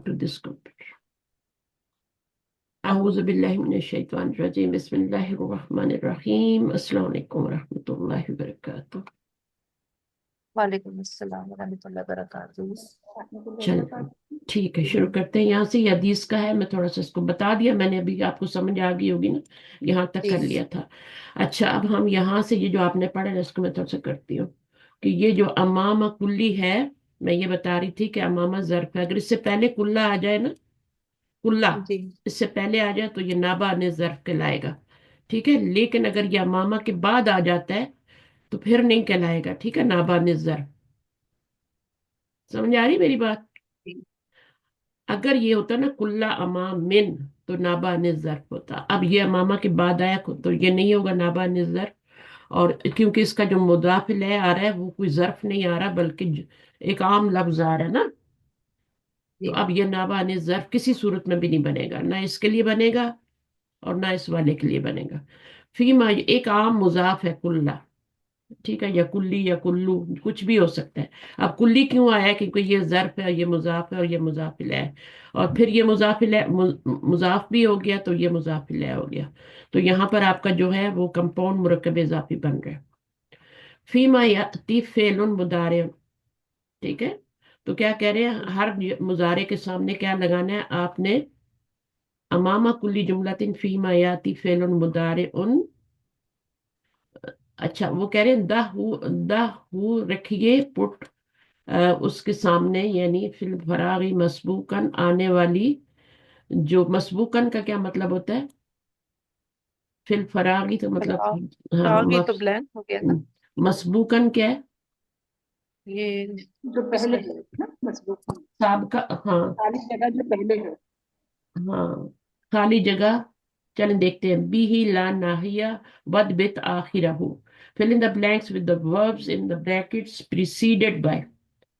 to this computer. أعوذ بالله من الشيطان الرجيم بسم الله الرحمن الرحيم السلام عليكم ورحمة الله وبركاته. وعلیکم السلام ورحمۃ اللہ وبرکاتہ. چل ٹھیک ہے، شروع کرتے ہیں. یہاں سے یہ حدیث کا ہے، میں تھوڑا سا اس کو بتا دیا میں نے، ابھی آپ کو سمجھ آ گئی ہوگی نا، یہاں تک کر لیا تھا. اچھا اب ہم یہاں سے یہ جو آپ نے پڑھا اس کو میں تھوڑا سا کرتی ہوں کہ یہ جو امامہ کلی ہے، میں یہ بتا رہی تھی کہ امامہ ظرف ہے. اگر اس سے پہلے کلا آ جائے نا، کلا جی اس سے پہلے آ جائے تو یہ نابا نے ظرف کہلائے گا، ٹھیک ہے. لیکن اگر یہ امامہ کے بعد آ جاتا ہے تو پھر نہیں کہلائے گا، ٹھیک ہے، نابا نے ظرف. سمجھ آ رہی میری بات؟ اگر یہ ہوتا نا کلا امام من تو نابا نے ظرف ہوتا. اب یہ امامہ کے بعد آیا تو یہ نہیں ہوگا نابا نے ظرف، اور کیونکہ اس کا جو مضاف الیہ آ رہا ہے وہ کوئی ظرف نہیں آ رہا بلکہ ایک عام لفظ آ رہا ہے نا. تو اب یہ نابا نے ظرف کسی صورت میں بھی نہیں بنے گا، نہ اس کے لیے بنے گا اور نہ اس والے کے لیے بنے گا. فیما ایک عام مضاف ہے کلا، ٹھیک ہے، یا کلی یا کلو کچھ بھی ہو سکتا ہے. اب کلی کیوں آیا ہے؟ کیونکہ یہ ظرف ہے، یہ مضاف ہے اور یہ مضاف الیہ ہے، اور پھر یہ مضاف الیہ مضاف بھی ہو گیا تو یہ مضاف الیہ ہو گیا. تو یہاں پر آپ کا جو ہے وہ کمپاؤنڈ مرکب اضافی بن گیا. فیما یاتی فعل مضارع، ٹھیک ہے. تو کیا کہہ رہے ہیں؟ ہر مضارع کے سامنے کیا لگانا ہے آپ نے؟ امامہ کلی جملۃ فیما یاتی فعل مضارع. اچھا وہ کہہ رہے ہیں دہ ہو رکھیے پٹ اس کے سامنے، یعنی فی الفراغی مسبوقاً آنے والی. جو مسبوقاً کا کیا مطلب ہوتا ہے؟ فی الفراغی تو مطلب ہاں فراغ یہ تو بلینک ہو گیا نا. مسبوقاً کیا ہے؟ یہ جو پہلے ہے نا مسبوق، سابقہ، ہاں خالی جگہ جو پہلے ہے. ہاں خالی جگہ. چلیں دیکھتے ہیں. بی ہی لا ناہیہ ود بت آخرہ. fill in the blanks with the verbs in the brackets preceded by.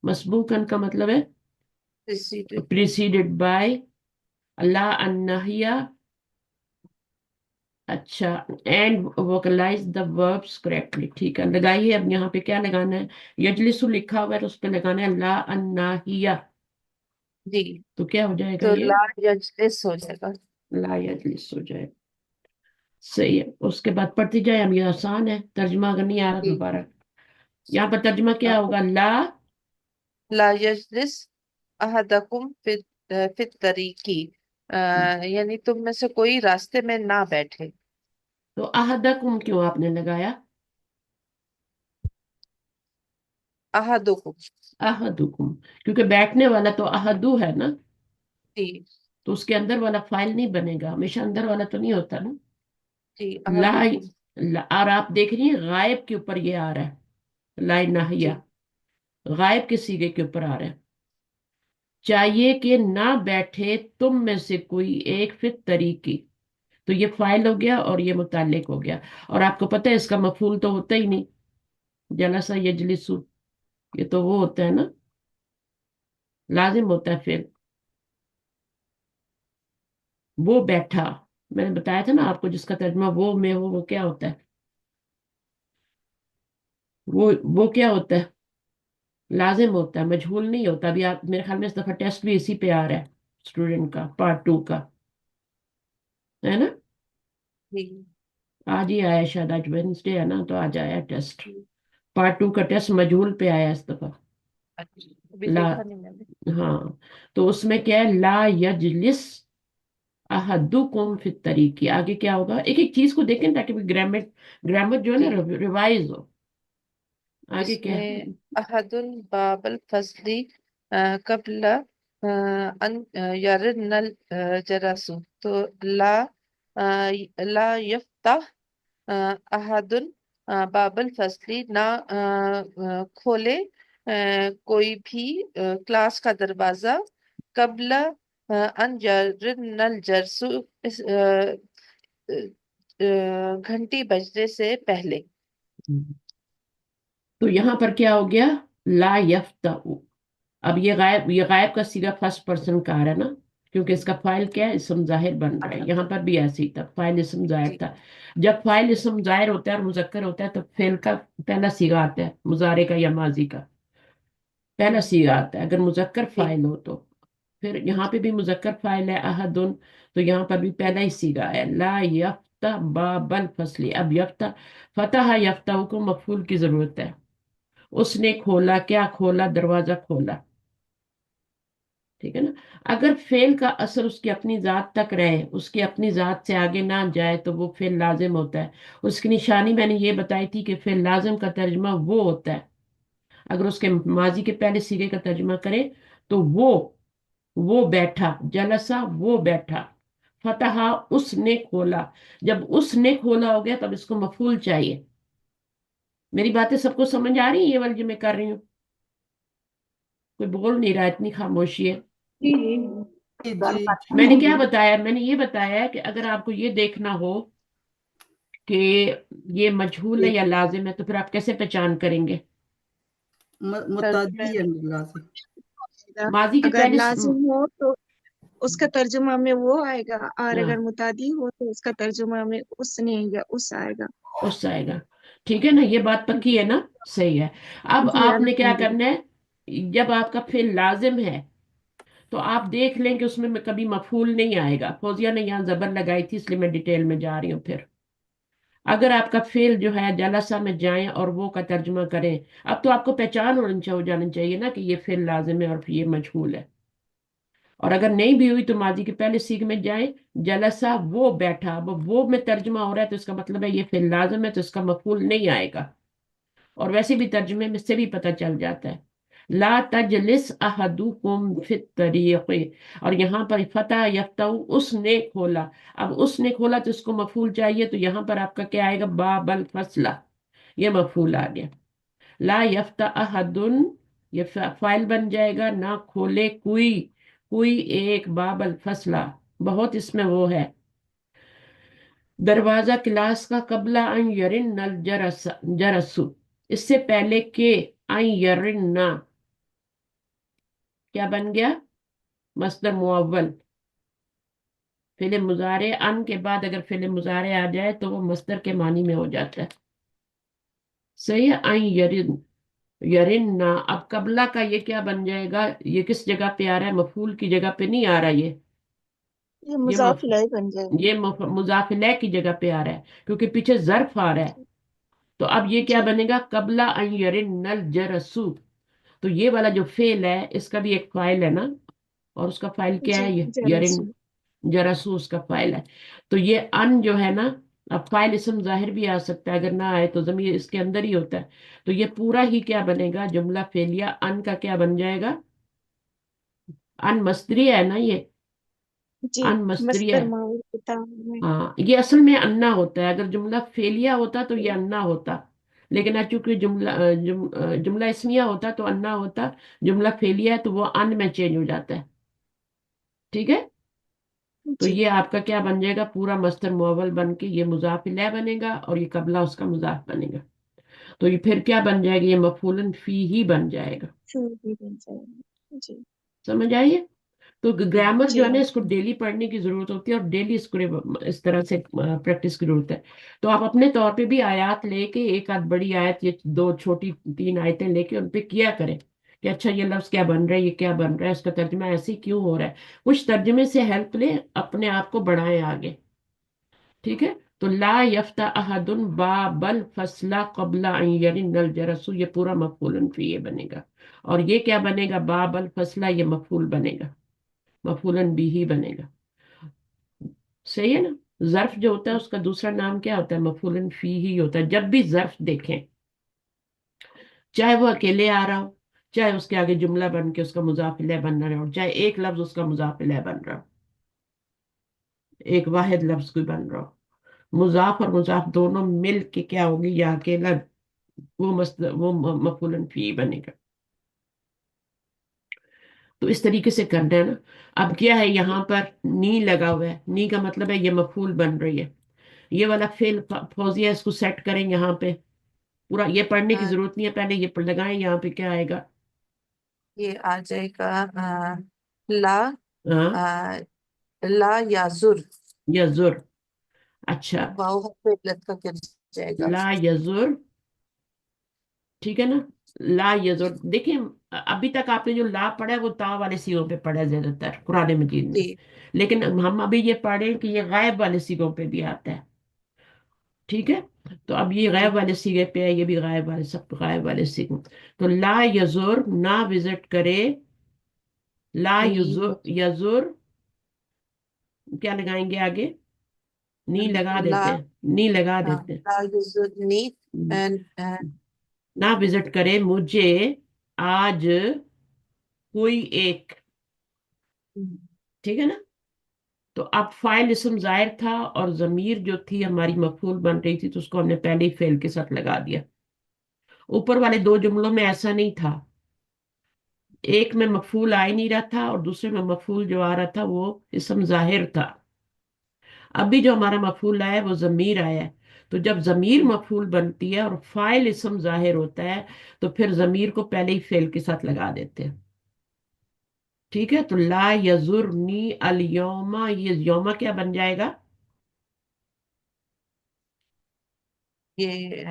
مسبوقاً کا مطلب ہے preceded by. لا الناہیہ. اچھا and vocalize the verbs correctly. ٹھیک ہے، لگائیے. اب یہاں پہ کیا لگانا ہے؟ یجلسو لکھا ہوا ہے تو اس پہ لگانا ہے لا الناہیہ. جی تو کیا ہو جائے گا؟ تو یہ لا یجلس ہو جائے گا. لا یجلس ہو جائے. صحیح ہے. اس کے بعد پڑھتی جائے. اب یہ آسان ہے، ترجمہ اگر نہیں آ رہا دوبارہ. یہاں پر ترجمہ کیا ہوگا؟ لا یجلس احدکم فی الطریقی، یعنی تم میں سے کوئی راستے میں نہ بیٹھے. تو احدکم کیوں آپ نے لگایا؟ احدکم احدکم کیونکہ بیٹھنے والا تو احدو ہے نا، جی تو اس کے اندر والا فائل نہیں بنے گا. ہمیشہ اندر والا تو نہیں ہوتا نا. جی لا احدکم اور آپ دیکھ رہی ہیں غائب کے اوپر یہ آ رہا ہے لا ناہیہ، جی غائب کے صیغے کے اوپر آ رہا ہے. چاہیے کہ نہ بیٹھے تم میں سے کوئی ایک فی الطریقی. تو یہ فائل ہو گیا اور یہ متعلق ہو گیا. اور آپ کو پتہ ہے اس کا مفعول تو ہوتا ہی نہیں. جلسہ یجلسو یہ تو وہ ہوتا ہے نا، لازم ہوتا ہے پھر. وہ بیٹھا، میں نے بتایا تھا نا آپ کو، جس کا ترجمہ وہ میں وہ کیا ہوتا ہے؟ وہ کیا ہوتا ہے؟ لازم ہوتا ہے، مجہول نہیں ہوتا. ابھی آپ میرے خیال میں اس دفعہ ٹیسٹ بھی اسی پہ آ رہا ہے اسٹوڈنٹ کا، پارٹ 2 کا ہے نا. جی آج ہی آیا شاید، آج وینسڈے ہے نا تو آج آیا ٹیسٹ. پارٹ 2 کا ٹیسٹ مجہول پہ آیا اس دفعہ. اچھا ابھی لا دیکھا نہیں میں نے. ہاں تو اس میں کیا ہے؟ لا یجلس احدکم فی الطریق. آگے کیا ہوگا؟ ایک ایک چیز کو دیکھیں تاکہ گرامر جو ہے نا جی ریوائز ہو. اس آگے کیا؟ میں احد باب الفضل قبل ان یرن الجرس. تو لا لا یفتح احد باب الفصل، نہ کھولے کوئی بھی کلاس کا دروازہ قبل ان یرن الجرس، گھنٹی بجنے سے پہلے. تو یہاں پر کیا ہو گیا؟ لا یفتح. اب یہ غائب کا صیغہ فرسٹ پرسن کا آ رہا ہے نا، کیونکہ اس کا فائل کیا ہے؟ اسم ظاہر بن رہا ہے. یہاں پر بھی ایسے ہی تھا، فائل اسم ظاہر جی تھا. جب فائل اسم ظاہر ہوتا ہے اور مذکر ہوتا ہے تو فعل کا پہلا صیغہ آتا ہے، مضارع کا یا ماضی کا پہلا صیغہ آتا ہے. اگر مذکر جی فائل ہو تو फिर यहाँ पे भी मुजक्कर फाइल है अहदुन, तो यहाँ पर भी पहला ही सीगा है, ला यफ्ता बाबल फसली। अब यफ्ता, फतह यफ्ता को मफूल की जरूरत है। उसने खोला, क्या खोला, दरवाजा खोला। ठीक है ना। अगर फेल का असर उसकी अपनी जात तक रहे, उसकी अपनी जात से आगे ना जाए, तो वो फेल लाजिम होता है। उसकी निशानी मैंने ये बताई थी कि फेल लाजिम का तर्जमा वो होता है, अगर उसके माजी के पहले सीगे का तर्जमा करें तो वो बैठा, जलसा वो बैठा, फतहा उसने खोला। जब उसने खोला हो गया तब इसको मफूल चाहिए। मेरी बातें सबको समझ आ रही है, ये वाली जो मैं कर रही हूँ? कोई बोल नहीं रहा, इतनी खामोशी है। जी जी। जी बार जी। बार मैंने क्या जी। बताया, मैंने ये बताया है कि अगर आपको ये देखना हो कि ये मजहूल है जी। या लाजिम है, तो फिर आप कैसे पहचान करेंगे? तर्जुमे मुतादी है में लाजिम। आएगा। माजी के अगर पहले लाजिम हो तो उसका तर्जुमा में वो आएगा, और हाँ, अगर मुतादी हो तो उसका तर्जुमा में उसने या उस आएगा। उस आएगा। ठीक है ना, ये बात पक्की है ना? सही है। अब जी आपने क्या अल्हम्दुलिल्लाह। करना है, जब आपका फिर लाजिम है तो आप देख लें कि उसमें कभी मफूल नहीं आएगा। फौजिया ने यहाँ जबर लगाई थी, इसलिए मैं डिटेल में जा रही हूँ। फिर अगर आपका फेल जो है जलसा में जाएं और वो का तर्जुमा करें, अब तो आपको पहचान हो जानी चाहिए ना कि ये फेल लाजिम है और ये मजहूल है। और अगर नहीं भी हुई तो माजी के पहले सीग में जाए, जलसा वो बैठा। अब वो में तर्जुमा हो रहा है तो इसका मतलब है ये फेल लाजिम है, तो इसका मफूल नहीं आएगा। और वैसे भी तर्जुमे में से भी पता चल जाता है, ला तजलिस अहदुकुम फित तरीक़े। और यहाँ पर फतह यफ्तहु, उसने खोला। अब उसने खोला तो इसको मफूल चाहिए, तो यहाँ पर आपका क्या आएगा, बाबल फसला, ये मफूल आ गया। ला यफ्ता अहदुन, ये फाइल बन जाएगा, ना खोले कोई, कोई एक, बाबल फसला, बहुत इसमें वो है। दरवाजा क्लास का, कबला अन यरिन नल जरसु, इससे पहले के अन यरिन ना, क्या बन गया, मस्दर मुअव्वल। फिल मुजारे अन के बाद अगर फिल मुजारे आ जाए तो वो मस्दर के मानी में हो जाता है। सही है, अन यरिन, यरिन ना। अब कबला का ये क्या बन जाएगा, ये किस जगह पे आ रहा है, मफूल की जगह पे नहीं आ रहा ये। ये ये मुजाफ इलैहि बन जाएगा। ये मुजाफिले की जगह पे आ रहा है, क्योंकि पीछे जर्फ आ रहा है। तो अब ये क्या जी बनेगा, कबला अन यरिन नल जरसु। तो ये वाला जो फेल है इसका भी एक फाइल है ना, और उसका फाइल क्या जी है, ये यरिन जरासू। जरासू उसका फाइल है। तो ये अन जो है ना, अब फाइल इसम जाहिर भी आ सकता है, अगर ना आए तो जमीर इसके अंदर ही होता है। तो ये पूरा ही क्या बनेगा, जुमला फेलिया अन का क्या बन जाएगा, अन मस्दरी है ना ये, जी अन मस्दरी है। मस्दर मावूल किताब में। हाँ, ये असल में अन्ना होता है। अगर जुमला फेलिया होता तो ये अन्ना होता, लेकिन आज चूंकि जुमला इसमिया होता तो अन्ना होता। जुमला फेलिया है तो वो अन में चेंज हो जाता है। ठीक है। तो जी ये आपका क्या बन जाएगा, पूरा मस्तर मुअव्वल बन के ये मुजाफ इलैह बनेगा, और ये कबला उसका मुजाफ बनेगा। तो ये फिर क्या बन जाएगा, ये मफूलन फी ही बन जाएगा। फिर भी बन जाएगा। जी समझ आइए। तो ग्रामर जो जी है ना, इसको डेली पढ़ने की जरूरत होती है, और डेली इसको इस तरह से प्रैक्टिस की जरूरत है। तो आप अपने तौर पे भी आयत लेके, एक आध बड़ी आयत, ये दो छोटी तीन आयतें लेके उन पे किया करें कि अच्छा ये लफ्ज क्या बन रहा है, ये क्या बन रहा है, इसका तर्जुमा ऐसे ही क्यों हो रहा है। कुछ तर्जुमे से हेल्प लें, अपने आप को बढ़ाएं आगे। ठीक है। तो ला यफ्ता अहदुन बाबल फसला कबला अन यरिनल जरसु, ये पूरा मफूलन फी ये बनेगा। और ये क्या बनेगा, बाबल फसला, ये मफूल बनेगा, मफूलन भी ही बनेगा। सही है ना। जर्फ जो होता है उसका दूसरा नाम क्या होता है, मफूलन फी ही होता है। जब भी जर्फ देखें, चाहे वो अकेले आ रहा हो, चाहे उसके आगे जुमला बन के उसका मुजाफिले बन रहा हो, चाहे एक लफ्ज उसका मुजाफिले बन रहा हो, एक वाहिद लफ्ज कोई बन रहा हो, मुजाफ और मुजाफ दोनों मिल के क्या होगी, या अकेला, वो मफूलन फी बनेगा। तो इस तरीके से करना है ना। अब क्या है, यहाँ पर नी लगा हुआ है, नी का मतलब है ये मफूल बन रही है। ये वाला फेल फौजिया, इसको सेट करें यहाँ पे। पूरा ये पढ़ने की अ, जरूरत नहीं है, पहले ये लगाएं यहाँ पे, क्या आएगा, ये आ जाएगा ला हाँ, अ, ला याजुर। यजुर। अच्छा, वाव पे लत का गिर जाएगा। ला यजुर, ठीक है ना। ला यजुर देखिए, अभी तक आपने जो ला पढ़ा है वो ता वाले सीगों पे पढ़ा है ज्यादातर कुरान मजीद में, जी लेकिन हम अभी ये पढ़ें कि ये गायब वाले सीगों पे भी आता है। ठीक है, तो अब ये जी गायब वाले सीगे पे है, ये भी गायब वाले, सब गायब वाले सीगे। तो ला यजुर, ना विजिट करे, ला नी यजुर, यजुर क्या लगाएंगे आगे, नी लगा ला देते हैं, नी लगा हाँ देते हैं। ला युजुरनी हम्म, एंड ना विजिट करे मुझे आज कोई एक। ठीक है ना। तो अब फाइल इसम जाहिर था और जमीर जो थी हमारी मफूल बन रही थी, तो उसको हमने पहले ही फेल के साथ लगा दिया। ऊपर वाले दो जुमलों में ऐसा नहीं था, एक में मफूल आ ही नहीं रहा था और दूसरे में मफूल जो आ रहा था वो इसम जाहिर था। अभी जो हमारा मफूल आया है वो जमीर आया है। तो जब जमीर मफूल बनती है और फाइल इसम जाहिर होता है, तो फिर जमीर को पहले ही फेल के साथ लगा देते हैं। ठीक है, तो ला यजुरनी अल यौमा, ये यौमा क्या बन जाएगा, ये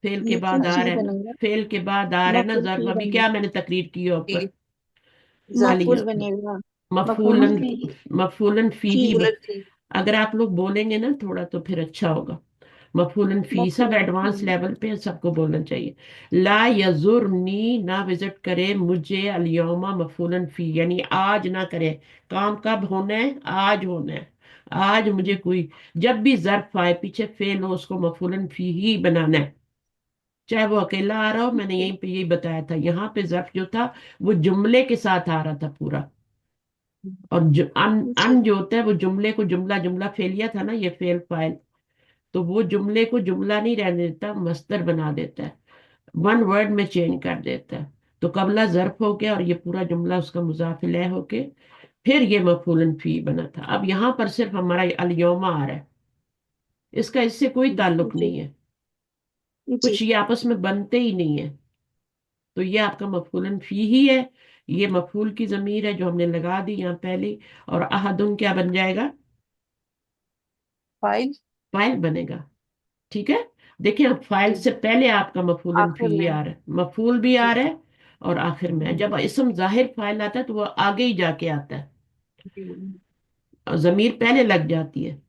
फेल के बाद मफूल आ फी रहा है ना, बनेगा। फेल के बाद आ रहा है ना मफूल जर्फ, फी अभी क्या बनेगा। मैंने तकरीर की है ऊपर, जी जब मफूल अलिया, बनेगा। मफूल मफूलन, फी, मफूलन फी फीही फूलन थी अगर आप लोग बोलेंगे ना थोड़ा तो फिर अच्छा होगा। मफूलन फी, सब मफूल एडवांस फी। लेवल पे सबको बोलना चाहिए। ला यजुरनी, ना विजिट करे मुझे, अलियौमा मफूलन फी, यानी आज ना करे। काम कब होना है, आज होना है। आज मुझे कोई, जब भी जर्फ आए पीछे फेल हो उसको मफूलन फी ही बनाना है, चाहे वो अकेला आ रहा हो। मैंने यहीं पे यही बताया था, यहाँ पे जर्फ जो था वो जुमले के साथ आ रहा था पूरा। और जी। अन जो होता है वो जुमले को, जुमला जुमला फेलिया था ना ये फेल फाइल, तो वो जुमले को जुमला नहीं रहने देता, मस्दर बना देता है, वन वर्ड में चेंज कर देता है। तो कबला जर्फ हो गया और ये पूरा जुमला उसका मुजाफ इलैह होके फिर ये मफूलन फी बना था। अब यहाँ पर सिर्फ हमारा ये अलयौमा आ रहा है, इसका इससे कोई ताल्लुक जी। नहीं है, जी। कुछ ये आपस में बनते ही नहीं है। तो ये आपका मफूलन फी ही है, ये मफूल की जमीर है जो हमने लगा दी यहाँ पहले। और अहदुन क्या बन जाएगा, फाइल फाइल बनेगा। ठीक है, देखिए अब फाइल जी से पहले आपका मफूलन आखिर फी में आ रहा है, मफूल भी आ जी रहा है और आखिर में जब इसम जाहिर फाइल आता है तो वो आगे ही जाके आता है जी और जमीर पहले लग जाती है।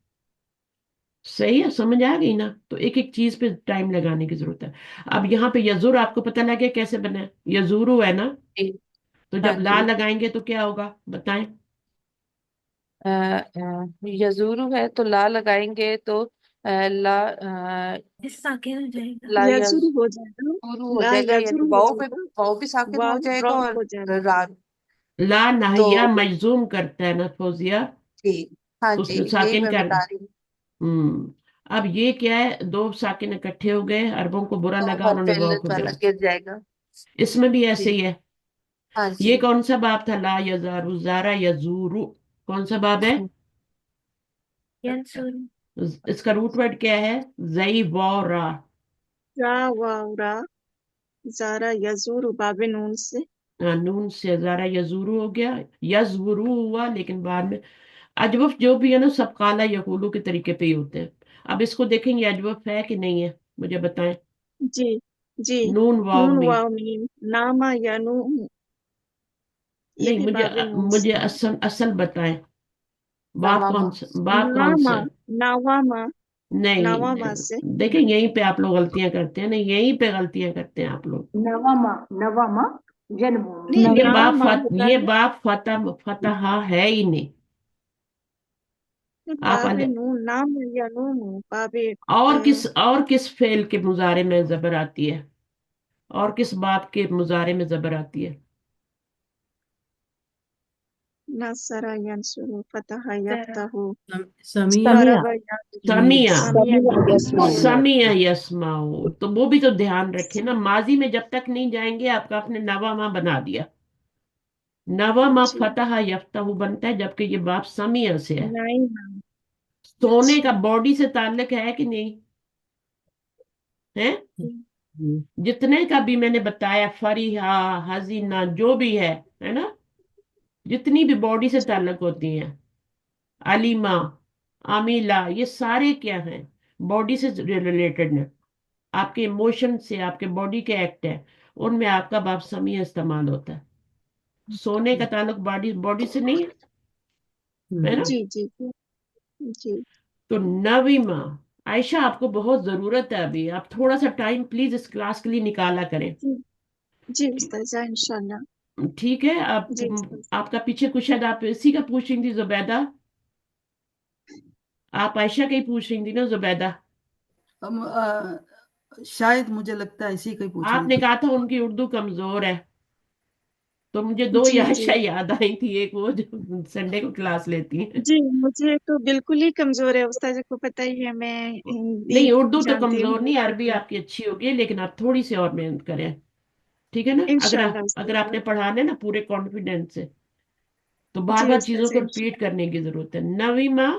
सही है, समझ आ गई ना। तो एक एक चीज पे टाइम लगाने की जरूरत है। अब यहाँ पे यजूर आपको पता लगे कैसे बना है, यजूरू है ना, जी तो हाँ जब ला जी लगाएंगे तो क्या होगा बताएं। यजूरु है तो ला लगाएंगे तो ला इस साकिन हो जाएगा। ला यजुर हो यजूरु जाएगा। हो ला जाएगा, यजुर यानी हो वाव पे जाएगा। वाव भी साकिन हो वाव जाएगा ड्रॉप और हो जाएगा। रा ला तो नहिया मजजूम करता है ना फौजिया, जी हाँ तो जी उसने यही साकिन मैं कर। बता रही हूँ। अब ये क्या है, दो साकिन इकट्ठे हो गए, अरबों को बुरा तो लगा, हर उन्होंने वाव इल्लत को वाला गिरा। गिर जाएगा। इसमें भी ऐसे जी ही है। हाँ ये जी कौन सा बाब था, ला यजारू जारा यजूरू, कौन सा बाब है, यंसुर। इसका रूट वर्ड क्या है, जई वॉरा। रा वाव रा। जारा यजूर बाबे नून से। नून से जारा यजूरू हो गया, यजवरू हुआ, लेकिन बाद में अजवफ जो भी है ना सब काला यकूलू के तरीके पे ही होते हैं। अब इसको देखेंगे अजवफ है कि नहीं है, मुझे बताएं। जी। जी। नून वाव नून में, वाव मीम नामा या नू। ये नहीं भी मुझे बाबे नून मुझे से है। असल असल बताएं, बाप नवामा कौन सा, बाप कौन सा नामा है? नावामा। नावामा से। नहीं देखिए यहीं पे आप लोग गलतियां करते हैं, नहीं यहीं पे गलतियां करते हैं आप लोग। नवमा, नवमा जन्मभूमि। नहीं नवा नामा होता ये है। बाप फतह फतहा है ही नहीं। आप बाबे नून नाम या नून बाबे। और किस फेल के मुजारे में जबर आती है, और किस बाप के मुजारे में जबर आती है, नसरा यंसुरु फतह जरा यफ्तहु। समिया समिया ضرب يضرب समिया, سميع यस्माऊ يسمع। समिया यस्माऊ, तो वो भी तो ध्यान रखे ना, माजी में जब तक नहीं जाएंगे आपका आपने नवामा बना दिया। नवामा जी। फतह यफ्तहु बनता है, जबकि ये बाप समिया से है। नहीं मैम। सोने का अच्छा। बॉडी से ताल्लुक है कि नहीं है, हम्म। जितने का भी मैंने बताया, फरीहा, हजीना, जो भी है ना, जितनी भी बॉडी से ताल्लुक होती हैं, अलीमा, आमिला, ये सारे क्या हैं, बॉडी से रिलेटेड हैं, आपके इमोशन से, आपके बॉडी के एक्ट है, उनमें आपका बाप समी इस्तेमाल होता है। सोने का ताल्लुक बॉडी बॉडी से नहीं है ना। जी जी जी जी तो नवी माँ, आयशा आपको बहुत जरूरत है अभी, आप थोड़ा सा टाइम प्लीज इस क्लास के लिए निकाला करें। जी जी ठीक उस्ताजा इंशाल्लाह। ठीक है। आप जी उस्ताज। आपका पीछे कुछ शायद आप इसी का पूछ रही थी जुबैदा, आप आयशा का ही पूछ रही थी ना जुबैदा। शायद मुझे लगता है इसी को ही पूछ रही आपने थी। कहा था उनकी उर्दू कमजोर है, तो मुझे दो जी जी आयशा याद आई थी, एक वो जो संडे को क्लास लेती हैं। जी मुझे तो बिल्कुल ही कमजोर है उस्ताजा को पता ही है, मैं हिंदी नहीं उर्दू तो जानती हूँ कमजोर नहीं, अरबी आपकी अच्छी होगी, लेकिन आप थोड़ी सी और मेहनत करें। ठीक है ना। अगर इंशाल्लाह अगर उस्ताजा। आपने पढ़ाना है ना पूरे कॉन्फिडेंस से, तो बार जी बार चीजों उस्ताजा को रिपीट करने की जरूरत है। नवीमा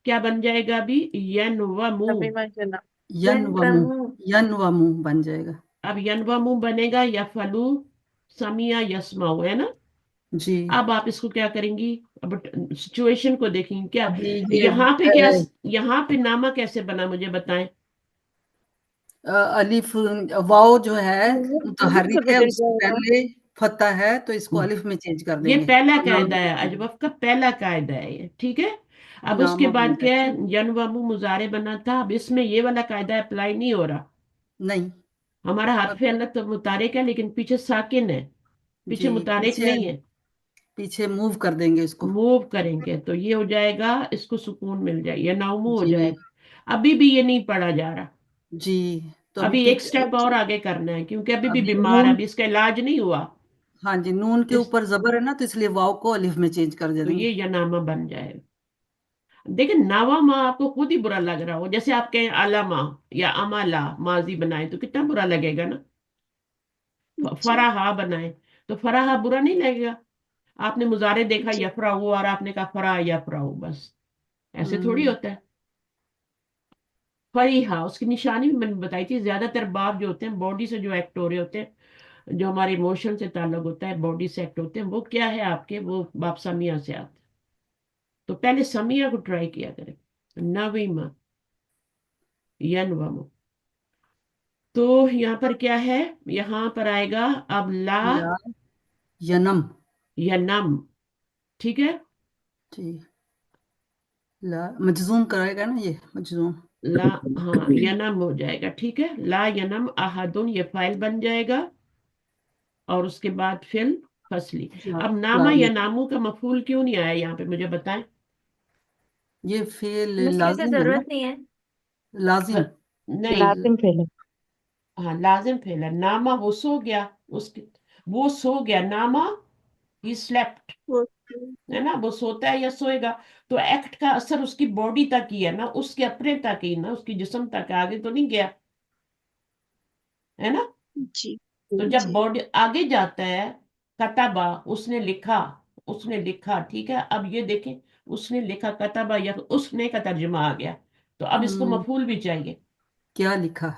क्या बन जाएगा अभी, यन व मु। नबी जना। यन यन व का मु, मुंह। यन व मु बन जाएगा। अब यन व मु बनेगा, या फलू समिया यस्माऊ, है ना। जी। अब आप इसको क्या करेंगी, अब सिचुएशन को देखेंगे क्या। अभी ये यहाँ पे क्या, यहाँ पे नामा कैसे बना मुझे बताएं। अलिफ वाव जो है अभी से मुतहर्रिक है, बदल उससे जाएगा। पहले फतह है, तो इसको अलिफ में चेंज कर ये देंगे। पहला नामा कायदा है, बन अजवफ का पहला कायदा है ये, ठीक है। अब उसके नामा बन बाद क्या है, जाएगा। यनवमु मुजारे बना था, अब इसमें ये वाला कायदा अप्लाई नहीं हो रहा। नहीं। हमारा अब हरफ अल्लत तो मुतारिक है, लेकिन पीछे साकिन है, पीछे जी मुतारिक पीछे, नहीं है। पीछे मूव कर देंगे इसको। मूव करेंगे तो ये हो जाएगा, इसको सुकून मिल जाएगा, ये नाउमू हो जी जाएगा। अभी भी ये नहीं पढ़ा जा रहा। जी। तो अभी अभी एक पीछे स्टेप और आगे करना है, क्योंकि अभी भी अभी बीमार है, नून, अभी इसका इलाज नहीं हुआ। हाँ जी, नून के इस ऊपर जबर है ना, तो इसलिए वाव को अलिफ में चेंज कर तो देंगे। ये यनामा बन जाएगा। देखिए नवा माँ आपको खुद ही बुरा लग रहा हो, जैसे आप कहें अलामा या अमाला माजी बनाए तो कितना बुरा लगेगा ना। जी फराहा बनाए तो फराहा बुरा नहीं लगेगा। आपने मुजारे देखा जी यफराहू, और आपने कहा फरा यफराहू, बस ऐसे थोड़ी हम्म। होता है। फरीहा उसकी निशानी भी मैंने बताई थी, ज्यादातर बाप जो होते हैं बॉडी से जो एक्ट हो रहे होते हैं, जो हमारे इमोशन से ताल्लुक होता है, बॉडी से एक्ट होते हैं, वो क्या है आपके, वो बाप समिया से आते हैं। तो पहले समिया को ट्राई किया करें। नवीमा यनवमु, तो यहाँ पर क्या है, यहाँ पर आएगा अब ला ला यनम। यनम, ठीक है। जी। ला मजजूम कराएगा ना, ये मजजूम। ला, हाँ यनम हो जाएगा, ठीक है। ला यनम अहादुन, ये फाइल बन जाएगा, और उसके बाद फिल फसली। अब नामा या लाजिम। नामू का मफूल क्यों नहीं आया यहाँ पे, मुझे बताएं। ये फेल इसलिए तो लाजिम है ना, जरूरत नहीं है। लाजिम। नहीं, लाजिम फेल है। हाँ लाजिम फेल है। नामा वो सो गया, उसके वो सो गया, नामा ही स्लेप्ट, वो है ना, वो सोता है या सोएगा। तो एक्ट का असर उसकी बॉडी तक ही है ना, उसके अपने तक ही ना, उसकी जिस्म तक, आगे तो नहीं गया, है ना। जी तो जब जी बॉडी आगे जाता है, कतबा उसने लिखा, उसने लिखा, ठीक है। अब ये देखें, उसने लिखा कतबा, या उसने का तर्जुमा आ गया, तो अब इसको हम्म, मफूल भी चाहिए। क्या लिखा।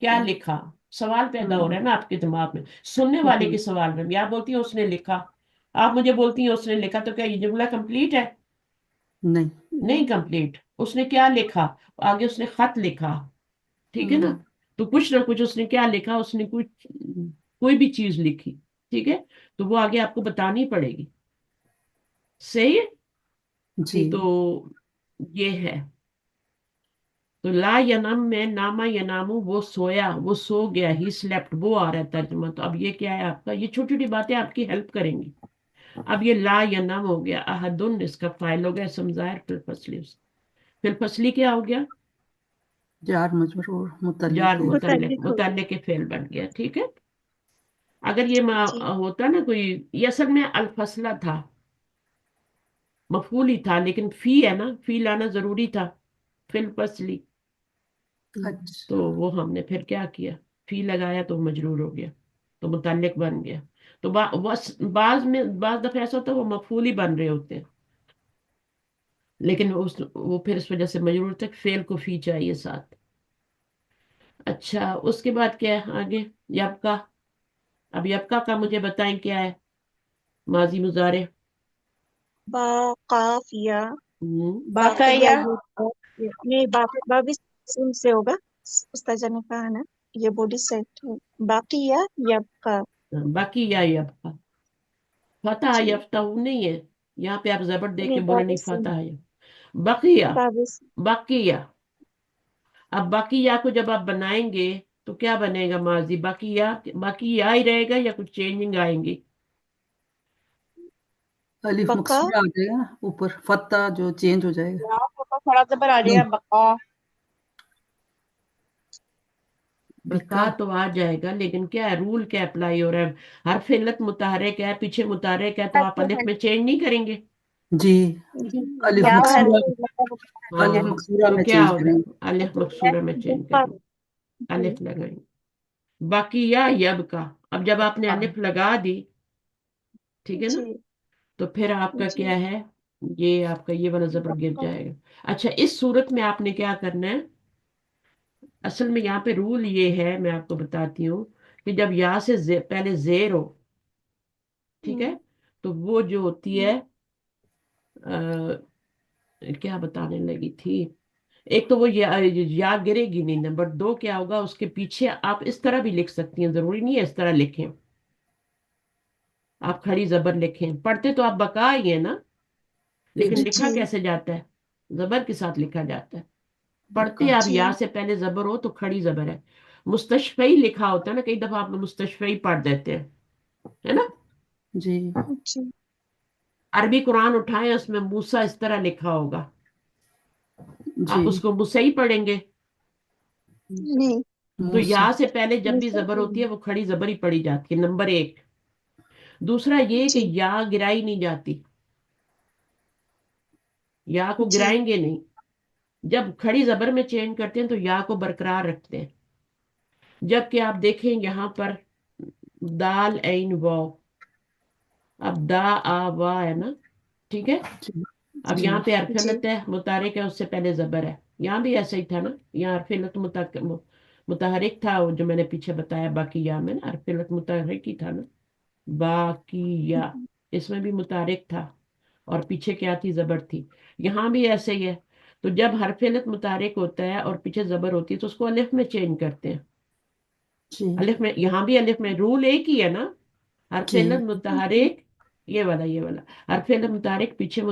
क्या लिखा, सवाल पैदा हो रहा है हम्म ना आपके दिमाग में, सुनने वाले हम्म, के सवाल में। आप बोलती है उसने लिखा, आप मुझे बोलती है उसने लिखा, तो क्या ये जुमला कंप्लीट है। नहीं। नहीं कंप्लीट। उसने क्या लिखा, आगे उसने खत लिखा, ठीक है ना। हम्म तो कुछ ना कुछ उसने क्या लिखा, उसने कुछ कोई भी चीज लिखी, ठीक है। तो वो आगे आपको बतानी पड़ेगी, सही है। जी तो ये है, तो ला यनम में नामा यनामू, वो सोया, वो सो गया, ही स्लेप्ट, वो आ रहा है तर्जुमा। तो अब ये क्या है आपका, ये छोटी छोटी बातें आपकी हेल्प करेंगी। अब ये ला यनम हो गया, अहदुन इसका फाइल हो गया, समझायर फिल फसली, फिल फसली क्या हो गया, जार मजरूर जार मुतल्लिक है। मुतल्लिक, मुतल्लिक हो गया। मुतल्लिक के फेल बन गया, ठीक है। अगर ये जी होता ना कोई, ये असल में अलफसला था, मफूल ही था, लेकिन फी है ना, फी लाना जरूरी था, फिल फसली। तो अच्छा। वो हमने फिर क्या किया, फी लगाया तो मजरूर हो गया, तो मुतल्लिक बन गया। तो बाज में बाज दफा ऐसा होता है वो मफूल ही बन रहे होते हैं, लेकिन वो फिर इस वजह से मजरूर तक फेल को फी चाहिए साथ। अच्छा उसके बाद क्या है आगे, यबका। अब यबका का मुझे बताएं क्या है, माजी मुजारे। बा काफ या बाका बाकिया या ये नहीं बा भी सुन से होगा, उस्ताजा ने कहा ना। ये बॉडी सेट है। बाकी या यबका। बाकी या यबका। फतह जी। यफ्ता नहीं है, यहाँ पे आप जबर दे के नहीं, बोले नहीं बाबिस फतह है। बकिया। बाबिस। बाकिया। अब बाकिया को जब आप बनाएंगे तो क्या बनेगा माजी, बाकिया बाकिया ही रहेगा या कुछ चेंजिंग आएंगी? अलिफ बका। मकसूरा आ जाएगा ना ऊपर, फत्ता जो चेंज हो जाएगा। यहाँ पे तो थोड़ा जबर आ नहीं, जाएगा, बका। बका बिका। तो आ जाएगा, लेकिन क्या है, रूल क्या अप्लाई हो रहा है? हर इल्लत मुतहरिक है, पीछे मुतहरिक है, तो आप अलिफ में चेंज नहीं करेंगे। जी, जी। अलिफ क्या है मकसूरा, रूल, मतलब? अलिफ हाँ, मकसूरा तो में क्या चेंज होगा, करेंगे। अलिफ मकसूरा में चेंज बका। करेंगे, अलिफ लगाएंगे। बाकी या यब का, अब जब आपने अलिफ लगा दी, ठीक है ना, जी। तो फिर आपका जी। क्या है, ये आपका ये वाला जबर गिर बका। जाएगा। अच्छा, इस सूरत में आपने क्या करना है, असल में यहाँ पे रूल ये है, मैं आपको बताती हूँ, कि जब या से पहले जेर हो, ठीक है, तो वो जो होती है, क्या बताने लगी थी, एक तो वो या गिरेगी नहीं, नंबर दो क्या होगा, उसके पीछे आप इस तरह भी लिख सकती हैं, जरूरी नहीं है इस तरह लिखें, आप खड़ी जबर लिखें, पढ़ते तो आप बका ही है ना, लेकिन लिखा जी। कैसे जाता है, जबर के साथ लिखा जाता है। पढ़ते बिका। आप जी। या से पहले जबर हो तो खड़ी जबर है। मुस्तशफई लिखा होता है ना, कई दफा आप मुस्तशफई पढ़ देते हैं, है ना। जी। जी। अरबी कुरान उठाएं, उसमें मूसा इस तरह लिखा होगा, जी। आप उसको मुसई पढ़ेंगे। नहीं। तो मूसा। या से पहले जब भी मुझे जबर होती है वो खड़ी जबर ही पड़ी जाती है, नंबर एक। दूसरा ये कि जी। या गिराई नहीं जाती, या को जी। गिराएंगे नहीं, जब खड़ी जबर में चेंज करते हैं तो या को बरकरार रखते हैं। जबकि आप देखें यहाँ पर दाल ऐन वाव, अब दा आ वा है ना, ठीक है। जी। अब जी। यहाँ पे जी। हरफिलत है, मुतारिक है, उससे पहले जबर है, यहाँ भी ऐसा ही था ना, यहाँ हरफिलत मुतहरिक था, वो जो मैंने पीछे बताया, बाकी या में ना हरफिलत मुतहरिक ही था ना, बाकी या, इसमें भी मुतारिक था, और पीछे क्या थी, जबर थी। यहाँ भी ऐसे ही है। तो जब हरफिलत मुतारिक होता है और पीछे जबर होती है तो उसको अलिफ में चेंज करते हैं। जी। अलिफ में, यहाँ भी अलिफ में, रूल एक ही है ना, जी। हरफिलत मुतहरिक, ये वाला हरफिलत मुतारिक, पीछे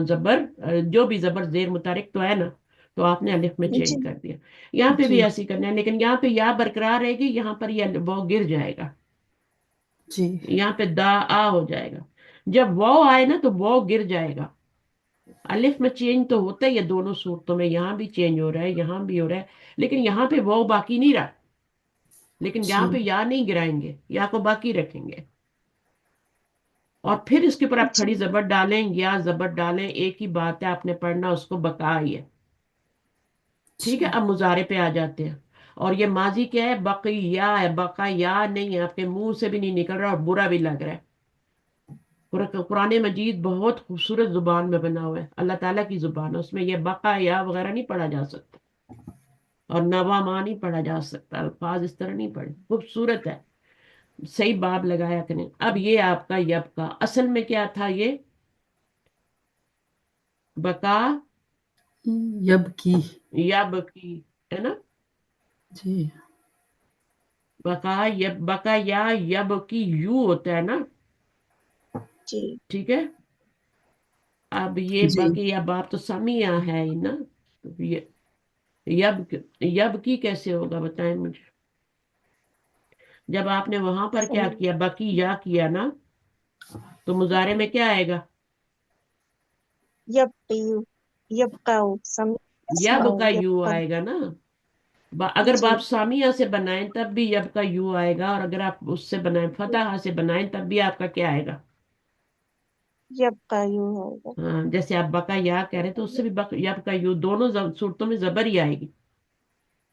जबर, जो भी जबर जेर मुतारिक तो है ना, तो आपने अलिफ में चेंज जी। कर दिया। यहाँ पे भी जी। ऐसे ही करना है, लेकिन यहाँ पे या बरकरार रहेगी, यहाँ पर ये वो गिर जाएगा, जी। यहाँ पे दा आ हो जाएगा। जब वो आए ना तो वो गिर जाएगा। अलिफ में चेंज तो होता ही है दोनों सूरतों में, यहाँ भी चेंज हो रहा है, यहाँ भी हो रहा है, लेकिन यहाँ पे वो बाकी नहीं रहा, लेकिन यहाँ पे जी। या नहीं गिराएंगे, या को बाकी रखेंगे। और फिर इसके ऊपर आप खड़ी जी। जबर डालें या जबर डालें, एक ही बात है, आपने पढ़ना उसको बका ही है। ठीक है, अच्छा। अब मुजारे पे आ जाते हैं। और ये माजी क्या है, बकिया है, बका या नहीं है, आपके मुंह से भी नहीं निकल रहा और बुरा भी लग रहा है। कुरान मजीद बहुत खूबसूरत जुबान में बना हुआ है, अल्लाह ताला की जुबान है, उसमें ये बका या वगैरह नहीं पढ़ा जा सकता, और नवा मा नहीं पढ़ा जा सकता, अल्फाज इस तरह नहीं पढ़े, खूबसूरत है। सही बाब लगाया करें। अब ये आपका यब का असल में क्या था, ये बका यब की। यब की, है ना, जी। बका यब, बका या यब की यू होता है ना, जी। ठीक है। अब ये जी। बाकी अब आप तो समिया है ही ना, तो ये यब, यब की कैसे होगा बताएं मुझे। जब आपने वहां पर क्या सम किया, बाकी या किया ना, तो मुजारे में क्या आएगा, यबकयू। यबकाऊ सम यब यस्माऊ का यू यबका। आएगा ना। अगर जी। आप सामिया से बनाएं तब भी यब का यू आएगा, और अगर आप उससे बनाएं, फतहा से बनाएं, तब भी आपका क्या आएगा। यबकायू होगा। हाँ, जैसे आप बका या कह रहे तो उससे भी यब का यू, दोनों सूरतों में जबर ही आएगी।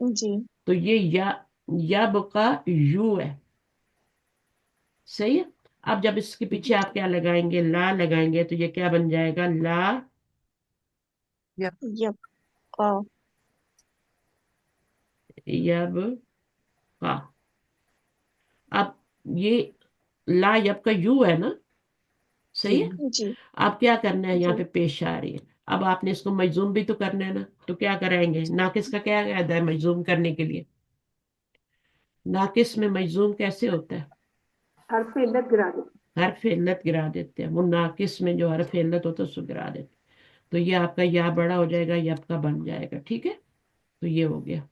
जी। तो ये या, यब का यू है, सही है। अब जब इसके पीछे आप क्या लगाएंगे, ला लगाएंगे, तो ये क्या बन जाएगा, ला यबका। यब का। अब ये ला यब का यू है ना, जी। सही है। जी। अब क्या करना है, यहाँ जी। पे पेश आ रही है। अब आपने इसको मजूम भी तो करना है ना, तो क्या कराएंगे, नाकिस का क्या कहता है मजूम करने के लिए, नाकिस में मजजूम कैसे होता है? हर्फ इल्लत गिरा दो। हर्फ इल्लत गिरा देते हैं, वो नाकिस में जो हर्फ इल्लत होता है उसको गिरा देते हैं। तो ये आपका या बड़ा हो जाएगा, यब का बन जाएगा, ठीक है। तो ये हो गया।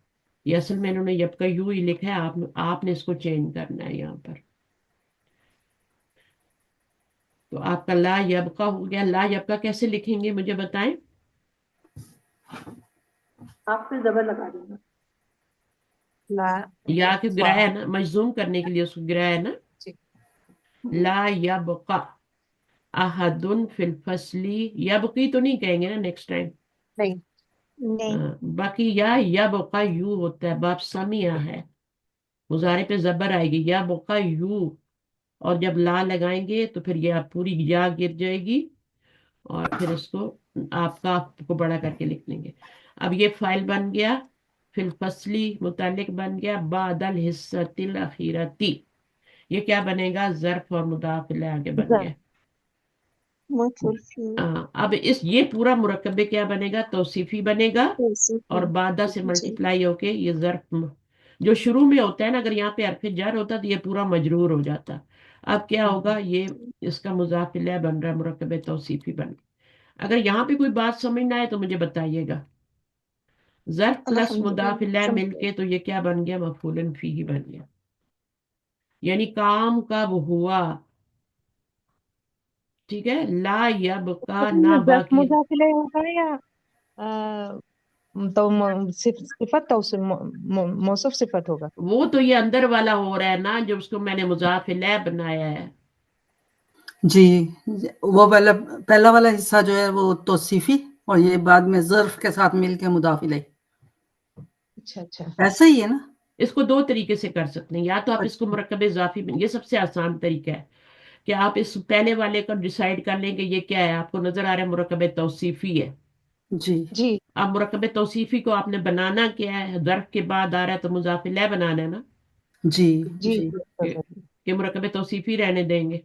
ये असल में इन्होंने यब का यू ही लिखा है, आपने इसको चेंज करना है यहाँ पर। तो आपका ला यब का हो गया। ला यब का कैसे लिखेंगे मुझे बताएं? आप फिर जबर लगा देना। ला या के गिराया वाह है ना, मजजूम करने के लिए उसको गिराया है ना। जी ला यब का अहदुन फिल फसली, यबकी तो नहीं कहेंगे ना नेक्स्ट टाइम। नहीं नहीं बाकी या यबका यू होता है, बाप समिया है, मुजारे पे जबर आएगी, यबका यू। और जब ला लगाएंगे तो फिर ये आप पूरी या गिर जाएगी, और फिर इसको आपका आपको बड़ा करके लिख लेंगे। अब ये फाइल बन गया, फिल फसली मुतालिक बन गया, बादल हिस्सतिल अखीरती। ये क्या बनेगा? ज़र्फ और मुदाफिल आगे बन गया। मफूल फी अब इस ये पूरा मुरक्कबे क्या बनेगा? तौसीफी बनेगा, और तौसीफी बादा से जी मल्टीप्लाई होके ये जो शुरू में होता है ना, अगर यहाँ पे हरफ जर होता तो ये पूरा मजरूर हो जाता। अब क्या होगा? ये इसका मुजाफिल बन रहा है, मुरक्कबे तौसीफी बन गया। अगर यहाँ पे कोई बात समझ ना आए तो मुझे बताइएगा। जर्फ प्लस अल्हम्दुलिल्लाह मुदाफिल समझ गए। मिलके तो ये क्या बन गया? मफूलन फी ही बन गया। यानी काम कब हुआ, ठीक है। ला यबका ना जस्ट बाकी। मुजाफिले होगा या तो सिफत तौसीफ मौसूफ सिफत होगा। वो तो ये अंदर वाला हो रहा है ना, जो उसको मैंने मुजाफिल बनाया है। जी। वो वाला पहला वाला हिस्सा जो है वो तौसीफी, और ये बाद में ज़र्फ़ के साथ मिलके मुदाफ़िले। अच्छा अच्छा ऐसा ही है ना? इसको दो तरीके से कर सकते हैं, या तो आप इसको मुरक्कब इजाफी ये सबसे आसान तरीका है कि आप इस पहले वाले को डिसाइड कर लेंगे ये क्या है। आपको नजर आ रहा है मुरक्कब तौसीफी है। जी। जी अब मुरक्कब तौसीफी को आपने बनाना क्या है? ज़र्फ के बाद आ रहा है तो मुजाफिल बनाना है ना, जी, जी जी। कि, कि मुरक्कब तौसीफी रहने देंगे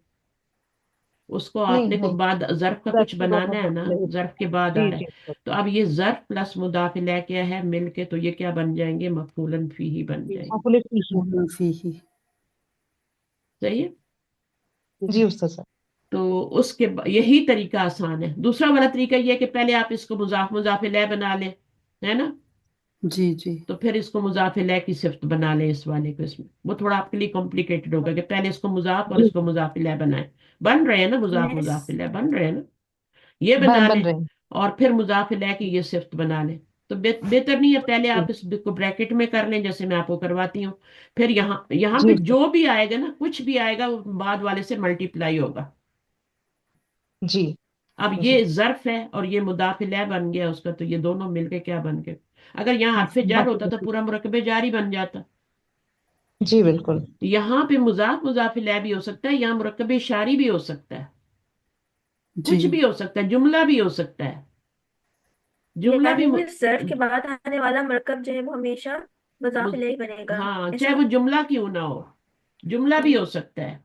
उसको। नहीं आपने को नहीं बाद ज़र्फ का जस्ट कुछ के बाद बनाना है ना, मुजाफिले ज़र्फ के बाद आ जी रहा है। जी तो अब ये ज़र्फ प्लस मुदाफिला क्या है मिलके, तो ये क्या बन जाएंगे? मफूलन फी ही बन जाएंगे। मफूल फी मफ़ऊलन फ़ीही। सही है। जी उस्ताद साहब तो यही तरीका आसान है। दूसरा वाला तरीका ये है कि पहले आप इसको मुजाफिल बना लें, है ना। जी, जी। तो फिर इसको मुजाफिल की सिफ्त बना लें इस वाले को। इसमें वो थोड़ा आपके लिए कॉम्प्लिकेटेड होगा कि पहले इसको मुजाफ और जी इसको मुजाफिल बनाए। बन रहे हैं ना, मुजाफ यस। मुजाफिल बन रहे हैं ना, ये बना बन लें। रहे हैं और फिर मुजाफिल की ये सिफ्त बना लें। तो बेहतर नहीं है पहले जी आप इसको ब्रैकेट में कर लें, जैसे मैं आपको करवाती हूँ। फिर यहाँ यहाँ जी पे उस्ताद जो भी आएगा ना, कुछ भी आएगा, वो बाद वाले से मल्टीप्लाई होगा। जी अब जी ये जर्फ है और ये मुदाफिल बन गया उसका, तो ये दोनों मिलके क्या बन गए? अगर यहाँ हरफ जार होता तो पूरा मुरकबे जारी बन जाता। जी बिल्कुल यहाँ पे मुजाफिल भी हो सकता है, यहाँ मुरकबे शारी भी हो सकता है, जी। कुछ भी हो सकता है, जुमला भी हो सकता है। जुमला भी यानी कि सर्फ के बाद आने वाला मरकब जो है वो हमेशा मुज, मुजाफिल ही बनेगा, हाँ, चाहे ऐसा। वो जुमला क्यों ना हो, जुमला भी हो सकता है।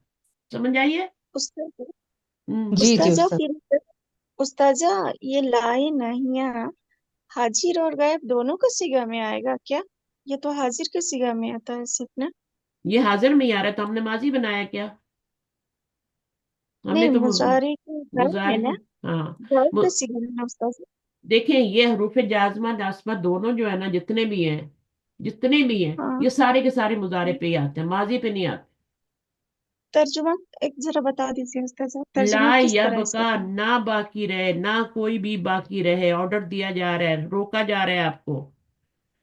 समझ आइए। उस्ताद हम्म। जी जी उस्ताजा उस्ताद फिर उस्ताजा ये लाए नहिया हाजिर और गायब दोनों का सिगा में आएगा क्या? ये तो हाजिर के सिगा में आता है सिर्फ ना। ये हाजिर में ही आ रहा है, तो हमने माजी बनाया क्या? हमने नहीं तो मुजारे के गायब में मुजारे ना, में, हाँ। गायब मु- का सिगा में ना उस्ताद। देखें, ये हरूफ जाजमा नासबा दोनों जो है ना, जितने भी हैं, जितने भी हैं, हाँ ये सारे के सारे मुजारे पे ही आते हैं, माजी पे नहीं आते। तर्जुमा एक जरा बता दीजिए उस्ताद, तर्जुमा ला किस तरह इसका यबका, था? ना बाकी रहे, ना कोई भी बाकी रहे, ऑर्डर दिया जा रहा है, रोका जा रहा है आपको।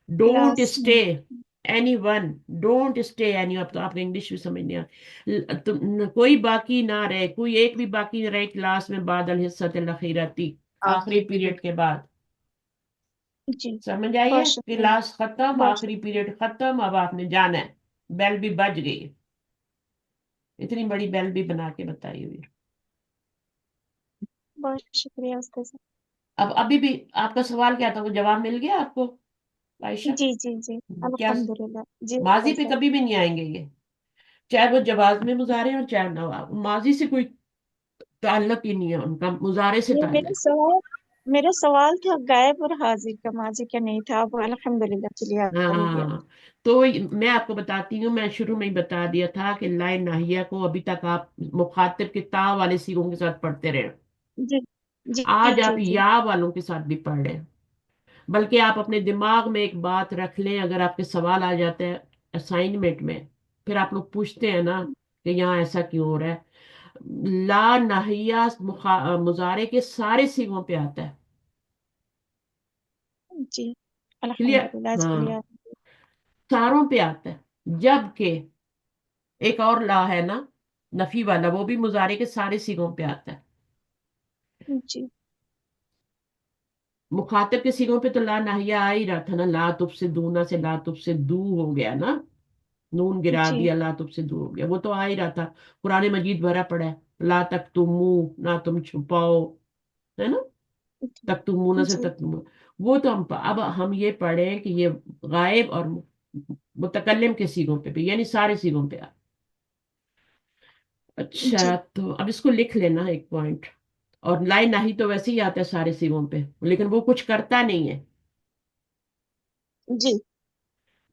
डोंट क्लास स्टे में any one, don't stay any. अब तो आपको इंग्लिश भी समझ नहीं आ कोई बाकी ना रहे, कोई एक भी बाकी ना रहे क्लास में, बादल हिस्सत अखीरती, आखिरी आखिरी पीरियड पीरियड के बाद। जी समझ बहुत आइए, शुक्रिया क्लास खत्म, बहुत आखिरी पीरियड खत्म, अब आपने जाना है। बेल भी बज गई, इतनी बड़ी बेल भी बना के बताई हुई है। बहुत शुक्रिया उस्ताद। अब अभी भी आपका सवाल क्या था, वो जवाब मिल गया आपको आयशा? जी जी जी क्या? अल्हम्दुलिल्लाह जी माजी पे उस्ताद। कभी भी नहीं आएंगे ये, चाहे वो जवाब में मुजारे और चाहे नवाब, माजी से कोई ताल्लुक ही नहीं है उनका, मुजारे से ये मेरा ताल्लुक। सवाल मेरा सवाल था गायब और हाजिर का, माजी का नहीं था। अब अल्हम्दुलिल्लाह चलिए हाँ आता हो गया। हाँ। तो मैं आपको बताती हूँ, मैं शुरू में ही बता दिया था कि लाए नाहिया को अभी तक आप मुखातिब के ता वाले सीगों के साथ पढ़ते रहे। जी जी आज आप जी जी। या वालों के साथ भी पढ़ रहे हैं। बल्कि आप अपने दिमाग में एक बात रख लें, अगर आपके सवाल आ जाते हैं असाइनमेंट में, फिर आप लोग पूछते हैं ना कि यहाँ ऐसा क्यों हो रहा है, ला नाहिया मुजारे के सारे सीगों पे आता है। जी क्लियर? अल्हम्दुलिल्लाह चलिए हाँ, सारों पे आता है। जबकि एक और ला है ना, नफी वाला, वो भी मुजारे के सारे सीगों पे आता है। जी मुखातिब के सीगों पे तो ला नाहिया आ ही रहा था ना, ला तुब से दूना से ला तुब से दू हो गया ना, नून गिरा जी दिया, ला तुब से दू हो गया, वो तो आ ही रहा था। कुरान मजीद भरा पड़ा है, ला तक तुमू, ना तुम छुपाओ, है ना, तक तुमूना से जी तक तुम, वो तो अब हम ये पढ़े कि ये गायब और मुतकल्लिम के सीगों पे भी, यानी सारे सीगों पे अच्छा, जी तो अब इसको लिख लेना एक पॉइंट। और लाई नाही तो वैसे ही आता है सारे सिरों पे, लेकिन वो कुछ करता नहीं है। जी।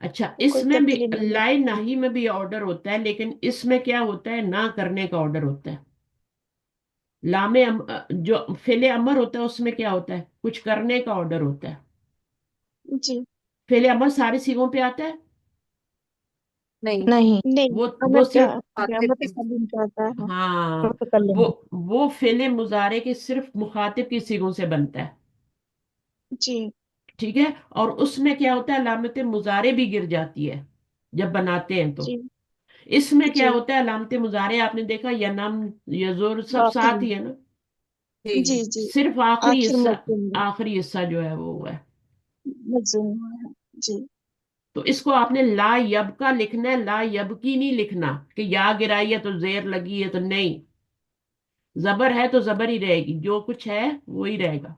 अच्छा, कोई इसमें भी तब्दीली नहीं लाई है। नाही में भी ऑर्डर होता है, लेकिन इसमें क्या होता है, ना करने का ऑर्डर होता है। जो फेले अमर होता है उसमें क्या होता है, कुछ करने का ऑर्डर होता है। जी फेले अमर सारे सिरों पे आता है। नहीं। नहीं, नहीं, वो अमर क्या सिर्फ, क्या मुखातिब की। मुतकल्लिम क्या होता है? हाँ, हाँ, मुतकल्लिम। वो फेले मुजारे के सिर्फ मुखातिब की सिगों से बनता है। जी ठीक है। और उसमें क्या होता है, अलामत मुजारे भी गिर जाती है जब बनाते हैं तो। जी इसमें क्या जी। होता है, अलामत मुजारे आपने देखा, यनम, यजुर, सब साथ बाकी ही है ना, जी। जी जी। सिर्फ आखिरी आखिर हिस्सा, मजदूम है। आखिरी हिस्सा जो है वो है। मजदूम है। जी तो इसको आपने ला यब का लिखना है, ला यब की नहीं लिखना कि या गिराई है तो जेर लगी है तो नहीं। जबर है तो जबर ही रहेगी, जो कुछ है वो ही रहेगा।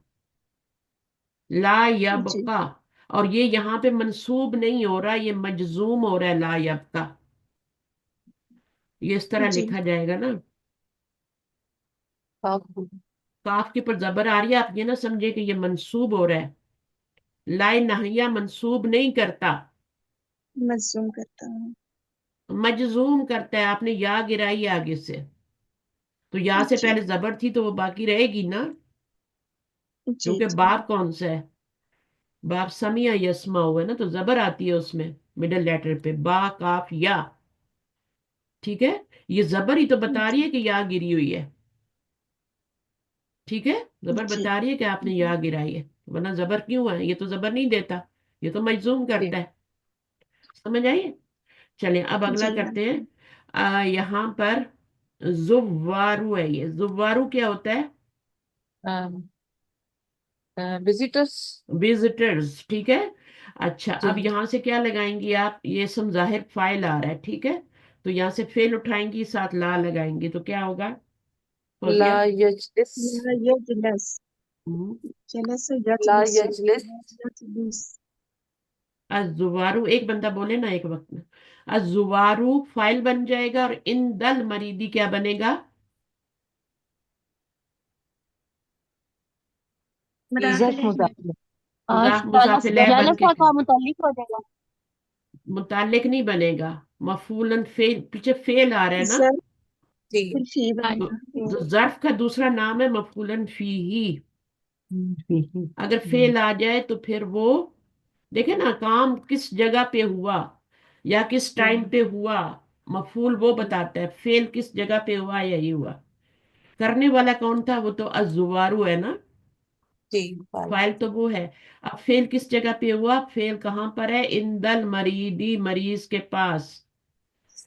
ला यब जी का। और ये यहाँ पे मंसूब नहीं हो रहा, ये मजजूम हो रहा है, ला यब का। ये इस तरह जी लिखा जाएगा ना। काफ। काफ के ऊपर जबर आ रही है, आप ये ना समझे कि ये मंसूब हो रहा है। लाए नहिया मंसूब नहीं करता, मजदूम करता हूँ। मजजूम करता है। आपने या गिराई है आगे से, तो या से जी पहले जबर थी तो वो बाकी रहेगी ना, जी क्योंकि जी बाप कौन सा है, बाप समिया यस्मा हुआ है ना, तो जबर आती है उसमें मिडिल लेटर पे, बा काफ या। ठीक है। ये जबर ही तो बता रही जी है कि या गिरी हुई है। ठीक है। जबर जी बता रही है कि आपने या गिराई है, वरना जबर क्यों है, ये तो जबर नहीं देता, ये तो मजजूम जी। करता है। समझ आइए। चलिए अब अगला जी करते हैं। यहाँ पर जुवारू है, ये जुवारू क्या होता है, विजिटर्स। विजिटर्स। ठीक है। अच्छा, अब जी। यहाँ से क्या लगाएंगी आप, ये सम जाहिर फाइल आ रहा है, ठीक है, तो यहाँ से फेल उठाएंगी, साथ ला लगाएंगी, तो क्या होगा, ला फौजिया? यजलिस। ये जलस, हम्म, जलस ला यजलिस, यजलिस। यजलिस। अजुवारू, एक बंदा बोले ना एक वक्त में। अजुवारू फाइल बन जाएगा, और इन दल मरीदी क्या बनेगा, मुदाफिल जस्ट है। मुजाफिर। मुजाफ जलस मुजाफिल है बन जलस के, का तो मुतल्लिक हो जाएगा। मुतालिक नहीं बनेगा, मफूलन फेल, पीछे फेल आ रहा है ना, जर जी। फिर फी तो, बनेगा। तो जर्फ का दूसरा नाम है मफूलन फी ही। हम्म, अगर फेल आ जाए तो फिर वो, देखे ना, काम किस जगह पे हुआ या किस टाइम पे हुआ, मफूल वो बताता है, फेल किस जगह पे हुआ, यही हुआ। करने वाला कौन था, वो तो अजुवारू है ना, जी। फाइल। फाइल तो वो है। अब फेल किस जगह पे हुआ, फेल कहाँ पर है, इंदल मरीदी, मरीज के पास।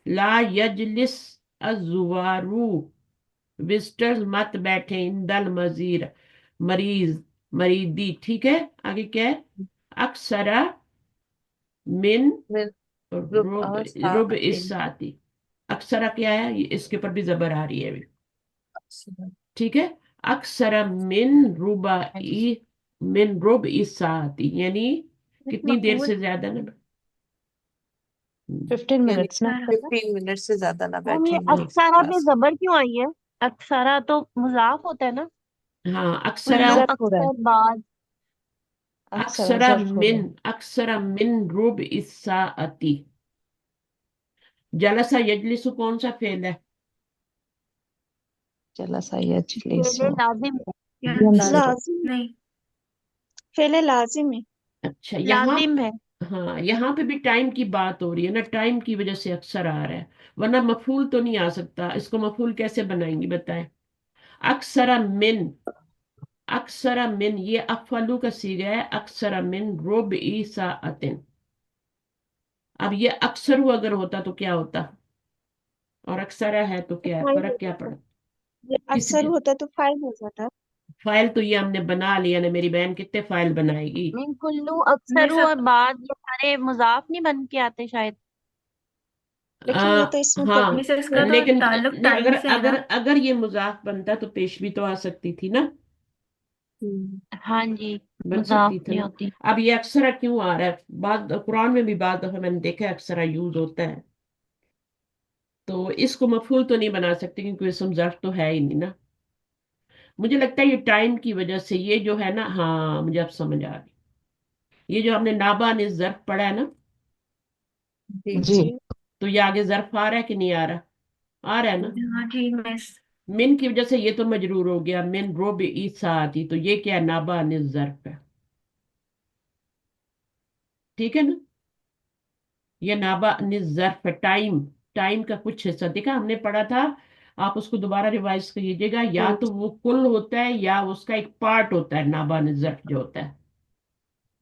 ला यजलिस अजुवारू, विजिटर्स मत बैठे, इंदल मजीर, मरीज, मरीदी। ठीक है। आगे क्या है, अक्सरा मिन मिन रुब रुब, रुब सातिन। इसाती। अक्सरा क्या है, इसके ऊपर भी जबर आ रही है अभी। ठीक है। अक्सर मिन रुबा ई, मिन रुब इसाती, यानी कितनी देर मफूल से ज्यादा ना। यानी मिनट्स ना। सारा। 15 मिनट से ज्यादा ना मैम ये बैठेंगे हाँ, अक्सरा पे क्लास। जबर क्यों आई है? अक्सरा तो मुजाफ होता है ना। हाँ, अक्सरा, कुल्लू ज़र्फ हो रहा है। अक्सर बाद अच्छा अक्सरा ज़र्फ हो रहा मिन, है अक्सरा मिन रुब इस्साअती। जलसा यजलिसु कौन सा फेल है? चला सा यजलिसु, पहले लाजिम है यंसुरु। लाजिम, नहीं, फेले लाजिम है। अच्छा, यहाँ, लाजिम है हाँ यहाँ पे भी टाइम की बात हो रही है ना, टाइम की वजह से अक्सर आ रहा है, वरना मफूल तो नहीं आ सकता। इसको मफूल कैसे बनाएंगे बताएं? अक्सरा मिन, अक्सरा मिन ये अफलू का सीगा है, अक्सरा मिन रुब ईसाअतिन। अब ये अक्सर अगर होता तो क्या होता, और अक्सरा है तो तो क्या है, फाइल हो फर्क क्या जाता, पड़ा? ये किस अक्सर होता तो फाइल हो जाता। फाइल तो ये हमने बना लिया ना, मेरी बहन कितने फाइल बनाएगी। मीन कुल्लू मैं अक्सर और सब बाद ये सारे मुजाफ नहीं बन के आते शायद। लेकिन ये तो इसमें कभी हाँ, मिस इसका तो लेकिन ताल्लुक नहीं, टाइम अगर से है अगर ना। अगर ये मुजाफ बनता तो पेश भी तो आ सकती थी ना, हाँ जी, बन मुजाफ सकती थी नहीं ना। होती। अब ये अक्सरा क्यों आ रहा है? बाद कुरान में भी बाद दफा मैंने देखा है अक्सरा यूज होता है, तो इसको मफूल तो नहीं बना सकते क्योंकि इसम ज़र्फ तो है ही नहीं ना। मुझे लगता है ये टाइम की वजह से ये जो है ना, हाँ मुझे अब समझ आ रही। ये जो हमने नाबा ने ज़र्फ पढ़ा है ना, जी। जी। तो ये आगे ज़र्फ आ रहा है कि नहीं आ रहा? आ रहा है ना। हाँ जी मिस। मिन की वजह से ये तो मजरूर हो गया, मिन रोब ईसा आती, तो ये क्या है, नाबा ने ज़र्फ है, ठीक है ना। ये नाबा ज़र्फ है, टाइम, टाइम का कुछ हिस्सा देखा हमने पढ़ा था। आप उसको दोबारा रिवाइज कीजिएगा, या हाँ तो जी। वो कुल होता है या उसका एक पार्ट होता है, नाबा ज़र्फ जो होता है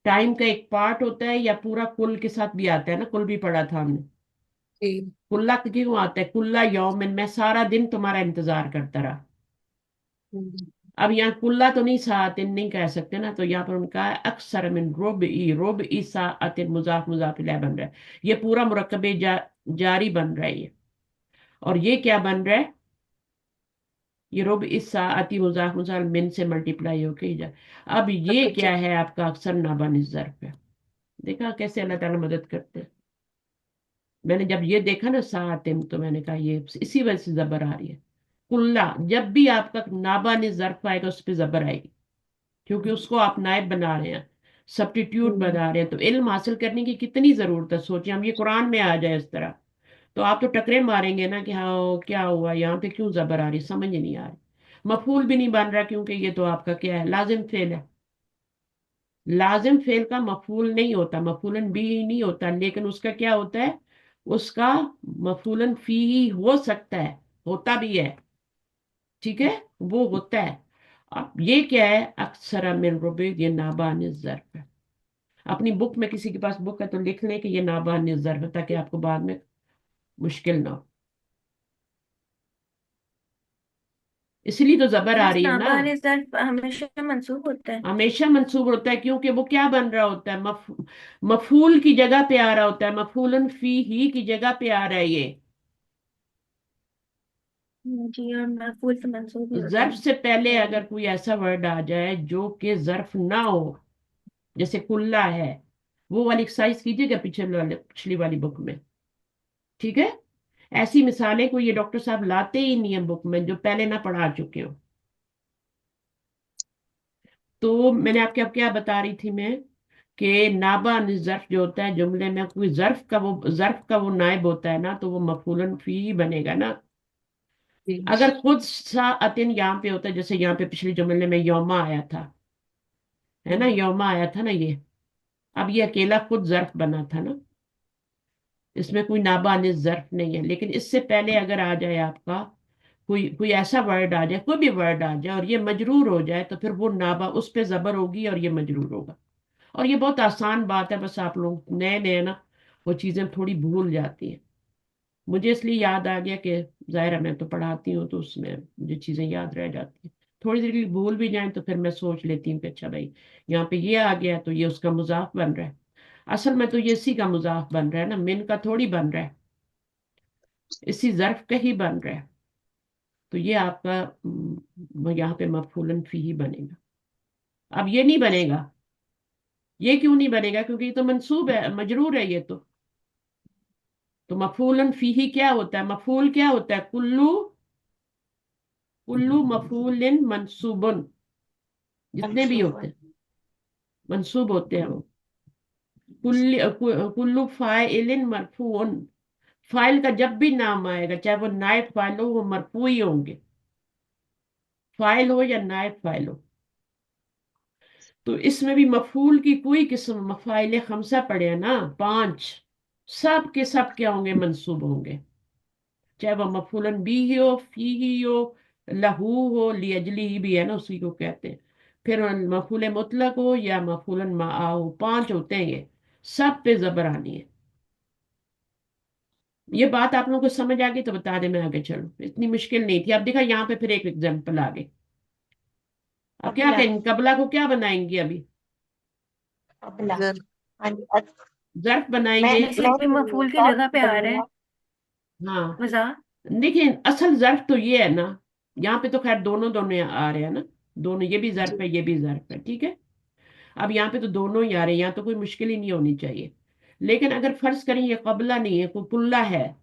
टाइम का एक पार्ट होता है, या पूरा कुल के साथ भी आता है ना, कुल भी पढ़ा था हमने। जी। कुल्ला क्यों आता है, कुल्ला यौमिन, मैं सारा दिन तुम्हारा इंतजार करता रहा। अब यहाँ कुल्ला तो नहीं, सातिन नहीं कह सकते ना, तो यहाँ पर उनका है अक्सर मिन रुब ई सातिन, मुजाफ मुजाफ इलैह बन रहा है। ये पूरा मुरक्कबे जारी बन रहा है ये। और ये क्या बन रहा है, ये रुब इस साती मुजाफ मुजाफ मिन से मल्टीप्लाई होके ही जा। अब ये ओके जी। क्या है आपका, अक्सर नाबानिस ज़र्फ है। देखा कैसे अल्लाह ताला मदद करते हैं। मैंने जब ये देखा ना सातिन, तो मैंने कहा ये इसी वजह से जबर आ रही है। कुल्ला, जब भी आपका नाबानिस ज़र्फ आएगा उस पर जबर आएगी, क्योंकि उसको आप नायब बना रहे हैं, सब्स्टिट्यूट बना रहे हैं। तो इल्म हासिल करने की कितनी जरूरत है, सोचिए हम ये कुरान में आ जाए इस तरह, तो आप तो टकरे मारेंगे ना कि हाँ क्या हुआ यहाँ पे, क्यों जबर आ रही, समझ ही नहीं आ रही। मफूल भी नहीं बन रहा क्योंकि ये तो आपका क्या है, लाजिम फेल है। लाजिम फेल का मफूल नहीं होता, मफूलन भी नहीं होता, लेकिन उसका क्या होता है, उसका मफूलन फी हो सकता है, होता भी है, ठीक है, वो होता है। अब ये क्या है, अक्सर मिन रुबे, ये नाबान ज़र्फ है। अपनी बुक में, किसी के पास बुक है तो लिख लें कि ये नाबान ज़र्फ है, ताकि आपको बाद में मुश्किल ना हो। इसलिए तो जबर आ मिस रही है ना। नाबान इस दर हमेशा मंसूब होता है। हमेशा मंसूब होता है क्योंकि वो क्या बन रहा होता है, मफूल की जगह पे आ रहा होता है, मफूलन फी ही की जगह पे आ रहा है ये। जी, और मफूल तो मंसूब ही होता जर्फ है। से पहले अगर कोई ऐसा वर्ड आ जाए जो कि जर्फ ना हो, जैसे कुल्ला है, वो वाली एक्सरसाइज कीजिएगा पिछली वाली बुक में, ठीक है। ऐसी मिसालें को ये डॉक्टर साहब लाते ही नहीं है बुक में, जो पहले ना पढ़ा चुके हो। तो मैंने आपके अब क्या बता रही थी मैं, कि नाबा जर्फ जो होता है, जुमले में कोई जर्फ का वो नायब होता है ना, तो वो मफूलन फी ही बनेगा ना। जी। अगर खुद सा अतिन यहाँ पे होता है, जैसे यहाँ पे पिछले जुमले में यौमा आया था, है ना, यौमा आया था ना ये। अब ये अकेला खुद जर्फ बना था ना, इसमें कोई नाबा जर्फ नहीं है। लेकिन इससे पहले अगर आ जाए आपका कोई कोई ऐसा वर्ड आ जाए, कोई भी वर्ड आ जाए और ये मजरूर हो जाए, तो फिर वो नाबा, उस पे जबर होगी और ये मजरूर होगा। और ये बहुत आसान बात है, बस आप लोग नए नए ना वो चीजें थोड़ी भूल जाती हैं। मुझे इसलिए याद आ गया कि जाहिर है मैं तो पढ़ाती हूँ, तो उसमें मुझे चीजें याद रह जाती हैं। थोड़ी देर के लिए भूल भी जाए तो फिर मैं सोच लेती हूँ कि अच्छा भाई, यहाँ पे ये आ गया तो ये उसका मुजाफ बन रहा है। असल में तो ये इसी का मुजाफ बन रहा है ना, मिन का थोड़ी बन रहा है, इसी जर्फ का ही बन रहा है। तो ये आपका यहाँ पे मफूलन फी ही बनेगा। अब ये नहीं बनेगा, ये क्यों नहीं बनेगा, क्योंकि ये तो मंसूब है, मजरूर है ये तो मफूलन फीही क्या होता है, मफूल क्या होता है, कुल्लू, कुल्लू मफूलिन मंसूबन, जितने भी होते हैं मंसूब होते हैं वो। कुल्लु फाइलिन मरफून, फाइल का जब भी नाम आएगा चाहे वो नायब फाइल हो वो मरफू ही होंगे, फाइल हो या नायब फाइल हो। तो इसमें भी मफूल की कोई किस्म, मफाइल खमसा पड़े हैं ना, 5, सब के सब क्या होंगे, मंसूब होंगे, चाहे वह मफूलन भी ही हो, फी ही हो, लहू हो, लियजली ही भी है ना, उसी को कहते हैं। फिर मफूल मुतलक हो या मफूलन माआ हो, 5 होते हैं ये, सब पे जबर आनी है। ये बात आप लोगों को समझ आ गई तो बता दे, मैं आगे चलूं, इतनी मुश्किल नहीं थी। अब देखा यहाँ पे फिर एक एग्जाम्पल आ गई। अब क्या कबला। कहेंगे, कबला को क्या बनाएंगे अभी, कबला। जर हाँ जी, जर्फ मैं बनाएंगे। जैसे मैं कोई मफूल की बात जगह पे आ रहा है। हाँ, मजाक। देखिए असल ज़र्फ तो ये है ना, यहाँ पे तो खैर दोनों दोनों आ रहे हैं ना, दोनों, ये भी ज़र्फ जी है ये भी ज़र्फ है, ठीक है। अब यहाँ पे तो दोनों ही आ रहे हैं, यहाँ तो कोई मुश्किल ही नहीं होनी चाहिए। लेकिन अगर फर्ज करें ये कबला नहीं है, कोई कुल्ला है,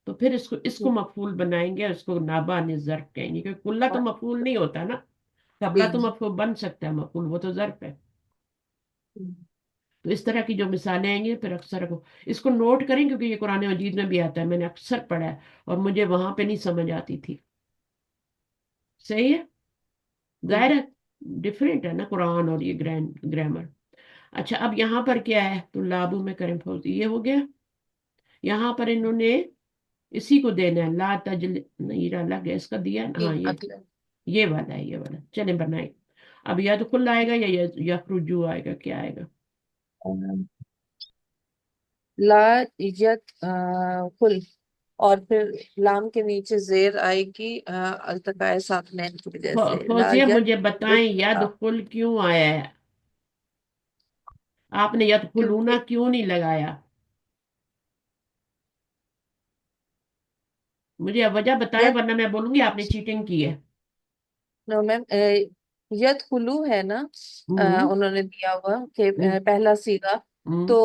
तो फिर इसको इसको मफूल बनाएंगे और इसको नाबा ने ज़र्फ कहेंगे, क्योंकि कुल्ला तो मफूल नहीं होता ना, कबला तो जी मफूल बन सकता है, मफूल वो तो ज़र्फ है। तो इस तरह की जो मिसालें आएंगी फिर अक्सर को इसको नोट करें, क्योंकि ये कुरान मजीद में भी आता है, मैंने अक्सर पढ़ा है और मुझे वहां पे नहीं समझ आती थी। सही है, जाहिर है डिफरेंट है ना कुरान और ये ग्रामर। अच्छा, अब यहाँ पर क्या है, तो लाबू में करें फौजी, ये हो गया। यहाँ पर इन्होंने इसी को देना है, ला तजल नहीं अलग है इसका दिया है। जी हाँ अगला। ये वाला है, ये वाला चले बनाए। अब या तो खुला आएगा या रुजू आएगा, क्या आएगा। ला इजत कुल, और फिर लाम के नीचे जेर आएगी अल्तकाए साकनैन की वजह से, ला फौजिया यत मुझे बताएं, यदखुल क्यों आया है, आपने यदखुलूना क्योंकि क्यों नहीं लगाया, मुझे अब वजह बताएं यत, वरना मैं बोलूंगी आपने चीटिंग की है। नो मैम, यत हुलू है ना, हम्म उन्होंने दिया हुआ कि हम्म पहला सीगा, हम्म तो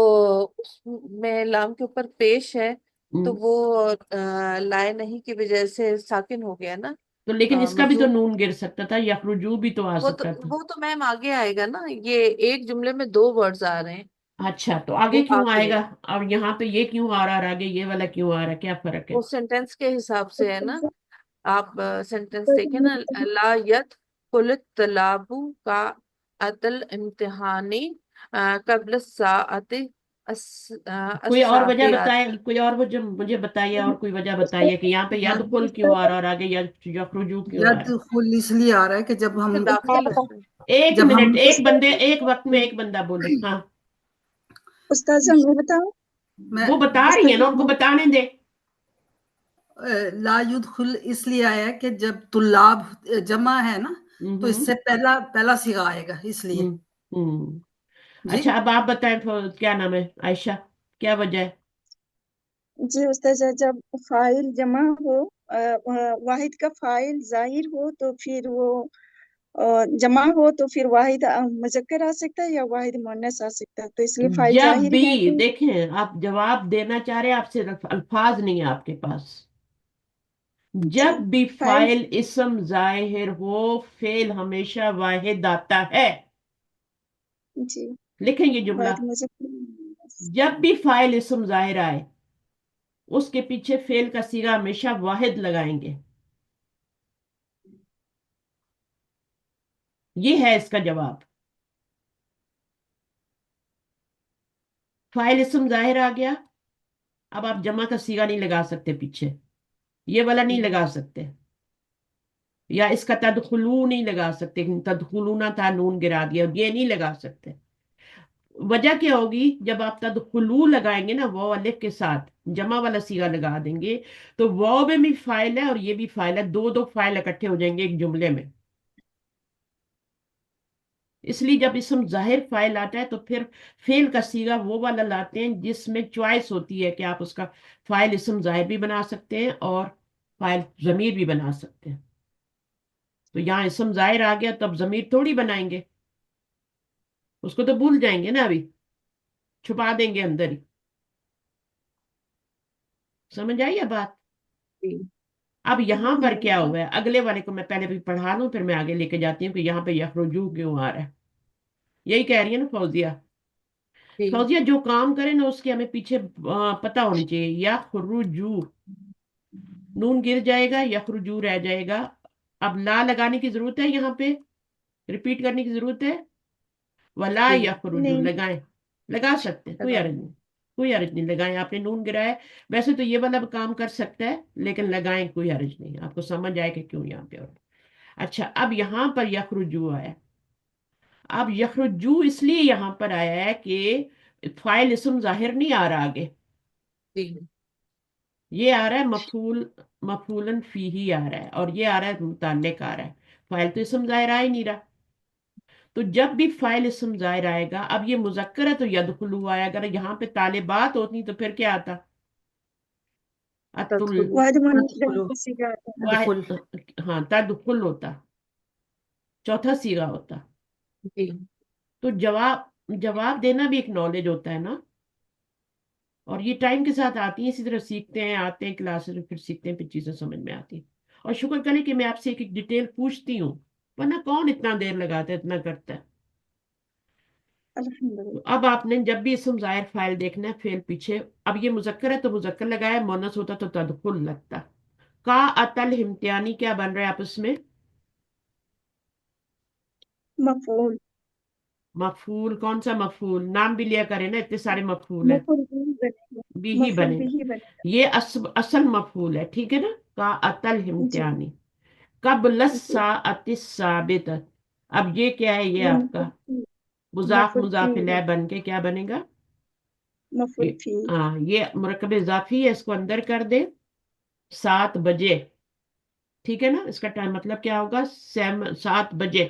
उसमें लाम के ऊपर पेश है, तो हम्म। वो लाए नहीं की वजह से साकिन हो गया ना, तो लेकिन इसका भी तो मजूम। नून गिर सकता था, यखरुजू भी तो आ वो तो सकता था। वो तो मैम आगे आएगा ना, ये एक जुमले में दो वर्ड्स आ रहे हैं, अच्छा, तो वो आगे क्यों आगे आएगा। है, और यहाँ पे ये क्यों आ रहा है और आगे ये वाला क्यों आ रहा है, क्या फर्क है। वो सेंटेंस के हिसाब से है ना। आप सेंटेंस देखें ना, ला यत कुल तलाबू का अतल इम्तिहानी कबल साआते कोई और वजह अस्साबियाती। बताए, कोई और वजह मुझे बताइए, और कोई वजह बताइए कि यहाँ पे यदखुल क्यों आ रहा है और आगे यखरुजू क्यों आ रहा है। यदखुल इसलिए आ रहा है कि जब कि हम मैं दाखिल बता होता है। एक जब मिनट, हम एक बंदे, एक वक्त में एक बंदा बोले, हाँ। उस्ताजा मैं बताऊं? मैं वो बता रही है ना, उस्ताजा उनको बताने दे। ला युदखुल इसलिए आया है कि जब तुल्लाब जमा है ना, तो हम्म इससे पहला पहला सिगा आएगा इसलिए। हम्म हम्म। जी अच्छा, अब आप बताएं, क्या नाम है, आयशा, क्या वजह है। जी उस्ताजा, जब फाइल जमा हो, वाहिद का फाइल जाहिर हो तो फिर वो जमा हो तो फिर वाहिद मुजक्कर आ सकता है या वाहिद मुअन्नस आ सकता है, तो इसलिए फाइल जब जाहिर है भी तो। देखें, आप जवाब देना चाह रहे हैं, आपसे अल्फाज नहीं है आपके पास। जी जब भी फाइल। फाइल इस्म जाहिर हो, फेल हमेशा वाहिद आता है। जी लिखें ये जुमला, वाहिद मुजक्कर। जब भी फाइल इस्म जाहिर आए उसके पीछे फेल का सीगा हमेशा वाहिद लगाएंगे, ये है इसका जवाब। फाइल इस्म जाहिर आ गया, अब आप जमा का सीगा नहीं लगा सकते पीछे, ये वाला नहीं लगा सकते, या इसका तदखुलू नहीं लगा सकते, तदखुलूना था नून गिरा दिया, ये नहीं लगा सकते। वजह क्या होगी, जब आप तदखुलू लगाएंगे ना वो अलिफ के साथ, जमा वाला सीगा लगा देंगे, तो वो में भी फाइल है और ये भी फाइल है, दो दो फाइल इकट्ठे हो जाएंगे एक जुमले में। इसलिए जब इसम जाहिर फाइल आता है तो फिर फेल का सीगा वो वाला लाते हैं जिसमें चॉइस होती है कि आप उसका फाइल इसम जाहिर भी बना सकते हैं और फाइल जमीर भी बना सकते हैं। तो यहाँ इसम जाहिर आ गया, तब जमीर थोड़ी बनाएंगे, उसको तो भूल जाएंगे ना, अभी छुपा देंगे अंदर ही। समझ आई है बात। जी अब यहाँ पर क्या अल्हम्दुलिल्लाह। हुआ है, अगले वाले को मैं पहले भी पढ़ा लूं, फिर मैं आगे लेके जाती हूँ कि यहाँ पे यखरुजू क्यों आ रहा है। यही कह रही है ना फौजिया। जी फौजिया जो काम करे ना उसके हमें पीछे पता होनी चाहिए। यखरुजू, नून गिर जाएगा, यखरुजू रह जाएगा। अब ला लगाने की जरूरत है यहाँ पे, रिपीट करने की जरूरत है। वला जी यखरुजू नहीं। लगाएं, लगा सकते हैं, कोई लगा हर्ज नहीं। कोई हर्ज नहीं, लगाएं। आपने नून गिराया है, वैसे तो ये वाला भी काम कर सकता है, लेकिन लगाएं, कोई हर्ज नहीं। आपको समझ आए कि क्यों यहाँ पे और। अच्छा, अब यहाँ पर यखरुजू आया। अब यखरुजू इसलिए यहाँ पर आया है कि फाइल इसम जाहिर नहीं आ रहा आगे, जी ये आ रहा है मफूल, मफूलन फी ही आ रहा है, और ये आ रहा है मुतल्लिक आ रहा है। फाइल तो इसम जाहिर आ ही नहीं रहा। तो जब भी फाइल इसम जाहिर आएगा, अब ये मुजक्कर है तो यदखुलू आया, अगर यहाँ पे तालिबात होती तो फिर क्या आता? अतुल, तदखुलू वाहिद मुनफरद तदखुलु, का सीगा आता है। तदखुल। वाहिद, हाँ तदखुल होता, चौथा सीगा होता। जी तो जवाब, जवाब देना भी एक नॉलेज होता है ना, और ये टाइम के साथ आती है। इसी तरह सीखते हैं, आते हैं क्लासेस में, फिर सीखते हैं, फिर चीजें समझ में आती हैं। और शुक्र करें कि मैं आपसे एक एक डिटेल पूछती हूँ, वरना कौन इतना देर लगाता है, इतना करता है। तो अल्हम्दुलिल्लाह। अब आपने जब भी इसम ज़ाहिर फाइल देखना है, फेल पीछे। अब ये मुजक्कर है तो मुजक्कर लगाया, मोनस होता तो तदखुल लगता। का अतल इम्तियानी क्या बन रहा है आपस में? मफूल। मफूल। कौन सा मफूल? नाम भी लिया करे ना, इतने सारे मफूल है। मफूल भी बनेगा। भी ही मफूल भी बनेगा। ही बनेगा। ये असल मफूल है, ठीक है ना। का अतल जी इम्तियानी कबल जी। साअतिस साबित। अब ये क्या है? ये ये आपका मुजाफ मफूल फी मुजाफिल बन के क्या बनेगा? मफूल ये, फी। हाँ ये मुरकब इजाफी है, इसको अंदर कर दे। 7 बजे, ठीक है ना। इसका टाइम मतलब क्या होगा? 7 बजे।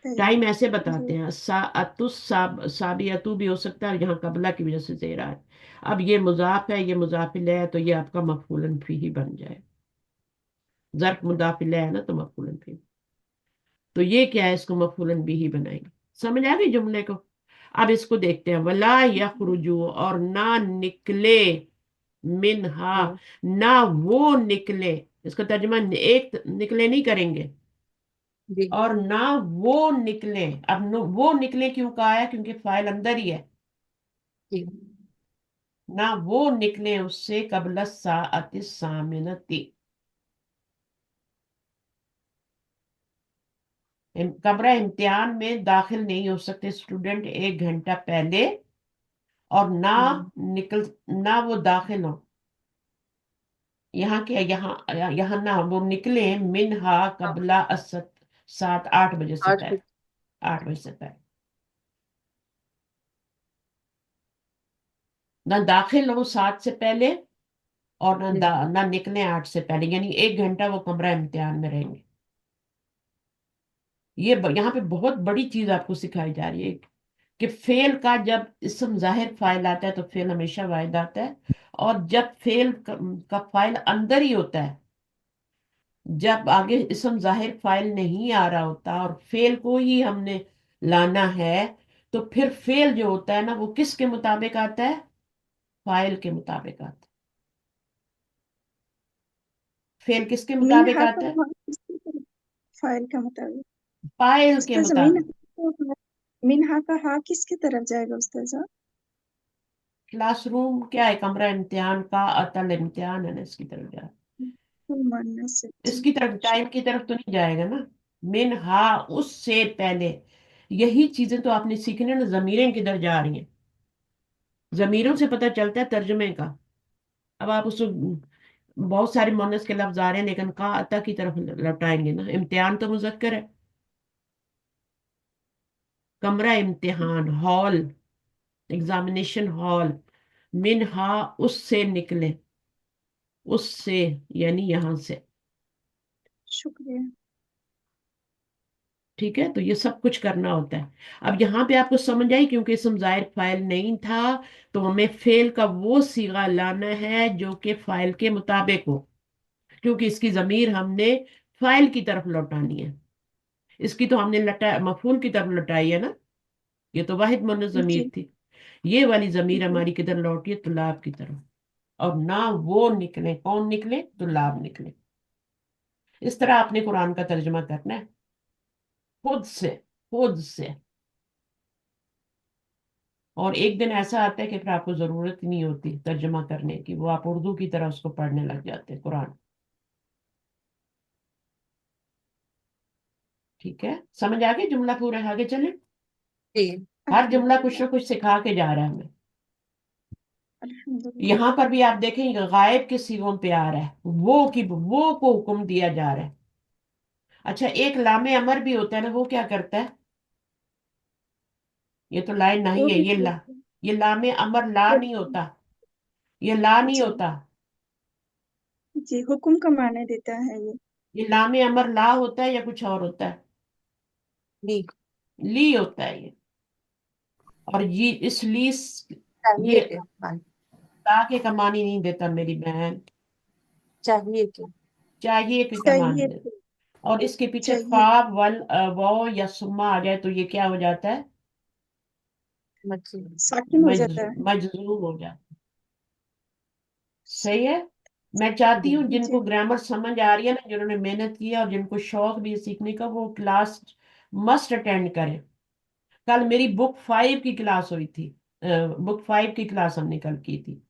तैयब। टाइम ऐसे जी। बताते हैं, साबियतु भी हो सकता है, यहाँ कबला की वजह से जेर है। अब ये मुजाफ है, ये मुजाफिल है, तो ये आपका मफूलन फी ही बन जाए। जर्फ मुदाफिल है ना, तो मफूलन फी। तो ये क्या है? इसको मफूलन भी ही बनाएंगे। समझ आ गई जुमले को? अब इसको देखते हैं। वला यखरुजू, और ना निकले, मिनहा, जी ना वो निकले। इसका तर्जुमा एक निकले नहीं करेंगे, जी और ना वो निकले। अब वो निकले क्यों कहा है? क्योंकि फाइल अंदर ही है। जी ना वो निकले उससे कबल साअति सामिनती। कब्र इम्तिहान में दाखिल नहीं हो सकते स्टूडेंट 1 घंटा पहले, और ना हम्म, निकल, ना वो दाखिल हो। यहाँ क्या, यहाँ यहाँ ना वो निकले मिनहा हाँ कबला असत, 7-8 बजे से आज पहले। भी 8 बजे से पहले ना दाखिल हो 7 से पहले, और ना जी ना निकले 8 से पहले, यानी 1 घंटा वो कमरा इम्तिहान में रहेंगे। ये यहाँ पे बहुत बड़ी चीज आपको सिखाई जा रही है कि फेल का जब इसम जाहिर फाइल आता है तो फेल हमेशा वाहिद आता है। और जब फेल का फाइल अंदर ही होता है, जब आगे इसम जाहिर फाइल नहीं आ रहा होता और फेल को ही हमने लाना है, तो फिर फेल जो होता है ना, वो किसके मुताबिक आता है? फाइल के मुताबिक आता है। फेल किसके मुताबिक मिनहा का आता है? वहाँ किसकी तरफ? फाइल का मुताबिक। फाइल के उस्ताद मुताबिक। मिनहा का हा किसकी तरफ जाएगा उस्ताद? क्लासरूम क्या है? कमरा इम्तिहान का अतल इम्तिहान है ना, इसकी तरफ जा, फुल मानने से जी। इसकी तरफ, टाइम की तरफ तो नहीं जाएगा ना। मिन हा, उससे पहले। यही चीजें तो आपने सीखनी है ना। जमीरें किधर जा रही हैं? जमीरों से पता चलता है तर्जुमे का। अब आप उसको, बहुत सारे मुअन्नस के लफ्ज आ रहे हैं, लेकिन का अता की तरफ लौटाएंगे ना। इम्तिहान तो मुजक्कर है। कमरा इम्तिहान, हॉल, एग्जामिनेशन हॉल। मिन हा, उससे निकले, उससे यानी यहां से। शुक्रिया। ठीक है, तो ये सब कुछ करना होता है। अब यहाँ पे आपको समझ आई, क्योंकि इसम ज़ाहिर फाइल नहीं था, तो हमें फेल का वो सीगा लाना है जो कि फाइल के मुताबिक हो, क्योंकि इसकी जमीर हमने फाइल की तरफ लौटानी है। इसकी तो हमने लटा मफूल की तरफ लौटाई है ना। ये तो वाहिद मुन्नस जी जमीर थी। ये वाली जमीर जी। हमारी किधर लौटी है? तुलाब की तरफ। और ना वो निकले, कौन निकले, तुल्लाब निकले। इस तरह आपने कुरान का तर्जमा करना है, खुद से, खुद से। और एक दिन ऐसा आता है कि फिर आपको जरूरत ही नहीं होती तर्जमा करने की, वो आप उर्दू की तरह उसको पढ़ने लग जाते हैं कुरान। ठीक है, समझ आ गई जुमला पूरा? आगे चले। जी। हर जुमला कुछ ना कुछ सिखा के जा रहा है हमें। अल्हम्दुलिल्लाह। यहां पर भी आप देखें गायब के सीगों पे आ रहा है, वो को हुक्म दिया जा रहा है। अच्छा, एक लामे अमर भी होता है ना, वो क्या करता है? ये तो लाइन नहीं वो है, भी ये ला, ठीक ये लामे अमर ला है। नहीं होता, ये ला नहीं जी होता। जी, हुक्म का माने देता है ये। ये लामे अमर ला होता है या कुछ और होता है? ली। ली होता है ये। और ये इस ली चाहिए ये के। हाँ। ता के कमानी नहीं देता मेरी बहन, चाहिए के। चाहिए कि कमानी चाहिए देता। और इसके पीछे चाहिए फा वल वो या सुम्मा आ जाए तो ये क्या हो जाता है? मछली। साकिन हो जाता है। मजजूम हो जाता है। सही है। मैं चाहती हूँ जिनको जी ग्रामर समझ आ रही है ना, जिन्होंने मेहनत किया और जिनको शौक भी है सीखने का, वो क्लास मस्ट अटेंड करें। कल मेरी बुक 5 की क्लास हुई थी, बुक 5 की क्लास हमने कल की थी।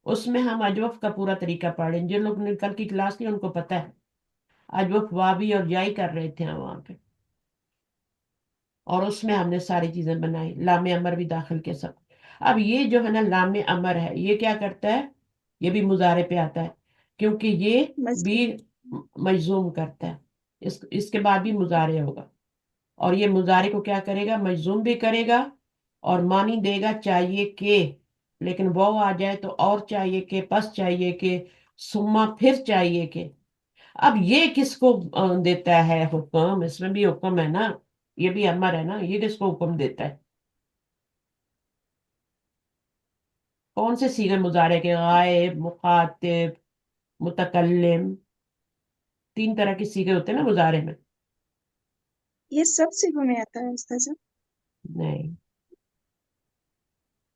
उसमें हम अजवफ का पूरा तरीका पढ़े। जिन लोग ने कल की क्लास की उनको पता है, अजवफ वावी और जाई कर रहे थे हम वहां पे। और उसमें हमने सारी चीजें बनाई, लामे अमर भी दाखिल के सब। अब ये जो है ना लामे अमर है, ये क्या करता है? ये भी मुजारे पे आता है, क्योंकि ये भी मजबूर। मजजूम करता है। इसके बाद भी मुजारे होगा। और ये मुजारे को क्या करेगा? मजजूम भी करेगा और मानी देगा चाहिए के। लेकिन वो आ जाए तो और चाहिए के, पस चाहिए के, सुम्मा फिर चाहिए के। अब ये किसको देता है हुक्म? इसमें भी हुक्म है ना, ये भी अमर है ना, ये किसको हुक्म देता है? कौन से सीगे मुजारे के? गायब, मुखातिब, मुतकल्लिम, 3 तरह के सीगे होते हैं ना मुजारे में। ये सब सिखों में आता है उस्ताद? नहीं,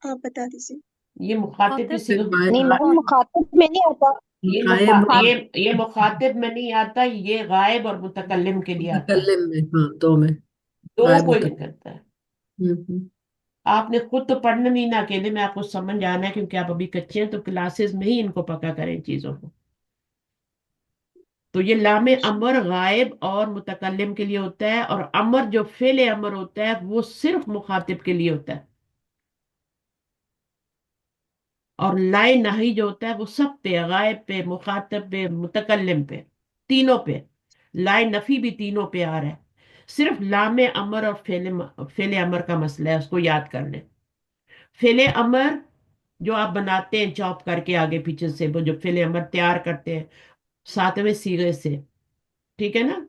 आप बता दीजिए। ये मुखातिब की खातिर। सीगे। नहीं मैम, मुखातिब में नहीं आता। गायब और ये मुखातिब में नहीं आता, ये गायब और मुतकल्लिम के लिए आता है। मुतकल्लिम में, हाँ, दो में। दो गायब को ही मुतकल्लिम। करता है। हम्म। आपने खुद तो पढ़ना नहीं ना अकेले में, आपको समझ आना है, क्योंकि आप अभी कच्चे हैं, तो क्लासेस में ही इनको पक्का करें चीजों को। तो ये लामे अमर गायब और मुतकल्लिम के लिए होता है, और अमर जो फेले अमर होता है वो सिर्फ मुखातिब के लिए होता है। और लाए नाही जो होता है वो सब पे, गायब पे, मुखातिब पे, मुतकल्लिम पे, तीनों पे। लाए नफी भी तीनों पे आ रहा है। सिर्फ लामे अमर और फेले अमर का मसला है, उसको याद कर लें। फेले अमर जो आप बनाते हैं चॉप करके आगे पीछे से, वो जो फेले अमर तैयार करते हैं 7वें सीगे से, ठीक है ना,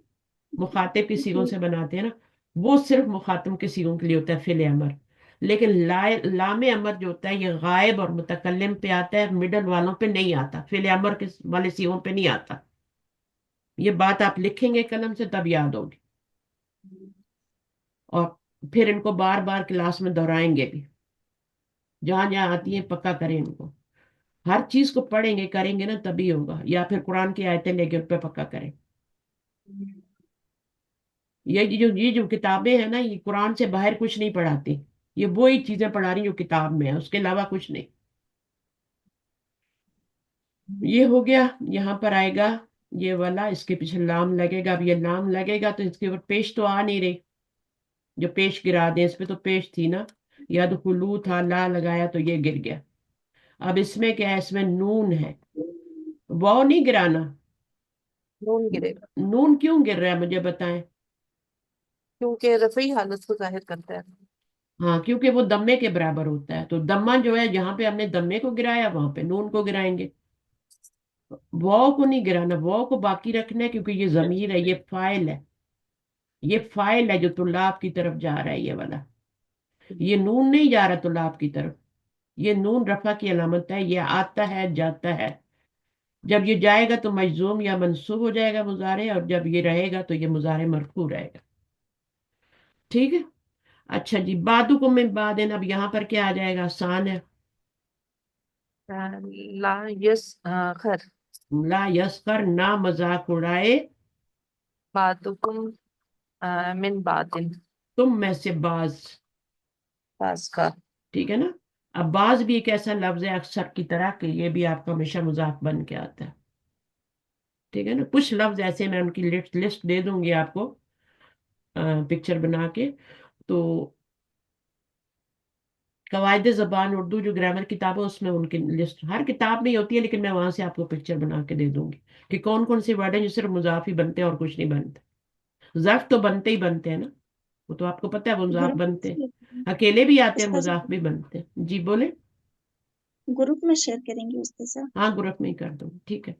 मुखातिब की सीगों जी से बनाते हैं ना, वो सिर्फ मुखातिब के सीगों के लिए होता है फेले अमर। लेकिन लामे अमर जो होता है ये गायब और मुतकल्लिम पे आता है, मिडल वालों पे नहीं आता, फेले अमर के वाले सीगों पे नहीं आता। ये बात आप लिखेंगे कलम से तब याद होगी। और फिर इनको बार बार क्लास में दोहराएंगे भी, जहां जहां आती है पक्का करें इनको। हर चीज को पढ़ेंगे करेंगे ना तभी होगा, या फिर कुरान की आयतें लेके उन पे पक्का करें। ये जो किताबें हैं ना, ये कुरान से बाहर कुछ नहीं पढ़ाती। ये वो ही चीजें पढ़ा रही जो किताब में है, उसके अलावा कुछ नहीं। ये हो गया। यहाँ पर आएगा ये वाला, इसके पीछे लाम लगेगा। अब ये लाम लगेगा तो इसके ऊपर पेश तो आ नहीं रही, जो पेश गिरा दे, इस पे तो पेश थी ना, यद हुलू था, ला लगाया तो ये गिर गया। अब इसमें क्या है? इसमें नून है, वाव नहीं गिराना। नून गिरेगा। नून क्यों गिर रहा है मुझे बताएं? क्योंकि रफी हालत को जाहिर करता है। हाँ, क्योंकि वो दम्मे के बराबर होता है, तो दम्मा जो है, जहां पे हमने दम्मे को गिराया वहां पे नून को गिराएंगे। वाव को नहीं गिराना, वाव को बाकी रखना है, क्योंकि ये जमीर है, ये फाइल है। ये फाइल है जो तुल्लाब की तरफ जा रहा है, ये वाला। ये नून नहीं जा रहा तुल्लाब की तरफ। ये नून रफा की अलामत है, ये आता है जाता है। जब ये जाएगा तो मजजूम या मंसूब हो जाएगा मुजारे, और जब ये रहेगा तो ये मुजारे मरफू रहेगा। ठीक है। अच्छा जी, बादू को मैं बाद अब यहाँ पर क्या आ जाएगा? आसान है। ला यस खर ला यस्कर, ना मजाक उड़ाए, बादुकुम मिन बातिन, तुम में से बाज। बास का। ठीक है ना। अब बाज भी एक ऐसा लफ्ज है अक्सर की तरह कि ये भी आपका हमेशा मजाक बन के आता है। ठीक है ना। कुछ लफ्ज ऐसे, मैं उनकी लिस्ट लिस्ट दे दूंगी आपको पिक्चर बना के। तो कवायद ज़बान उर्दू जो ग्रामर किताब है उसमें उनकी लिस्ट हर किताब में ही होती है, लेकिन मैं वहां से आपको पिक्चर बना के दे दूंगी कि कौन कौन से वर्ड हैं जो सिर्फ मुजाफ ही बनते हैं और कुछ नहीं बनते। ज़र्फ तो बनते ही बनते हैं ना, वो तो आपको पता है, वो मुजाफ ग्रुप में बनते शेयर हैं, अकेले भी आते हैं, उस्ताद मुजाफ भी बनते हैं। जी बोले। ग्रुप में शेयर करेंगे उस्ताद साहब। हाँ, ग्रुप में ही कर दूंगी, ठीक है।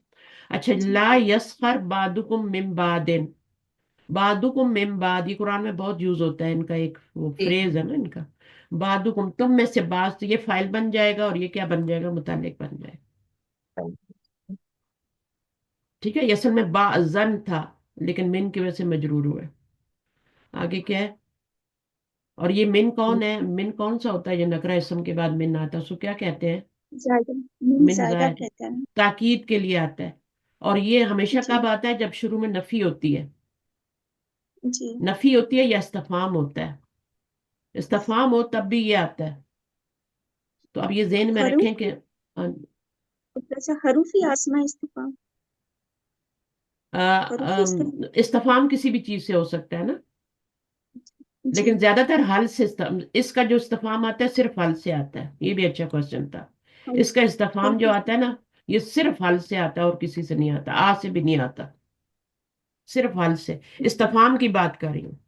अच्छा, जी ला यस्खर बादुकुम मिन बादिन, बादुकुम मिन बाद, ये कुरान में बहुत यूज होता है इनका, एक वो जी फ्रेज है ना इनका। बादुकुम, तुम में से बाज, तो ये फाइल बन जाएगा और ये क्या बन जाएगा, मुतालिक बन जाएगा। ठीक है, ये असल में बाजन था, लेकिन मिन की वजह से मजरूर हुआ है। आगे क्या है। और ये मिन कौन है, मिन कौन सा होता है जो नकरा इसम के बाद मिन आता है, उसको क्या कहते हैं। जायदा मीन मिन जायदा जायद, कहते हैं। ताकीद के लिए आता है। और ये हमेशा जी कब आता है, जब शुरू में नफी होती है। जी। नफी होती है या इस्तफाम होता है। इस्तफाम हो तब भी ये आता है। तो अब ये ज़हन में रखें कि हरूफ उस्ताद साहब, हरूफी आसमा इस्तिफाम, हरूफी इस्तिफाम। इस्तफाम किसी भी चीज से हो सकता है ना, जी लेकिन ज्यादातर हल से इसका जो इस्तफाम आता है सिर्फ हल से आता है। ये भी अच्छा क्वेश्चन था। हल इसका इस्तफाम हल जो आता है ना, ये सिर्फ हल से आता है और किसी से नहीं आता, आ से भी नहीं आता, सिर्फ हल से। इस्तफाम की बात कर रही हूँ।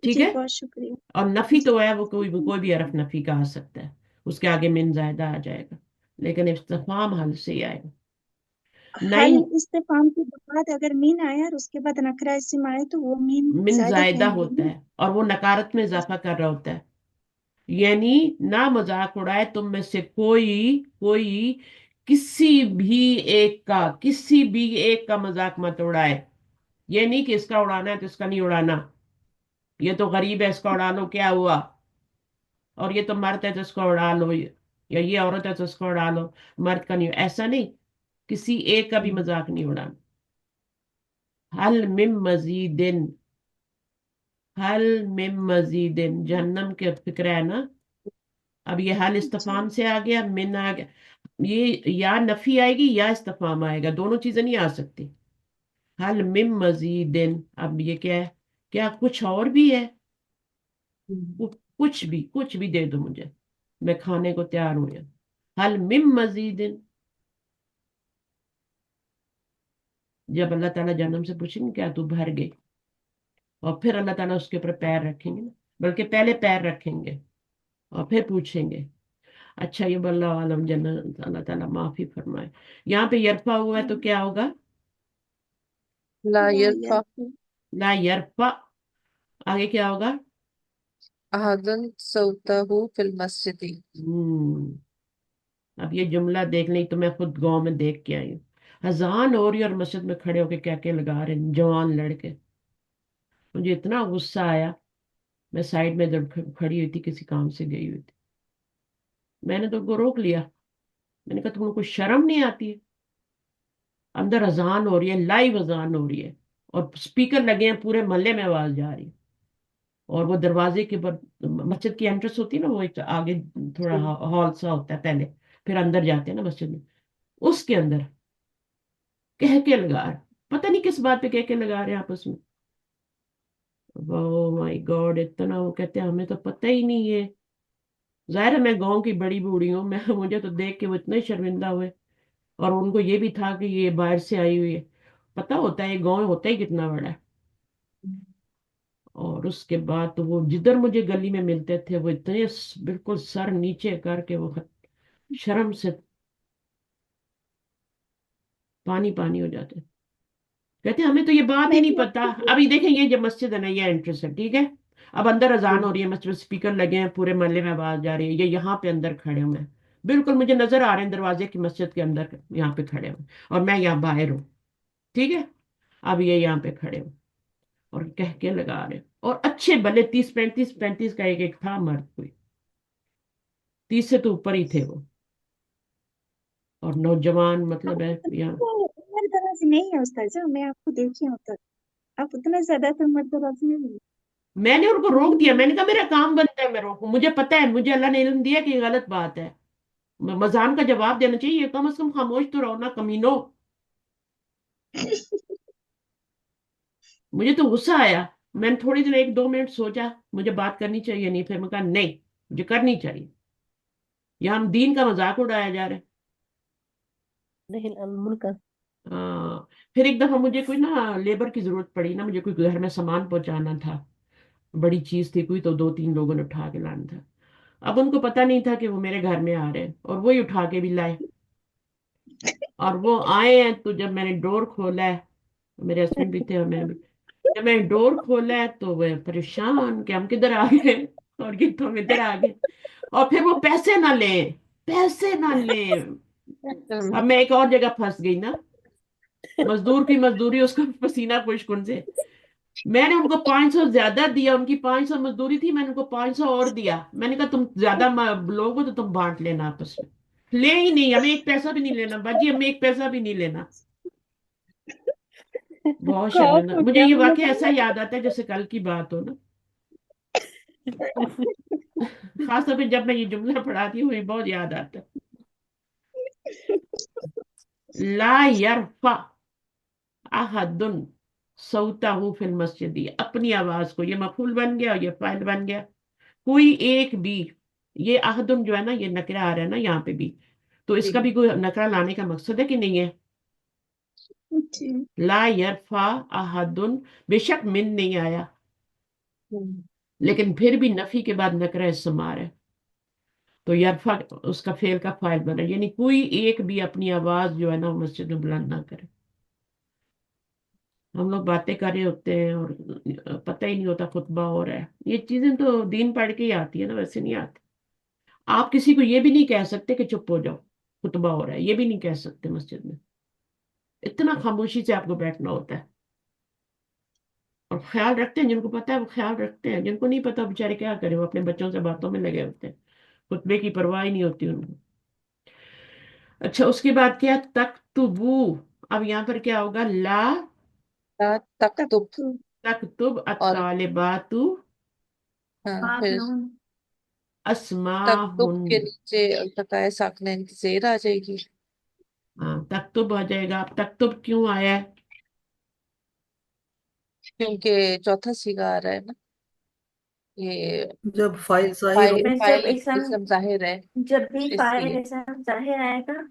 ठीक जी है। बहुत शुक्रिया। और नफी जी तो है, वो कोई भी हरफ नफी का आ सकता है, उसके आगे मिन जायदा आ जाएगा, लेकिन इस्तफाम हल से ही आएगा। हल नाइन, इस्तिफाम के बाद अगर मीन आया और उसके बाद नकरा इस्म आए तो वो मीन मिन जायदा जायदा कहेंगे होता ना। है और वो नकारत में इजाफा कर रहा होता है। यानी ना मजाक उड़ाए तुम में से कोई कोई, किसी भी किसी भी एक का मजाक मत उड़ाए। ये नहीं कि इसका उड़ाना है तो इसका नहीं उड़ाना, ये तो गरीब है इसका उड़ा लो क्या हुआ, और ये तो मर्द है तो इसको उड़ा लो, या ये औरत है तो इसको उड़ा लो, मर्द का नहीं, ऐसा नहीं। किसी एक का भी मजाक नहीं उड़ाना। हल मिम मजीदिन, हल मिम मजीदिन, जहन्नम के फिक्र है ना। अब ये हल जी इस्तफाम से आ गया, मिन आ गया, ये या नफी आएगी या इस्तफाम आएगा, दोनों चीजें नहीं आ सकती। हल मिम मजीदिन, अब ये क्या है, क्या कुछ और भी है। कुछ भी दे दो मुझे, मैं खाने को तैयार हूं। हल मिम मजीदिन, जब अल्लाह ताला जन्म से पूछेंगे क्या तू भर गई, और फिर अल्लाह ताला उसके ऊपर पैर रखेंगे ना, बल्कि पहले पैर रखेंगे और फिर पूछेंगे। अच्छा, ये बल्ला आलम जन्नत, अल्लाह ताला माफी फरमाए। यहाँ पे यरफा हुआ है तो क्या होगा, ला ला यरफा यरफु ला यरफा, आगे क्या होगा। अहदन सौतहु फिल मस्जिदी। हम्म। अब ये जुमला देख ली तो मैं खुद गांव में देख के आई हूँ। अजान हो रही और मस्जिद में खड़े होके क्या क्या लगा रहे हैं जवान लड़के। मुझे इतना गुस्सा आया, मैं साइड में जब खड़ी हुई थी, किसी काम से गई हुई थी, मैंने तो उनको रोक लिया। मैंने कहा तुमको कोई शर्म नहीं आती है, अंदर अजान हो रही है, लाइव अजान हो रही है, और स्पीकर लगे हैं, पूरे मोहल्ले में आवाज जा रही है। और वो दरवाजे के ऊपर, मस्जिद की एंट्रेंस होती है ना, वो एक आगे थोड़ा हॉल सा होता है पहले, फिर अंदर जाते हैं ना मस्जिद में, उसके अंदर कह के लगा रहे, पता नहीं किस बात पे कह के लगा रहे हैं आपस में। ओ माय गॉड, इतना वो कहते हैं हमें तो पता ही नहीं है। जाहिर है मैं गांव की बड़ी बूढ़ी हूँ, मैं मुझे तो देख के वो इतने शर्मिंदा हुए। और उनको ये भी था कि ये बाहर से आई हुई है, पता होता है ये गांव होता ही कितना बड़ा है। और उसके बाद तो वो जिधर मुझे गली में मिलते थे वो इतने बिल्कुल सर नीचे करके वो शर्म से पानी पानी हो जाते। कहते हमें तो ये बात ही मैं नहीं भी पता। आपको अभी देखें ये जो मस्जिद है ना, ये एंट्रेंस है, ठीक है। अब अंदर अजान हो हम्म। रही है, मस्जिद में स्पीकर लगे हैं, पूरे मोहल्ले में आवाज जा रही है, ये यहाँ पे अंदर खड़े हुए हैं, बिल्कुल मुझे नजर आ रहे हैं दरवाजे की, मस्जिद के अंदर यहाँ पे खड़े हुए, और मैं यहाँ बाहर हूँ। ठीक है। अब ये यहाँ पे खड़े हो और कह के लगा रहे, और अच्छे भले 30 35 35 का एक एक था मर्द, कोई 30 से तो ऊपर ही थे वो। اور نوجوان مطلب ہے یا तो उम्र दराज नहीं है उस्ताद, मैं आपको देखी हूँ तक आप उतना ज्यादा तो उम्र दराज नहीं है. मैंने उनको रोक दिया, मैंने कहा मेरा काम बनता है मैं रोकूं, मुझे पता है, मुझे अल्लाह ने इल्म दिया कि ये गलत बात है, मजान का जवाब देना चाहिए, कम से कम खामोश तो रहो ना कमीनो। मुझे तो गुस्सा आया, मैंने थोड़ी देर 1-2 मिनट सोचा मुझे बात करनी चाहिए नहीं, फिर मैं कहा नहीं मुझे करनी चाहिए, यहाँ हम दीन का मजाक उड़ाया जा रहा है। हाँ, फिर एक दफा मुझे कोई ना लेबर की जरूरत पड़ी ना, मुझे कोई घर में सामान पहुंचाना था, बड़ी चीज थी कोई, तो 2-3 लोगों ने उठा के लाना था। अब उनको पता नहीं था कि वो मेरे घर में आ रहे हैं, और वही उठा के भी लाए, और वो आए हैं तो जब मैंने डोर खोला है, मेरे हस्बैंड भी थे और मैं भी, जब मैंने डोर खोला है तो वो परेशान कि हम किधर आ गए, और कि तुम इधर आ गए, और फिर वो पैसे ना लें, पैसे ना लें। अब मैं एक और जगह फंस गई ना, मजदूर की मजदूरी उसका पसीना खुशकुन से, मैंने उनको 500 ज्यादा दिया, उनकी 500 मजदूरी थी, मैंने उनको 500 और दिया, मैंने कहा तुम ज्यादा लोग हो तो तुम बांट लेना आपस में, ले ही नहीं, हमें एक पैसा भी नहीं लेना बाजी, हमें एक पैसा भी नहीं लेना। बहुत खौफ शर्मिंदा, हो मुझे गया ये मुझे वाकया ऐसा तो. याद आता है जैसे कल की बात हो ना, खासतौर पे जब मैं ये जुमला पढ़ाती हूँ, मुझे बहुत याद आता है। ला यरफा अहदुन सौताहु फिल मस्जिद, अपनी आवाज को, ये मफूल बन गया और ये फाइल बन गया, कोई एक भी, ये अहदुन जो है ना, ये नकरा आ रहा है ना यहाँ पे भी, तो जी इसका भी कोई नकरा लाने का मकसद है कि नहीं है। जी. ला यरफा अहदुन, बेशक मिन नहीं आया, हम्म, लेकिन फिर भी नफी के बाद नकरा इस्तेमाल है, तो यरफा उसका फेल का फाइल बना, यानी कोई एक भी अपनी आवाज जो है ना वो मस्जिद में बुलंद ना करे। हम लोग बातें कर रहे होते हैं और पता ही नहीं होता खुतबा हो रहा है, ये चीजें तो दीन पढ़ के ही आती है ना, वैसे नहीं आती। आप किसी को ये भी नहीं कह सकते कि चुप हो जाओ, खुतबा हो रहा है, ये भी नहीं कह सकते मस्जिद में, इतना खामोशी से आपको बैठना होता है। और ख्याल रखते हैं, जिनको पता है वो ख्याल रखते हैं, जिनको नहीं पता बेचारे क्या करें, वो अपने बच्चों से बातों में लगे होते हैं, खुतबे की परवाह ही नहीं होती उनको। अच्छा, उसके बाद क्या, तकतुबू, अब यहाँ पर क्या होगा, ला तब तख्तुब, तो तकतुब और अत्तालिबातु हाँ बात फिर नून तख्तुब अस्माहुन, के नीचे तकाए साकनैन की जेर आ जाएगी। हाँ तकतुब आ जाएगा। अब तकतुब क्यों आया है, क्योंकि चौथा सीगा आ रहा है ना, ये जब फाइल जाहिर फाइल हो। बस जब फाइल इसम, इसम जाहिर है जब भी फाइल इसलिए। इसम जाहिर आएगा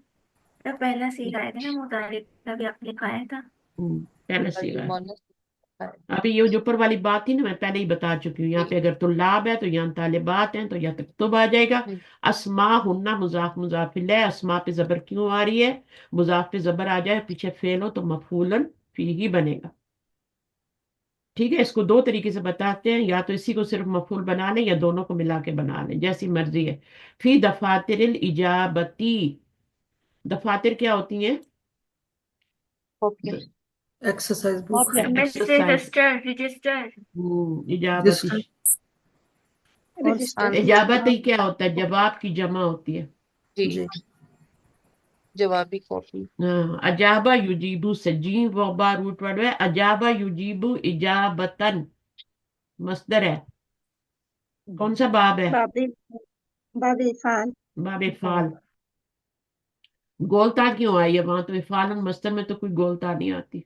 तब पहला सीख आएगा ना, मुतारिफ का भी आपने लिखाया था। पहले और ये सीगा। मोनस है। अभी ये जो ऊपर वाली बात थी ना, मैं पहले ही बता चुकी हूँ, यहाँ पे अगर तुल्लाब है तो यहाँ तालिबात हैं, तो यहाँ तकतुब आ जाएगा। हम्म, अस्मा हुन्ना मुजाफ मुजाफिल है, अस्मा पे जबर क्यों आ रही है, मुजाफ पे जबर आ जाए पीछे फेल हो तो मफूलन फी ही बनेगा। ठीक है, इसको दो तरीके से बताते हैं, या तो इसी को सिर्फ मफूल बना लें या दोनों को मिला के बना लें, जैसी मर्जी है। फी दफातिरिल इजाबती, दफातिर क्या होती हैं, okay. Exercise book, miss exercise, register register. इजाबती। Register, register. इजाबत ही क्या होता है, जवाब की जमा होती है। जी जी जवाबी कॉफी। हाँ, अजाबा युजीबू से, जी वो बा रूट वर्ड है, अजाबा युजीबू इजाबतन मस्दर है। कौन सा बाब है, बाबे बाबे फाल. बाब फाल। गोलता क्यों आई है वहां, तो इफाल और मस्दर में तो कोई गोलता नहीं आती,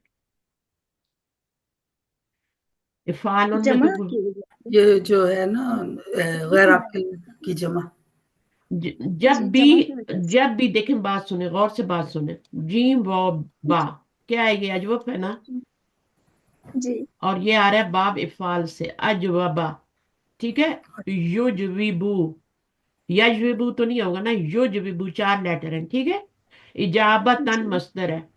इफाल में जमा तो कोई, की वजह से. ये जो है ना गैर आकिल की जमा। जब जी, भी, जमा की वजह से. जब भी देखें, बात सुने गौर से, बात सुने, जी वो बा, क्या है ये, अजवफ है ना, जी. और ये आ रहा है बाब इफाल से, अजवबा। ठीक है, युजविबू, यजविबू तो नहीं होगा ना, युजविबू 4 लेटर हैं, ठीक है। इजाबतन जी. मस्दर है,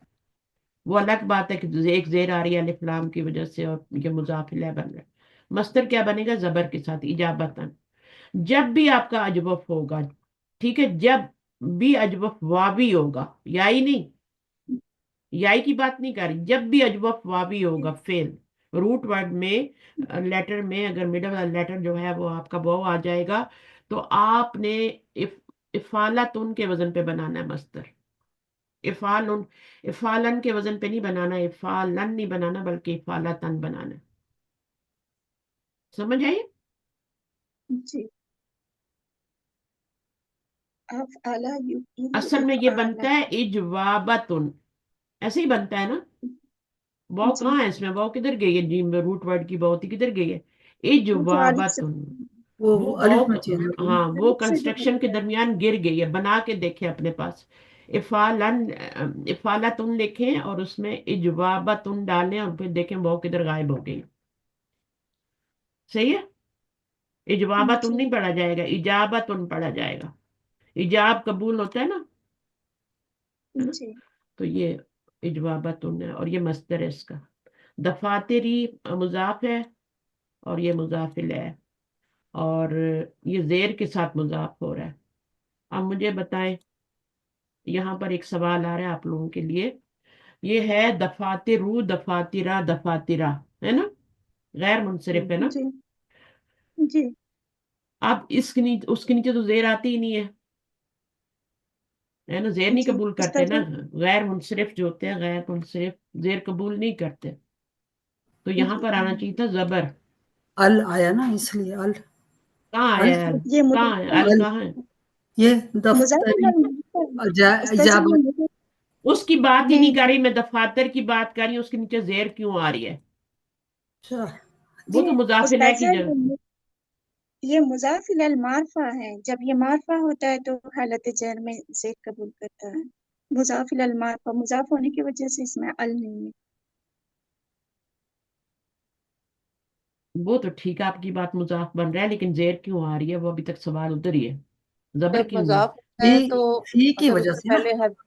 वो अलग बात है कि एक जेर आ रही है अलिफ लाम की वजह से और ये मुजाफिल है बन रहा है। मस्दर क्या बनेगा, जबर के साथ, इजाबतन। जब भी आपका अजवफ होगा, ठीक है, जब भी अजवफ वावी होगा, याई नहीं, याई की बात नहीं कर रही, जब भी अजवफ वावी होगा फेल, रूट वर्ड में, लेटर में अगर मिडल वाला लेटर जो है वो आपका वाव आ जाएगा, तो आपने इफ इफाला तुन के वजन पे बनाना है मस्दर। افعالن، افعالن کے وزن پہ نہیں بنانا، افعالن نہیں بنانا بلکہ افعالتن بنانا. سمجھ آئی؟ جی. افعلا یفعلو اصل میں یہ افعالا. بنتا ہے اجوابتن، ایسے ہی بنتا ہے نا. واو جی. کہاں ہے اس میں؟ واو کدھر گئی ہے؟ جی روٹ ورڈ کی واو تھی کدھر گئی ہے؟ جو الف سے اجوابتن. وہ وہ الف واو، میں چینج ہو گئی. ہاں وہ الف سے جو کنسٹرکشن کے بنتا ہے. درمیان گر گئی ہے. بنا کے دیکھیں اپنے پاس، افعالن، افعالتن لکھیں اور اس میں اجوابتن ڈالیں اور پھر دیکھیں واو کدھر غائب ہو گئی. صحیح ہے؟ اجوابتن جی. نہیں پڑھا جائے گا، اجابتن پڑھا جائے گا. ایجاب قبول ہوتا ہے نا. جی. تو یہ اجوابتن ہے اور یہ مصدر ہے اس کا. دفاتری مضاف ہے اور یہ مضاف الیہ ہے اور یہ زیر کے ساتھ مضاف ہو رہا ہے. اب مجھے بتائیں، یہاں پر ایک سوال آ رہا ہے آپ لوگوں کے لیے. یہ ہے دفاترو، دفاترہ، دفاترہ، ہے نا؟ غیر منصرف ہے نا. جی. جی. اب اس کے نیچے، اس کے نیچے تو زیر آتی ہی نہیں ہے نا. زیر نہیں جی قبول کرتے استاذ. نا. غیر منصرف جو ہوتے ہیں، غیر منصرف زیر قبول نہیں کرتے. تو یہاں جی. پر آنا چاہیے تھا زبر. ال آیا نا اس لیے ال. کہاں ال آیا ہے ال؟ یہ کہاں ہے مضاف ال؟ ال کہاں ہے؟ یہ مضاف دفتری استاذ اجابت. یہ مضاف اس کی بات ہی ہے. نہیں کر رہی میں، دفاتر کی بات کر رہی ہوں. اس کے نیچے زیر کیوں آ رہی ہے؟ اچھا. وہ جی تو مضاف الیہ استاذ کی جگہ. یہ مضاف الی المعرفہ ہے. جب یہ معرفہ ہوتا ہے تو حالت جر میں زیر قبول کرتا ہے. مضاف الی المعرفہ مضاف ہونے کی وجہ سے اس میں ال نہیں ہے. وہ تو ٹھیک ہے، آپ کی بات مضاف بن رہا ہے، لیکن زیر کیوں آ رہی ہے؟ وہ ابھی تک سوال ادھر ہی ہے. زبر جب کیوں نہیں؟ مضاف ہوتا فی ہے تو فی کی اگر اس وجہ سے سے نا. پہلے حرف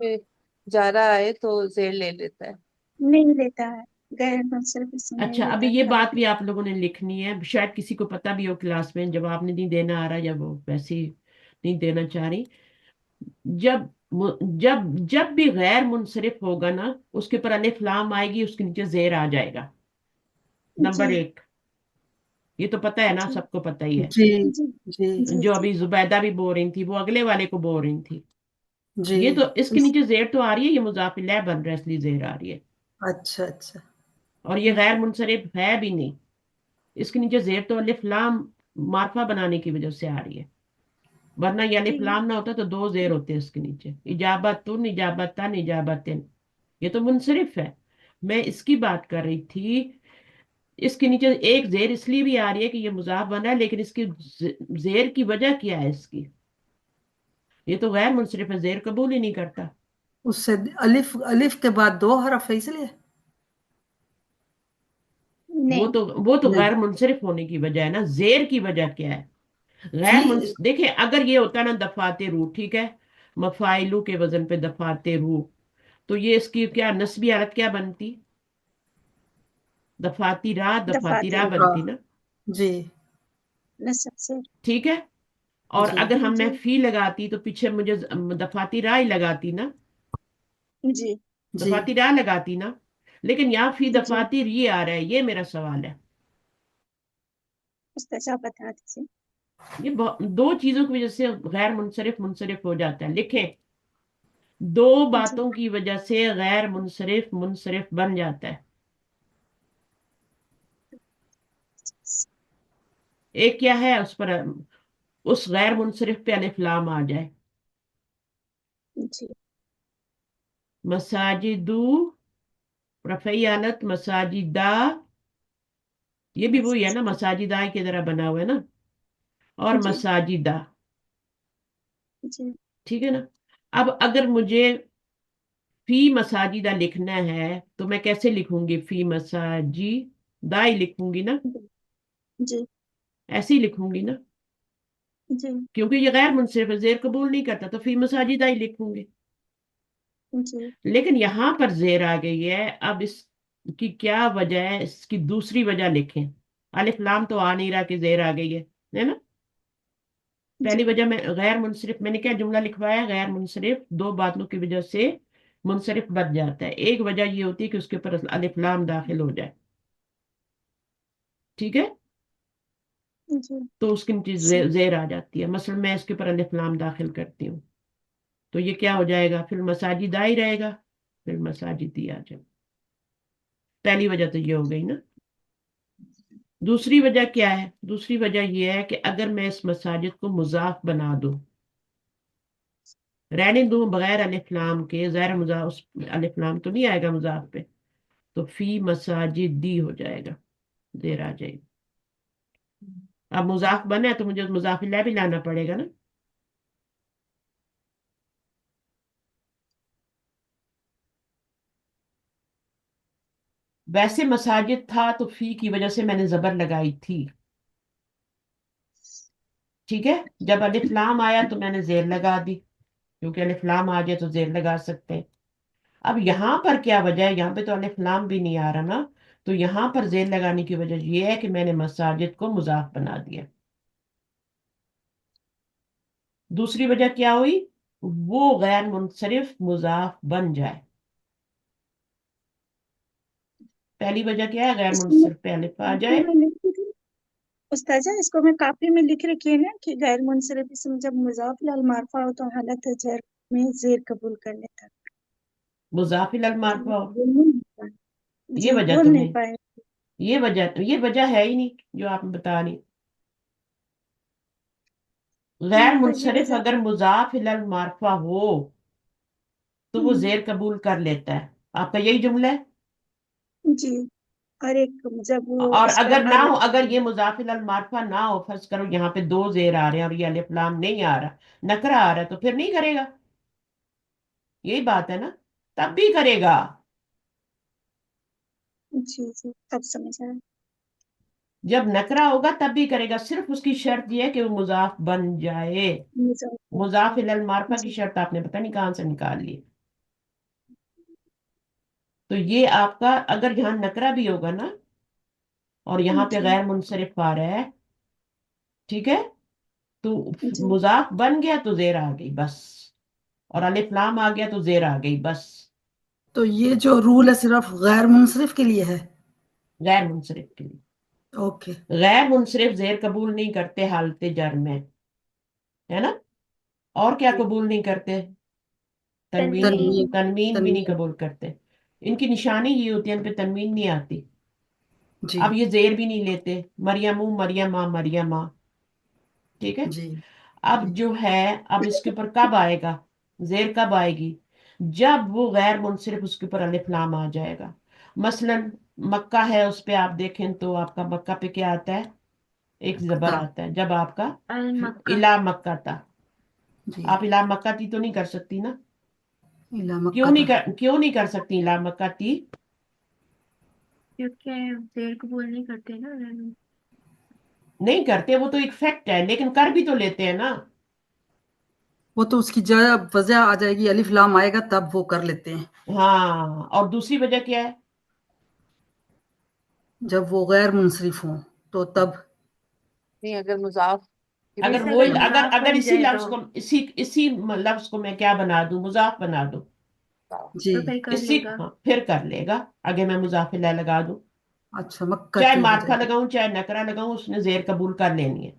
جارا آئے تو زیر لے لیتا ہے. نہیں لیتا ہے. غیر منصرف اس میں نہیں اچھا، ابھی لیتا یہ خالی. بات بھی آپ لوگوں نے لکھنی ہے. شاید کسی کو پتہ بھی ہو کلاس میں، جب آپ نے نہیں دینا آ رہا یا وہ ویسے ہی نہیں دینا چاہ رہی. جب جب بھی غیر منصرف ہوگا نا، اس کے اوپر الف لام آئے گی، اس کے نیچے زیر آ جائے گا. نمبر جی. 1، یہ تو پتہ ہے نا، جی. سب کو پتہ ہی ہے. جی جی. جی جی. جو جی. ابھی زبیدہ بھی بول رہی تھی، وہ اگلے والے کو بول رہی تھی. جی. یہ تو اس کے نیچے زیر تو آ رہی ہے، یہ مضاف الیہ بن رہا ہے اس لیے زیر آ رہی ہے. اچھا اچھا. اور یہ غیر منصرف ہے بھی نہیں، اس کے نیچے زیر تو الف لام معرفہ بنانے کی وجہ سے آ رہی ہے. ورنہ یہ الف جی. لام نہ ہوتا تو 2 زیر ہوتے اس کے نیچے. اجابتن، اجابتن، اجابتن. یہ تو منصرف ہے. میں اس کی بات کر رہی تھی، اس کے نیچے ایک زیر اس لیے بھی آ رہی ہے کہ یہ مضاف بنا ہے، لیکن اس کی زیر کی وجہ کیا ہے اس کی؟ یہ تو غیر منصرف ہے، زیر قبول ہی نہیں کرتا. اس سے الف الف کے بعد 2 حرف ہے اس لیے. نہیں. وہ تو نہیں غیر منصرف ہونے کی وجہ ہے نا. زیر کی وجہ کیا ہے؟ فی. دیکھیں اگر یہ ہوتا نا دفاتے روح، ٹھیک ہے، مفائلو کے وزن پہ دفاتے روح، تو یہ اس کی کیا نسبی حالت کیا بنتی؟ دفاتی راہ، دفاتی راہ دفاتر بنتی نا. جی نصب سے. ٹھیک ہے. اور جی اگر ہم جی. میں فی لگاتی تو پیچھے مجھے دفاتی راہ ہی لگاتی نا. جی. جی. دفاتی راہ لگاتی نا. لیکن یہاں فی جی دفاتی ری آ رہا ہے، یہ میرا سوال ہے. استاذ آپ بتا دیجیے. یہ 2 چیزوں کی وجہ سے غیر منصرف منصرف ہو جاتا ہے. لکھیں، 2 جی. باتوں کی وجہ سے غیر منصرف منصرف بن جاتا ہے. ایک کیا ہے؟ اس پر اس غیر منصرف پہ الف لام آ جائے. جی. مساجدو، رفعی حالت مساجدہ، یہ بھی وہی ہے نا، مساجدہ کی طرح بنا ہوا ہے نا. اور جی. مساجدہ، جی. ٹھیک ہے نا. اب اگر مجھے فی مساجدہ لکھنا ہے تو میں کیسے لکھوں گی؟ فی مساجدہ ہی لکھوں گی نا، جی. ایسے ہی لکھوں گی نا، جی. کیونکہ یہ غیر منصرف ہے، زیر قبول نہیں کرتا، تو فی مساجدہ ہی لکھوں گی. جی. لیکن یہاں پر زیر آ گئی ہے. اب اس کی کیا وجہ ہے؟ اس کی دوسری وجہ لکھیں. الف لام تو آ نہیں رہا کہ زیر آ گئی ہے نا. جی. پہلی وجہ میں غیر منصرف، میں نے کیا جملہ لکھوایا؟ غیر منصرف 2 باتوں کی وجہ سے منصرف بن جاتا ہے. ایک وجہ یہ ہوتی ہے کہ اس کے اوپر الف لام داخل ہو جائے. ٹھیک ہے، جی. تو اس کی نیچے زیر آ جاتی ہے. مثلا میں اس کے اوپر الف لام داخل کرتی ہوں تو یہ کیا ہو جائے گا؟ پھر مساجد آ ہی رہے گا، پھر مساجد ہی آ جائے. پہلی وجہ تو یہ ہو گئی نا. دوسری وجہ کیا ہے؟ دوسری وجہ یہ ہے کہ اگر میں اس مساجد کو مضاف بنا دوں، رہنے دوں بغیر الف لام کے، غیر مضاف، الف لام تو نہیں آئے گا مضاف پہ، تو فی مساجد دی ہو جائے گا، دیر آ جائے گی. اب مضاف بنا ہے تو مجھے مضاف الیہ بھی لانا پڑے گا نا. ویسے مساجد تھا تو فی کی وجہ سے میں نے زبر لگائی تھی، ٹھیک ہے. جب الف لام آیا تو میں نے زیر لگا دی، کیونکہ الف لام آ جائے تو زیر لگا سکتے ہیں. اب یہاں پر کیا وجہ ہے؟ یہاں پہ تو الف لام بھی نہیں آ رہا نا، تو یہاں پر زیر لگانے کی وجہ یہ ہے کہ میں نے مساجد کو مضاف بنا دیا. دوسری وجہ کیا ہوئی؟ وہ غیر منصرف مضاف بن جائے. پہلی وجہ کیا ہے؟ غیر اس کو میں منصرف پہ الف آ کاپی جائے. میں لکھ رکھی ہوں۔ استاذہ اس کو میں کاپی میں لکھ رکھی ہے نا کہ غیر منصرف اسم جب مضاف للمعرفہ ہو تو حالت جر میں زیر قبول کر لیتا ہے۔ مضاف جی المعرفہ ہو، بول نہیں پائے، یہ جی وجہ بول تو نہیں نہیں، پائے۔ یہ وجہ ہے ہی نہیں جو آپ بتا رہی. غیر نہیں تو یہ منصرف وجہ اگر مضاف المعرفہ ہو تو وہ زیر قبول کر لیتا ہے. آپ کا یہی جملہ ہے. جی، اور ایک جب وہ اور اس اگر پر نہ ہو، اگر یہ مضاف المعرفہ نہ ہو، فرض کرو یہاں پہ دو زیر آ رہے ہیں اور یہ الف لام نہیں آ رہا، نکرہ آ رہا ہے، تو پھر نہیں کرے گا. یہی بات ہے نا، تب بھی کرے گا. جی جی اب سمجھ آیا۔ جب نکرہ ہوگا تب بھی کرے گا، صرف اس کی شرط یہ ہے کہ وہ مضاف بن جائے. مضاف المعرفہ کی جی شرط آپ نے پتہ نہیں کہاں سے نکال لی. تو یہ آپ کا اگر یہاں نکرہ بھی ہوگا نا اور یہاں پہ جی غیر منصرف آ رہا ہے، ٹھیک ہے، تو جی مضاف بن گیا تو زیر آ گئی بس، اور الف لام آ گیا تو زیر آ گئی بس. تو یہ جو رول ہے صرف غیر منصرف کے لیے ہے؟ غیر منصرف کے لیے. اوکے. غیر منصرف زیر قبول نہیں کرتے حالت جر میں، ہے نا. اور کیا قبول نہیں کرتے؟ تنوین. تنوین. تنوین بھی نہیں تنوین. قبول کرتے. ان کی نشانی یہ ہوتی ہے، ان پہ تنوین نہیں آتی. جی اب یہ زیر بھی نہیں لیتے، مریم مریم مریم، ٹھیک ہے. جی اب جی جو ہے، اب اس کے اوپر کب آئے گا زیر؟ کب آئے گی؟ جب وہ غیر منصرف اس کے اوپر الف لام آ جائے گا. مثلا مکہ ہے، اس پہ آپ دیکھیں تو آپ کا مکہ پہ کیا آتا ہے؟ ایک زبر عطا. آتا ہے. جب آپ کا المکہ، الا مکہ تھا، جی آپ الا مکہ تی تو نہیں کر سکتی نا. الا کیوں مکہ نہیں تھا. کیوں نہیں کر سکتی الا مکہ تی؟ کیونکہ زیر قبول نہیں کرتے نا۔ نہیں کرتے، وہ تو ایک فیکٹ ہے، لیکن کر بھی تو لیتے ہیں نا. وہ تو اس کی جگہ وجہ آ جائے گی، الف لام آئے گا تب وہ کر لیتے ہیں. ہاں، اور دوسری وجہ کیا ہے؟ جب وہ غیر منصرف ہوں تو تب. نہیں اگر مضاف کی اگر جیسے وہ اگر اگر مضاف اگر بن اسی جائے لفظ تو کو اسی لفظ کو میں کیا بنا دوں؟ مضاف بنا دوں. جی تو پھر کر اسی لے گا۔ ہاں پھر کر لے گا. اگر میں مضاف الیہ لگا دوں، اچھا مکہ چاہے تی ہو معرفہ جائے گی. لگاؤں چاہے نکرہ لگاؤں، اس نے زیر قبول کر لینی ہے.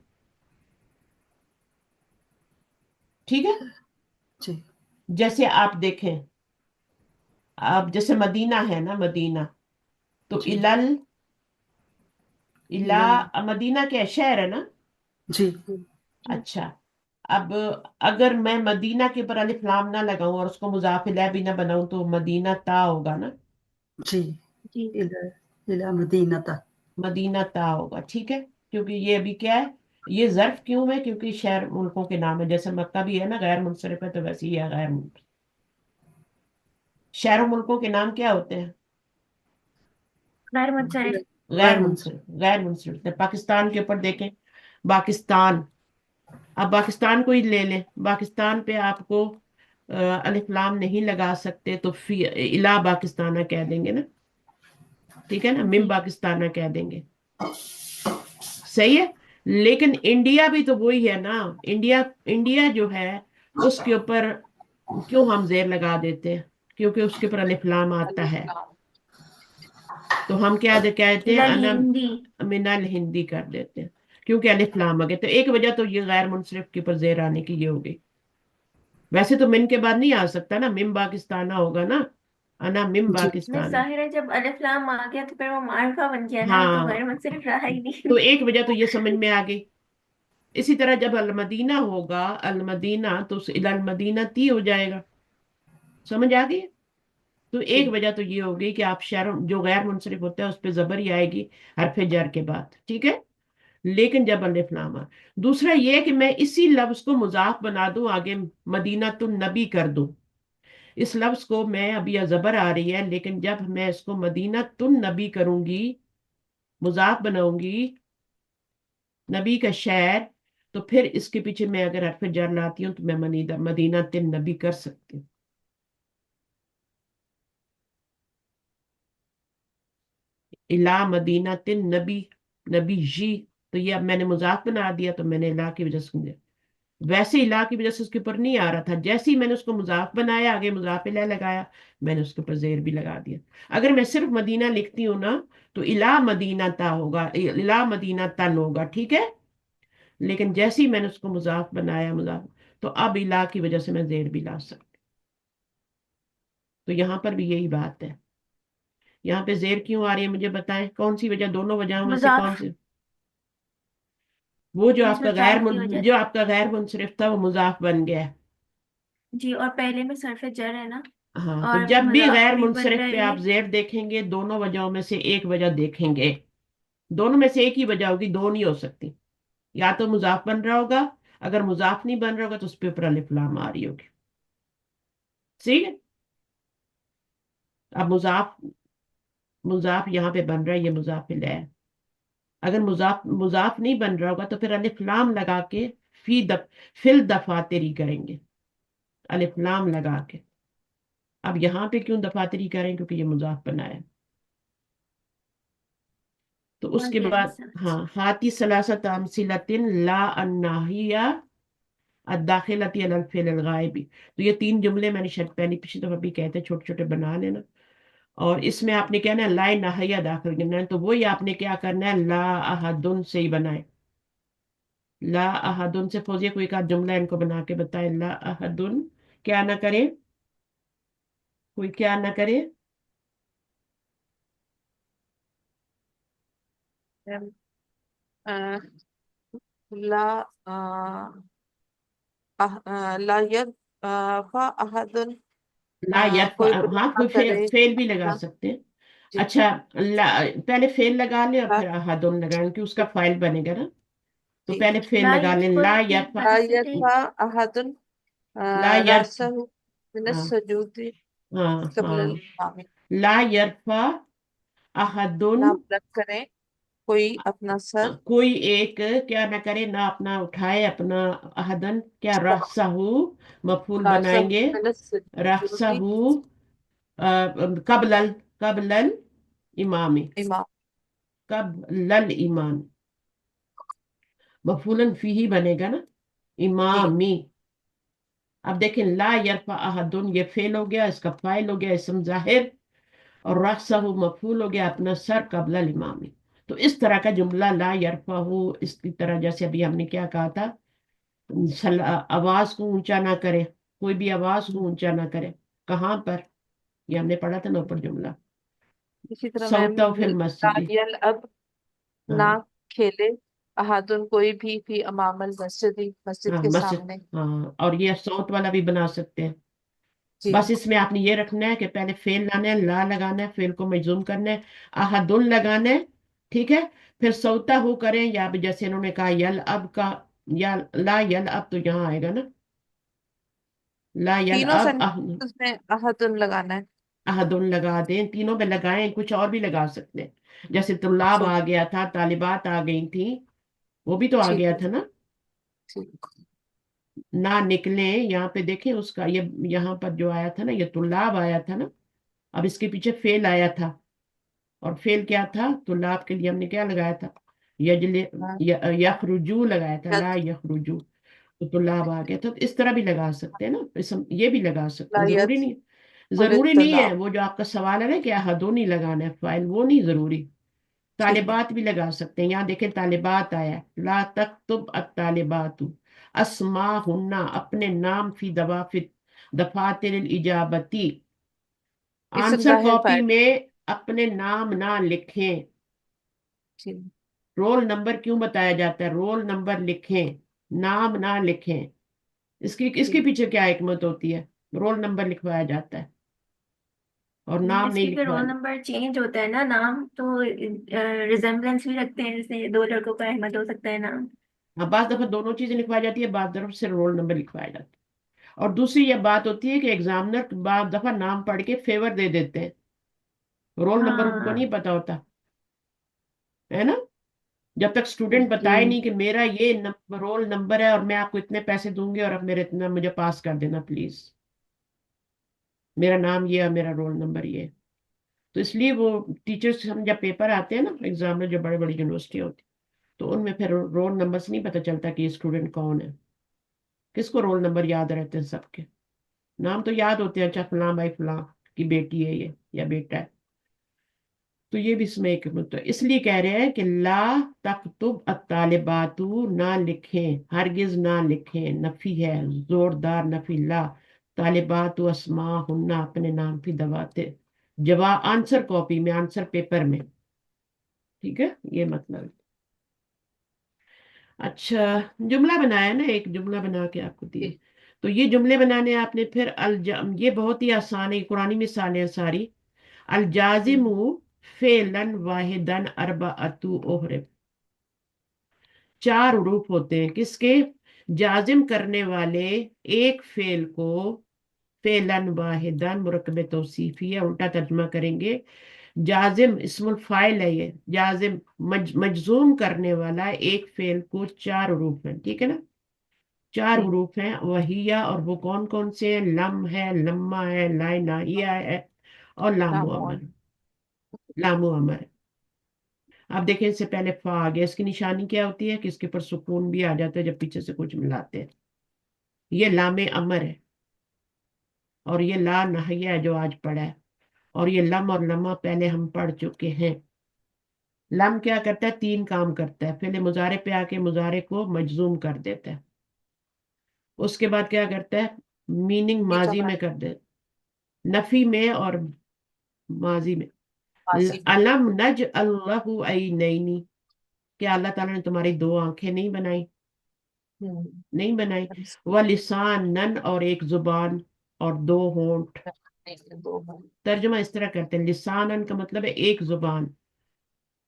ٹھیک ہے. جی جیسے آپ دیکھیں، اب جیسے مدینہ ہے نا، مدینہ تو جی الل. مدینہ کیا شہر ہے نا. جی اچھا، اب اگر میں مدینہ کے اوپر الف لام نہ لگاؤں اور اس کو مضاف الیہ بھی نہ بناؤں تو مدینہ تا ہوگا نا. جی جی الى مدینہ تھا. مدینہ تا ہوگا، ٹھیک ہے. کیونکہ یہ ابھی کیا ہے، یہ ظرف کیوں ہے؟ کیونکہ شہر ملکوں کے نام ہے. جیسے مکہ بھی ہے نا غیر منصرف ہے، تو ویسے ہی ہے غیر منصرف. شہروں ملکوں کے نام کیا ہوتے ہیں؟ غیر منصرف۔ غیر منصرف. غیر منصرف. پاکستان کے اوپر دیکھیں، پاکستان، اب پاکستان کو ہی لے لیں، پاکستان پہ آپ کو الف لام نہیں لگا سکتے تو فی الا پاکستانہ کہہ دیں گے نا، ٹھیک ہے نا، مم جی پاکستانہ کہہ دیں گے. صحیح ہے. لیکن انڈیا بھی تو وہی ہے نا. انڈیا جو ہے اس کے اوپر کیوں ہم زیر لگا دیتے ہیں؟ کیونکہ اس کے اوپر الف لام آتا ہے. تو ہم کیا کہتے ہیں؟ انا ہندی۔ من الہندی کر دیتے ہیں، کیونکہ الف لام آ گیا. تو ایک وجہ تو یہ غیر منصرف کے اوپر زیر آنے کی یہ ہو گئی. वैसे तो मिन के बाद नहीं आ सकता ना, मिम पाकिस्ताना होगा ना, अना मिम जी नहीं पाकिस्ताना। जाहिर है, जब अलिफ लाम आ गया तो फिर वो मारिफा बन गया ना, तो गैर हाँ, मुनसरिफ रहा ही नहीं। तो एक वजह तो ये समझ में आ गई। इसी तरह जब अलमदीना होगा, अलमदीना तो इलल मदीना ती हो जाएगा। समझ आ गई? तो एक जी। वजह तो ये होगी कि आप शहर जो गैर मुनसरिफ होता है उस पर जबर ही आएगी हरफ जर के बाद, ठीक है। लेकिन जब अलिफ लाम आ, दूसरा ये कि मैं इसी लफ्ज को मुजाफ बना दूं आगे, मदीना तुन नबी कर दूं। इस लफ्ज को मैं अभी जबर आ रही है, लेकिन जब मैं इसको मदीना तुन नबी करूंगी, मुजाफ बनाऊंगी, नबी का शहर, तो फिर इसके पीछे मैं अगर हरफ जर लाती हूँ तो मैं मदीना मदीना तिन नबी कर सकती हूँ। इला मदीना तिन नबी, नबी जी, तो ये अब मैंने मुजाफ बना दिया, तो मैंने इला की वजह से समझा। वैसे इला की वजह से उसके ऊपर नहीं आ रहा था, जैसे ही मैंने उसको मुजाफ बनाया, आगे मुजाफ इला लगाया, मैंने उसके ऊपर जेर भी लगा दिया। अगर मैं सिर्फ मदीना लिखती हूँ ना, तो इला मदीना ता होगा, इला मदीना तन होगा, ठीक है। लेकिन जैसे ही मैंने उसको मुजाफ बनाया, मुजाफ, तो अब इला की वजह से मैं जेर भी ला सकती। तो यहाँ पर भी यही बात है। यहाँ पे जेर क्यों आ रही है मुझे बताएं, कौन सी वजह, दोनों वजहों में से कौन मुजाफ, सी? वो जो आपका इसमें फाइल की वजह जो से। आपका गैर मुनसरिफ था वो मुजाफ बन गया है। जी, और पहले में सरफे जर है ना, हाँ, तो और जब भी मुजाफ गैर भी बन मुनसरिफ पे रही आप है। जेर देखेंगे, दोनों वजहों में से एक वजह देखेंगे। दोनों में से एक ही वजह होगी, दो नहीं हो सकती। या तो मुजाफ बन रहा होगा, अगर मुजाफ नहीं बन रहा होगा तो उस पे ऊपर अलिफ लाम आ रही होगी। ठीक है। अब मुजाफ, मुजाफ यहाँ पे बन रहा है, ये मुजाफ है। अगर मुजाफ मुजाफ नहीं बन रहा होगा तो फिर अलिफ लाम लगा के फी दफ फिल दफातरी करेंगे, अलिफ लाम लगा के। अब यहाँ पे क्यों दफातरी करें, क्योंकि ये मुजाफ बनाया है। तो समझ उसके गए, मैं बाद, समझ। हाँ, हाथी सलासत अमसिलतिन ला अन्नाहिया अदाखिलती अलल फिल अल गायबी। तो ये तीन जुमले मैंने शायद पहली पिछली दफा भी कहते, छोटे छोटे बना लेना। और इसमें आपने क्या ना, ला नहिया दाखिल करना है, तो वही आपने क्या करना है, ला अहदुन से ही बनाए। ला अहदुन से फौजिया कोई का जुमला इनको बना के बताए, ला अहदुन, क्या ना करे, कोई क्या ना करे। अ, ला ला यद फा अहदुन, ला यरफा, कोई हाँ, बुरा कोई करे फेल भी लगा ना। सकते हैं। जी। अच्छा, पहले फेल लगा ले और ला फिर अहदुन लगाएं कि उसका फाइल बनेगा ना। तो जी। पहले फेल ला लगा लें, यदखुल ला की यरफा, ला यद बरसते। फा अहदुन ला यर रासहु मिनस हाँ, सजूदी हाँ, कबल हाँ, इमामी। ला यरफा अहदुन, ना बुलंद करें कोई अपना सर, कोई एक क्या ना करे, ना अपना उठाए अपना, अहदन क्या, रहसाहू, मफूल रासहु बनाएंगे, मिनस सजूदी रहसाहू, कबलल, कबलल इमामी, इमाम। कबलल इमाम, मफूलन फी ही बनेगा ना, जी। इमामी। अब देखें, ला यरफा अहदुन ये फेल हो गया, इसका फाइल हो गया इसम जाहिर, और रहसाहू मफूल हो गया अपना सर, कबलल इमामी। तो इस तरह का जुमला, ला यरफाहू, इसकी तरह जैसे अभी हमने क्या कहा था, आवाज को ऊंचा ना करे, कोई भी आवाज को ऊंचा ना करे। कहाँ पर? ये हमने पढ़ा था ना ऊपर जुमला, इसी तरह मैम, सौता फिल ला मस्जिद। यल अब ना हाँ, खेले अहादुन कोई भी फी अमामल मस्जिद, मस्जिद हाँ, के मस्जिद, सामने। हाँ, और ये सौत वाला भी बना सकते हैं। जी। बस इसमें आपने ये रखना है कि पहले फेल लाना है, ला लगाना है, फेल को मजूम करना है, अहदुन लगाना है, ठीक है। फिर सौता हो करें, या भी जैसे इन्होंने कहा यल अब का, या ला यल अब, तो यहाँ आएगा ना, ला यल तीनों अब सेंटेंसेस में अहादुन लगाना है। अहदुन लगा दें, तीनों पे लगाएं, कुछ और भी लगा सकते हैं, जैसे तुल्लाब ठीक। आ गया था, तालिबात आ गई थी, वो भी तो आ ठीक गया है। था ना। ठीक। ना निकले, यहाँ पे देखें उसका, ये यहाँ पर जो आया था ना, ये तुल्लाब आया था ना। अब इसके पीछे फेल आया था, और फेल क्या था, तुल्लाब के लिए हमने क्या लगाया था, यजले, हाँ, यखरुजू लगाया था, ला यद यखरुजू। तो तुल्लाब आ गया था, तो इस तरह भी लगा सकते हैं ना, ये भी लगा सकते ला हैं, यद जरूरी नहीं है तलाब। वो जो आपका सवाल है ना कि हदो नहीं लगाना है फाइल, वो नहीं जरूरी। ٹھیک ہے तालिबात भी लगा सकते हैं, यहाँ देखें तालिबात आया, ला तक्तुब अत्तालिबातु अस्माहुन्ना, अपने नाम फी दफातिल इजाबती, اسم आंसर ظاہر कॉपी فائل में अपने नाम ना लिखें। ٹھیک रोल नंबर क्यों बताया जाता है, रोल नंबर लिखें, नाम ना लिखें। इसके ٹھیک पीछे क्या हिकमत होती है, रोल नंबर लिखवाया जाता है और नाम اس नहीं کی پھر लिखवाया رول जाता। نمبر چینج ہوتا ہے نا، نام تو ریزمبلنس بھی رکھتے ہیں، جیسے دو لڑکوں کا احمد ہو سکتا ہے نام. हाँ, बाज दफा दोनों चीजें लिखवाई जाती है, बाज दफा सिर्फ रोल नंबर लिखवाया जाता है। और दूसरी ये बात होती है कि एग्जामिनर बाज दफा नाम पढ़ के फेवर दे देते हैं, रोल नंबर उनको ہاں नहीं पता होता है ना। जब तक स्टूडेंट جی बताए नहीं कि मेरा ये रोल नंबर है और मैं आपको इतने पैसे दूंगी और अब मेरे इतना मुझे पास कर देना प्लीज, मेरा नाम ये है, मेरा रोल नंबर ये है। तो इसलिए वो टीचर्स, हम जब पेपर आते हैं ना एग्जामिनर, जो बड़े बड़ी यूनिवर्सिटी होती तो उनमें फिर रोल नंबर से नहीं पता चलता कि ये स्टूडेंट कौन है। किसको रोल नंबर याद रहते हैं, सबके नाम तो याद होते हैं, अच्छा फलां भाई फलां की बेटी है ये या बेटा है। तो ये भी इसमें एक मतलब, इसलिए कह रहे हैं कि ला तक्तुब अत्तालिबातु, ना लिखें, हरगिज ना लिखें, नफी है, जोरदार नफी, ला तालिबातु अस्मा हुन्ना, अपने नाम की दवाते, जवाब आंसर कॉपी में, आंसर पेपर में, ठीक है, ये मतलब है। अच्छा, जुमला बनाया ना, एक जुमला बना के आपको दिए, ٹھیک तो ये जुमले बनाने आपने फिर ये बहुत ही आसान है, कुरानी मिसालें हैं सारी। अल जाजिमु फेलन वाहिदन अरबाअतु ओहरब, चार उरूफ होते हैं किसके, जाजिम करने वाले एक फेल को, फेलन वाहिदन मुरकब तौसीफी है, उल्टा तर्जमा करेंगे, जाजिम इस्मुल फाइल है, ये जाजिम मजजूम करने वाला एक फेल को चार उरूफ है, ठीक है ना। चार ٹھیک उरूफ हैं वहिया, और वो कौन कौन से हैं, लम है, लम्मा है, लाइनाहिया है और लामो رامون अमर, लामो अमर। अब देखें, इससे पहले फा आ गया, इसकी निशानी क्या होती है कि इसके ऊपर सुकून भी आ जाता है जब पीछे से कुछ मिलाते हैं। ये लामे अमर है, और ये ला नहिया है जो आज पढ़ा है, और ये लम और लम्मा पहले हम पढ़ चुके हैं। लम क्या करता है, तीन काम करता है, पहले मुजारे पे आके मुजारे को मजजूम कर देता है, उसके बाद क्या करता है, मीनिंग ٹھیک माजी में कर दे, नफी में और माजी में। ماضی میں अलम नज अल्लाहु ऐनैनी, क्या अल्लाह ताला ने तुम्हारी दो आंखें नहीं बनाई, नहीं बनाई। व लिसान नन, और एक जुबान और दो होंठ। دو ہیں तर्जुमा इस तरह करते हैं, लिसानन का मतलब है एक जुबान,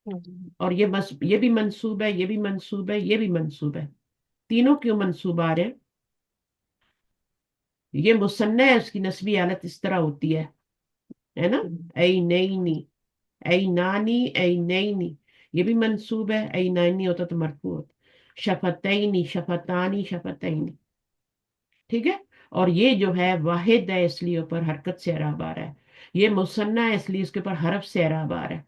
ہوں، और ये भी मंसूब है, ये भी मंसूब है, ये भी मंसूब है। तीनों क्यों मंसूब आ रहे हैं, ये मुसन्ना है, उसकी नस्बी हालत इस तरह होती है ना। ऐनैनी, ऐनानी, ऐनैनी, ये भी मंसूब है, ऐनानी होता तो मरफू होता। शफतैनी, शफतानी, शफतैनी, ठीक है। और ये जो है वाहिद है, इसलिए ऊपर हरकत से एराब आ रहा है, ये मुसन्ना है इसलिए इसके ऊपर हरफ से एराब आ रहा है,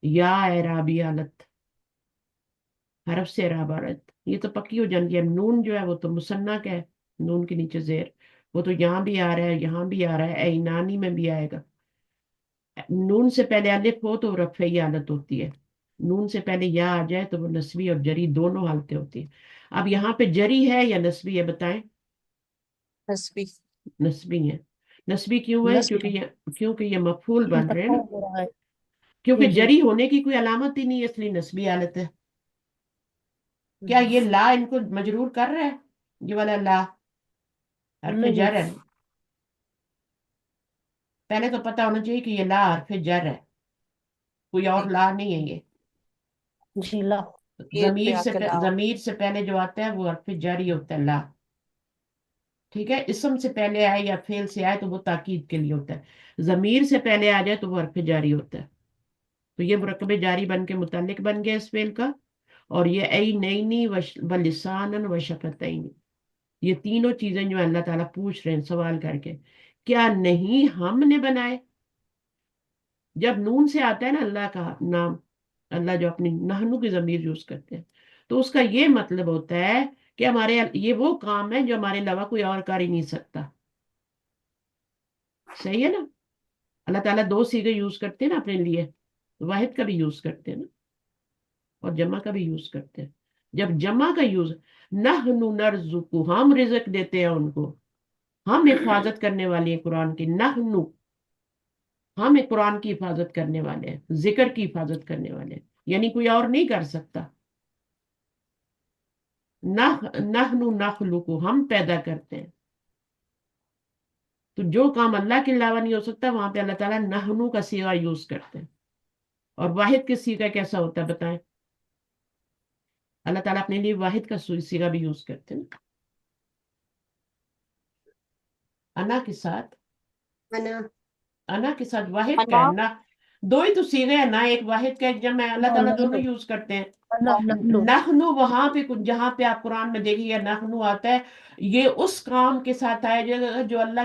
या एराबी हालत, हरफ से एराब आ रहा है। ये तो पक्की हो जाती है, नून जो है वो तो मुसन्ना का है, नून के नीचे जेर, वो तो यहाँ भी आ रहा है, यहाँ भी आ रहा है, ऐनानी में भी आएगा। नून से पहले अलिफ हो तो रफ़ई हालत होती है, नून से पहले या आ जाए तो वो नस्बी और जरी दोनों हालतें होती है। अब यहाँ पे जरी है या नस्बी है, बताएं। حسبی नस्बी है। नस्बी क्यों है, नस्ब क्योंकि ये मफूल बन रहे हैं इकट्ठा ना, हो रहा है। क्योंकि जी जी जरी होने की कोई अलामत ही नहीं है, इसलिए नस्बी हालत है। क्या ये ला इनको मजरूर कर रहा है, ये वाला ला हरफ नहीं। जर है, पहले तो पता होना चाहिए कि ये ला हरफ जर है, कोई और ला नहीं है ये। जी ला। یہ پہ آ کے لاؤ जमीर से पहले जो आता है वो हरफ जर ही होता है, ला, ठीक है। इसम से पहले आए या फेल से आए तो वो ताकीद के लिए होता है, जमीर से पहले आ जाए तो वो हरफ जारी होता है। तो ये मुरकब जारी बन के मुतल्लिक बन गया इस फेल का। और ये ऐ नईनी व लिसानन व शफतैनी, ये तीनों चीजें जो अल्लाह ताला पूछ रहे हैं सवाल करके, क्या नहीं हमने बनाए। जब नून से आता है ना अल्लाह का नाम, अल्लाह जो अपनी नहनु की जमीर यूज करते हैं, तो उसका ये मतलब होता है कि हमारे ये वो काम है जो हमारे अलावा कोई और कर ही नहीं सकता। सही है ना। अल्लाह ताला दो सीगे यूज करते हैं ना अपने लिए, वाहिद का भी यूज करते हैं ना, और जमा का भी यूज करते हैं। जब जमा का यूज, नहनु नरजुकु, हम रिजक देते हैं उनको, हम हिफाजत करने वाले हैं कुरान की, नहनु, हम एक कुरान की हिफाजत करने वाले हैं, जिक्र की हिफाजत करने वाले हैं, यानी कोई और नहीं कर सकता। नहनु नखलुकु, हम पैदा करते हैं। तो जो काम अल्लाह के अलावा नहीं हो सकता, वहां पे अल्लाह ताला नहनु का सीगा यूज करते हैं। और वाहिद के सीगा कैसा होता है बताएं? अल्लाह ताला अपने लिए वाहिद का सीगा भी यूज करते हैं ना। अना के साथ, अना अना के साथ वाहिद का अना है ना, दो ही तो सीगे हैं ना, एक वाहिद का एक जमा है, अल्लाह ताला दोनों नहनु यूज करते हैं। नहनु नहनु वहां पे कुछ, जहां पे आप कुरान में देखिए नहनु आता है, ये उस काम के साथ आया जो अल्लाह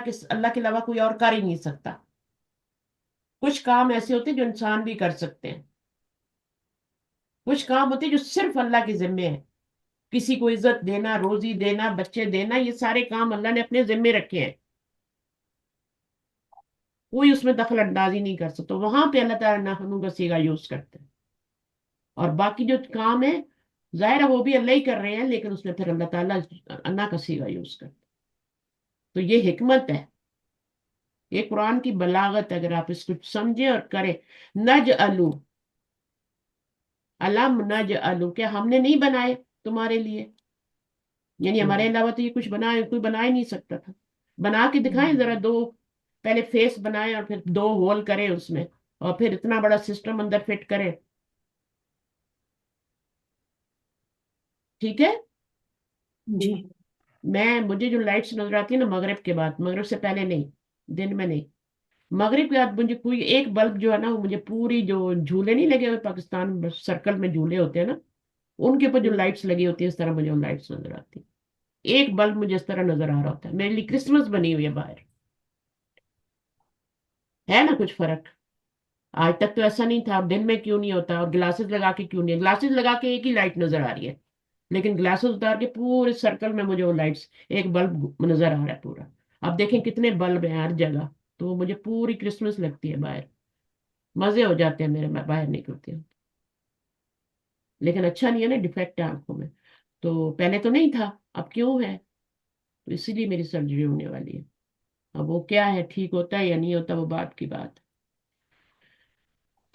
के अलावा कोई और कर ही नहीं सकता। कुछ काम ऐसे होते हैं जो इंसान भी कर सकते हैं, कुछ काम होते हैं जो सिर्फ अल्लाह के जिम्मे है। किसी को इज्जत देना, रोजी देना, बच्चे देना, ये सारे काम अल्लाह ने अपने जिम्मे रखे हैं, कोई उसमें दखल अंदाजी नहीं कर सकता। वहां पे अल्लाह ताला नहनु का सीगा यूज करते हैं। और बाकी जो काम है, जाहिर है वो भी अल्लाह ही कर रहे हैं, लेकिन उसमें फिर अल्लाह ताला अन्ना का सीगा यूज करते हैं। तो ये हिकमत है, ये कुरान की बलागत है, अगर आप इसको समझे और करें। नज अलू, अलम नज अलू, क्या हमने नहीं बनाए तुम्हारे लिए? यानी हमारे अलावा तो ये कुछ बनाए, कोई बना ही नहीं सकता था। बना के दिखाएं जरा, दो पहले फेस बनाए और फिर दो होल करें उसमें, और फिर इतना बड़ा सिस्टम अंदर फिट करें। ठीक है। जी मुझे जो लाइट्स नजर आती है ना मगरिब के बाद, मगरिब से पहले नहीं, दिन में नहीं, मगरिब के बाद मुझे कोई एक बल्ब जो है ना, वो मुझे पूरी, जो झूले नहीं लगे हुए पाकिस्तान में सर्कल में झूले होते हैं ना, उनके ऊपर जो लाइट्स लगी होती है, इस तरह मुझे वो लाइट्स नजर आती है। एक बल्ब मुझे इस तरह नजर आ रहा होता है, मेरे लिए क्रिसमस बनी हुई है बाहर। है ना कुछ फर्क? आज तक तो ऐसा नहीं था, अब दिन में क्यों नहीं होता? और ग्लासेस लगा के क्यों नहीं? ग्लासेस लगा के एक ही लाइट नजर आ रही है, लेकिन ग्लासेस उतार के पूरे सर्कल में मुझे वो लाइट्स, एक बल्ब नजर आ रहा है पूरा। अब देखें कितने बल्ब हैं हर जगह, तो मुझे पूरी क्रिसमस लगती है बाहर, मजे हो जाते हैं मेरे, मैं बाहर निकलती हूँ। लेकिन अच्छा नहीं है ना, डिफेक्ट है आंखों में। तो पहले तो नहीं था, अब क्यों है? तो इसीलिए मेरी सर्जरी होने वाली है। अब वो क्या है, ठीक होता है या नहीं होता, वो बात की बात है।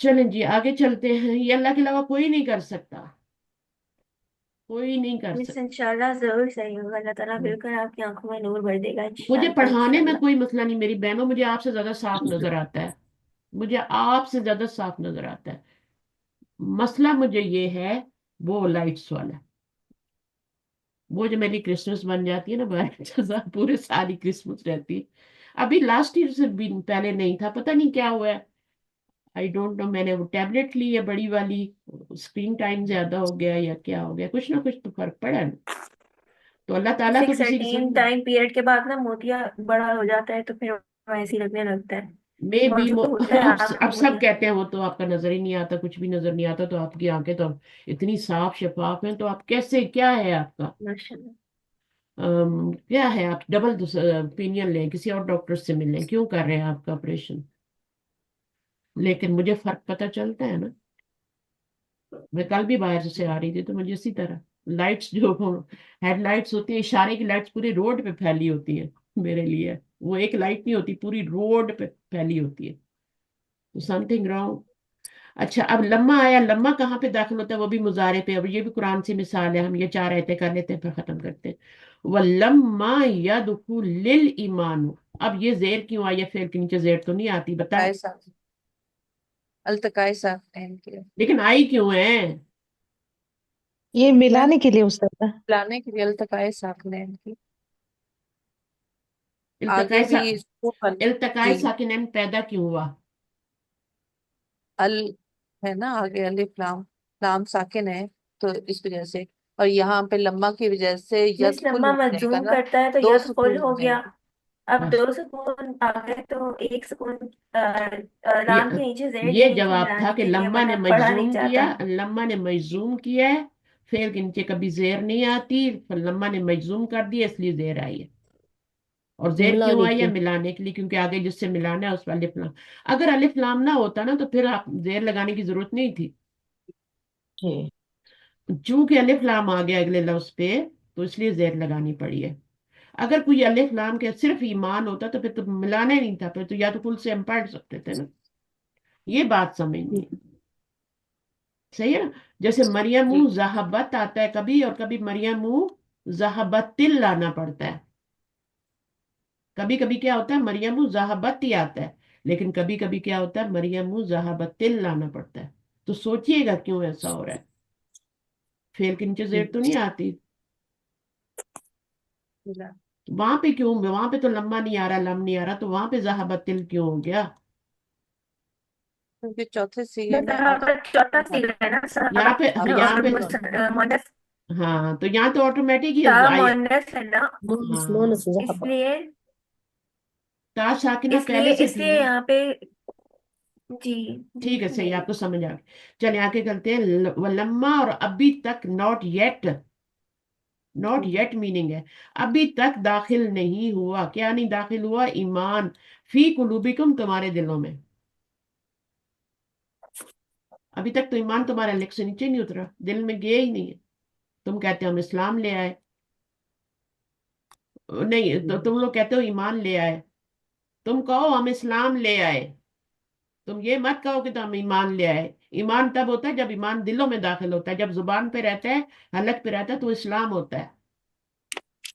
चलें जी, आगे चलते हैं। ये अल्लाह के अलावा कोई नहीं कर सकता, कोई नहीं कर मिस सकता। इंशाल्लाह जरूर सही होगा, अल्लाह ताला बिल्कुल आपकी आंखों में नूर भर देगा मुझे इंशाल्लाह पढ़ाने में इंशाल्लाह। कोई मसला नहीं मेरी बहनों, मुझे आपसे ज्यादा साफ नजर आता है, मुझे आपसे ज्यादा साफ नजर आता है। मसला मुझे ये है, वो लाइट्स वाला, वो जो मेरी क्रिसमस बन जाती है ना बाहर, पूरे सारी क्रिसमस रहती है। अभी लास्ट ईयर से भी पहले नहीं था, पता नहीं क्या हुआ है, आई डोंट नो। मैंने वो टैबलेट ली है बड़ी वाली, स्क्रीन टाइम ज्यादा हो गया या क्या हो गया, कुछ ना कुछ तो फर्क पड़ा है। तो अल्लाह ताला तो एक किसी सर्टेन किस्म, टाइम पीरियड के बाद ना मोतिया बड़ा हो जाता है तो फिर वैसे ही लगने लगता है। में भी बाजू तो होता है अब आपको सब मोतिया। कहते हैं वो तो आपका नजर ही नहीं आता, कुछ भी नजर नहीं आता, तो आपकी आंखें तो अब इतनी साफ शफाफ हैं, तो आप कैसे, क्या है आपका? माशाल्लाह। क्या है? आप डबल ओपिनियन लें, किसी और डॉक्टर से मिलें, क्यों कर रहे हैं आपका ऑपरेशन? लेकिन मुझे फर्क पता चलता है ना। मैं कल भी बाहर से आ रही थी, तो मुझे इसी तरह लाइट्स, जो हेडलाइट्स होती है, इशारे की लाइट्स पूरी रोड पे फैली होती है मेरे लिए, वो एक लाइट नहीं होती, पूरी रोड पे फैली होती है। तो समथिंग रॉन्ग। अच्छा, अब लम्मा आया, लम्मा कहाँ पे दाखिल होता है? वो भी मुजारे पे। अब ये भी कुरान से मिसाल है, हम ये चार आयतें कर लेते हैं फिर खत्म करते हैं। वल्लम्मा यदखुलिल ईमान, अब ये जेर क्यों आई है? फिर के नीचे जेर तो नहीं आती, बताएं। ऐसा अल्तकाए साफ़ के लिए, लेकिन आई क्यों है? ये मिलाने के लिए उस्ताद। लाने के लिए अल्तकाए साकिनैन की। आगे इल्तकाए भी सा, इसको इल्तकाए जी, साकिनैन पैदा क्यों हुआ? अल है ना, आगे अलिफ लाम, लाम साकिन है, तो इस वजह से। और यहाँ पे लम्मा की वजह से मिस यदखुल लम्मा हो जाएगा मजजूम ना, करता है तो दो यद फुल सुकून हो हो गया। जाएंगे। अब हाँ, दो सुकून आ गए तो एक सुकून ये लाम के नीचे जेर ये देनी थी जवाब था मिलाने कि के लिए, लम्मा ने वरना पढ़ा नहीं मजजूम किया, जाता। लम्मा ने मजजूम किया है, फिर के नीचे कभी जेर नहीं आती, फिर लम्मा ने मजजूम कर दिया, इसलिए जेर आई है। اور زیر کیوں ملانے آیا؟ کی. ملانے کے لیے، کیونکہ آگے جس سے ملانا ہے اس پر الف لام. اگر الف لام نہ ہوتا نا تو پھر آپ زیر لگانے کی ضرورت نہیں تھی. جی. چونکہ الف لام آ گیا اگلے لفظ پہ تو اس لیے زیر لگانی پڑی ہے. اگر کوئی الف لام کے صرف ایمان ہوتا تو پھر تو ملانا ہی نہیں تھا، پھر تو یا تو فل سے ہم پڑھ سکتے تھے نا. یہ بات سمجھنی ہے. صحیح ہے نا. جیسے مریم جی ذہبت آتا ہے کبھی، اور کبھی مریم ذہبت لانا پڑتا ہے. کبھی کبھی کیا ہوتا ہے مریم ذہبت ہی آتا ہے، لیکن کبھی کبھی کیا ہوتا ہے مریم ذہبت لانا پڑتا ہے. تو سوچئے گا کیوں ایسا ہو رہا ہے. فیل کے نیچے زیر تو نہیں آتی. وہاں پہ کیوں؟ وہاں پہ تو لمبا نہیں آ رہا، لم نہیں آ رہا، تو وہاں پہ ذہبت کیوں ہو گیا؟ کیونکہ چوتھے سیگے بس میں یہاں پر چوتھا آپ سیگا ہے نا یہاں پہ صحابت یہاں اور پہ مونس. ہاں تو یہاں تو آٹومیٹک ہی تا آئی. مونس ہے نا، مونس ہاں مونس اس ذهب. لیے تا ساکنہ اس لیے پہلے سے اس تھی لیے نا. یہاں پہ جی جی ٹھیک ہے، صحیح، جی آپ کو سمجھ آ گئی. چلے آگے کرتے ہیں. ولما، اور ابھی تک، not yet. Not yet meaning ہے ابھی تک داخل نہیں ہوا. کیا نہیں داخل ہوا؟ ایمان. فی قلوبکم، تمہارے دلوں میں. ابھی تک تو ایمان تمہارا لک سے نیچے نہیں اترا، دل میں گیا ہی نہیں ہے. تم کہتے ہو ہم اسلام لے آئے. نہیں تو تم لوگ کہتے ہو ایمان لے آئے. تم کہو ہم اسلام لے آئے. تم یہ مت کہو کہ تم ایمان لے آئے. ایمان تب ہوتا ہے جب ایمان دلوں میں داخل ہوتا ہے. جب زبان پہ رہتا ہے، حلق پہ رہتا ہے، تو اسلام ہوتا ہے.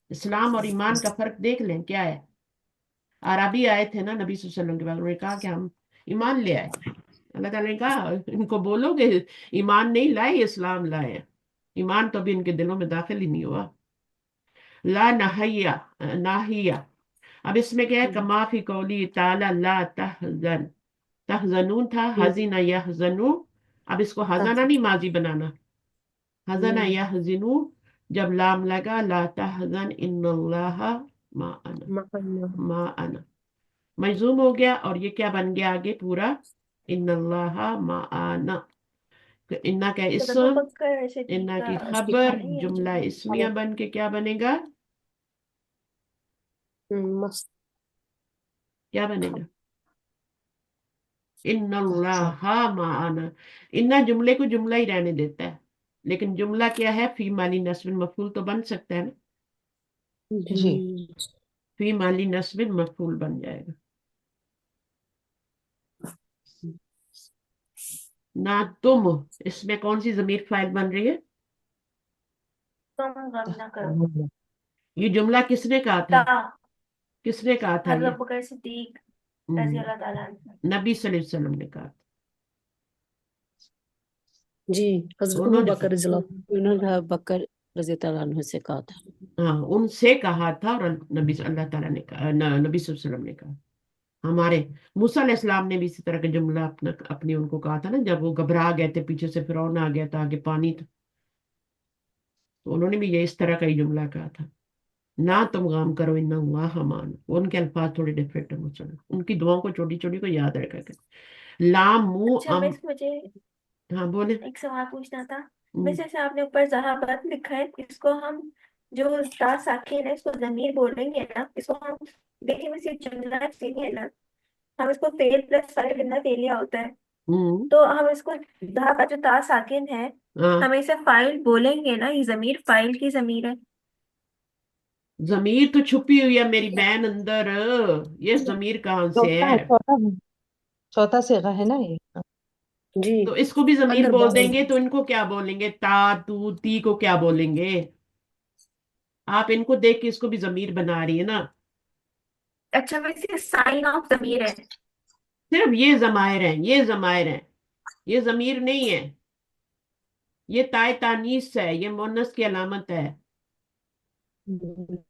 اسلام اور ایمان کا فرق دیکھ لیں کیا ہے. عربی آئے تھے نا نبی صلی اللہ علیہ وسلم کے بعد، انہوں نے کہا کہ ہم ایمان لے آئے. اللہ تعالیٰ نے کہا ان کو بولو کہ ایمان نہیں لائے، اسلام لائے. ایمان تو ابھی ان کے دلوں میں داخل ہی نہیں ہوا. لا نہیا، ناہیا. اب اس میں کیا ہے؟ کما فی قولی تعالی لا تحزن. تحزنون تھا، حزین یحزنو. اب اس کو حزانہ نہیں ماضی بنانا، حزن یحزنو. جب لام لگا لا تحزن ان اللہ معنا. معنا مجزوم ہو گیا، اور یہ کیا بن گیا آگے پورا؟ ان اللہ معنا. انا کا سب ابو اسم، بکر صدیق انا کا کی خبر، استفہام ہے یا جملہ جملہ؟ اسمیہ بن کے کیا بنے گا؟ کیا بنے گا؟ ان اللہ معنا. انا جملے کو جملہ ہی رہنے دیتا ہے، لیکن جملہ کیا ہے؟ فی مالی نصب مفعول تو بن سکتا ہے نا. جی. فی مالی نصب مفعول بن جائے گا. نہ تم، اس میں کون سی ضمیر فاعل بن رہی ہے؟ تم غم نہ کرو. یہ جملہ کس نے کہا تھا؟ تا کس نے کہا تھا حضرت یہ؟ ابو بکر صدیق رضی ہم، اللہ تعالیٰ عنہ. نبی صلی اللہ علیہ وسلم نے کہا تھا. جی. حضرت ابو انہوں نے بکر رضی اللہ انہوں نے بکر رضی اللہ عنہ سے کہا تھا. ہاں ان سے کہا تھا، اور نبی اللہ تعالیٰ نے کہا، نبی صلی اللہ علیہ وسلم نے کہا. ہمارے موسیٰ علیہ السلام نے بھی اسی طرح کا جملہ اپنی ان کو کہا تھا نا، جب وہ گھبرا گئے تھے، پیچھے سے فرعون آ گیا تھا، آگے پانی تھا، تو انہوں نے بھی یہ اس طرح کا ہی جملہ کہا تھا. نہ تم غم کرو ان اللہ مان. ان کے الفاظ تھوڑے ڈفرینٹ ہیں موسیٰ علیہ السلام. ان کی دعاؤں کو چھوٹی چھوٹی کو یاد رکھا کریں. لام اچھا ام. مجھے ہاں بولے. ایک سوال پوچھنا تھا. جیسے آپ نے اوپر ذہابت لکھا ہے، اس کو ہم جو تا ساکن ہے اس کو ضمیر بولیں گے نا، اس کو ہم دیکھیں میں صرف جملہ ہے نا، ہم اس کو فعل پلس فاعل بننا فعلیہ ہوتا ہے، ہوں، تو ہم اس کو ذہابت جو تا ساکن ہے ہاں. ہم اسے فاعل بولیں گے نا. یہ ضمیر فاعل کی ضمیر ہے. ضمیر تو چھپی ہوئی ہے میری بہن اندر. یہ ضمیر کہاں سے چوتھا ہے؟ چوتھا چوتھا صیغہ ہے نا یہ. جی. تو اس کو بھی ضمیر اندر بول بس. دیں گے تو ان کو کیا بولیں گے؟ تا، تو، تی کو کیا بولیں گے؟ آپ ان کو دیکھ کے اس کو بھی ضمیر بنا رہی ہے نا. اچھا ویسے سائن آف ضمیر ہے. صرف یہ ضمائر ہیں، یہ ضمائر ہیں، یہ ضمیر نہیں ہے. یہ تائے تانیث ہے، یہ مونس کی علامت ہے.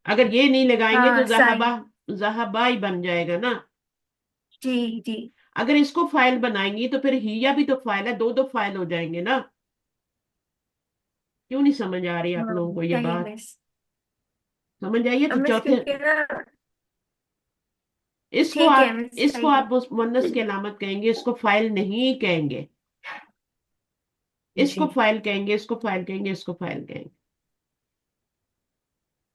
اگر یہ نہیں لگائیں گے تو ہاں سائن. زہبا، زہبا ہی بن جائے گا نا. جی جی. اگر اس کو فائل بنائیں گی تو پھر ہیا بھی تو فائل ہے، دو دو فائل ہو جائیں گے نا. کیوں نہیں سمجھ آ رہی آپ ہاں لوگوں کو یہ صحیح بات؟ مس. سمجھ آئیے تو مس چوتھے کیونکہ نا اس کو ٹھیک ہے آپ، مس اس کو صحیح ہے. آپ مونس کی علامت کہیں گے، اس کو فائل نہیں کہیں گے. اس جی. کو فائل کہیں گے، اس کو فائل کہیں گے، اس کو فائل کہیں گے.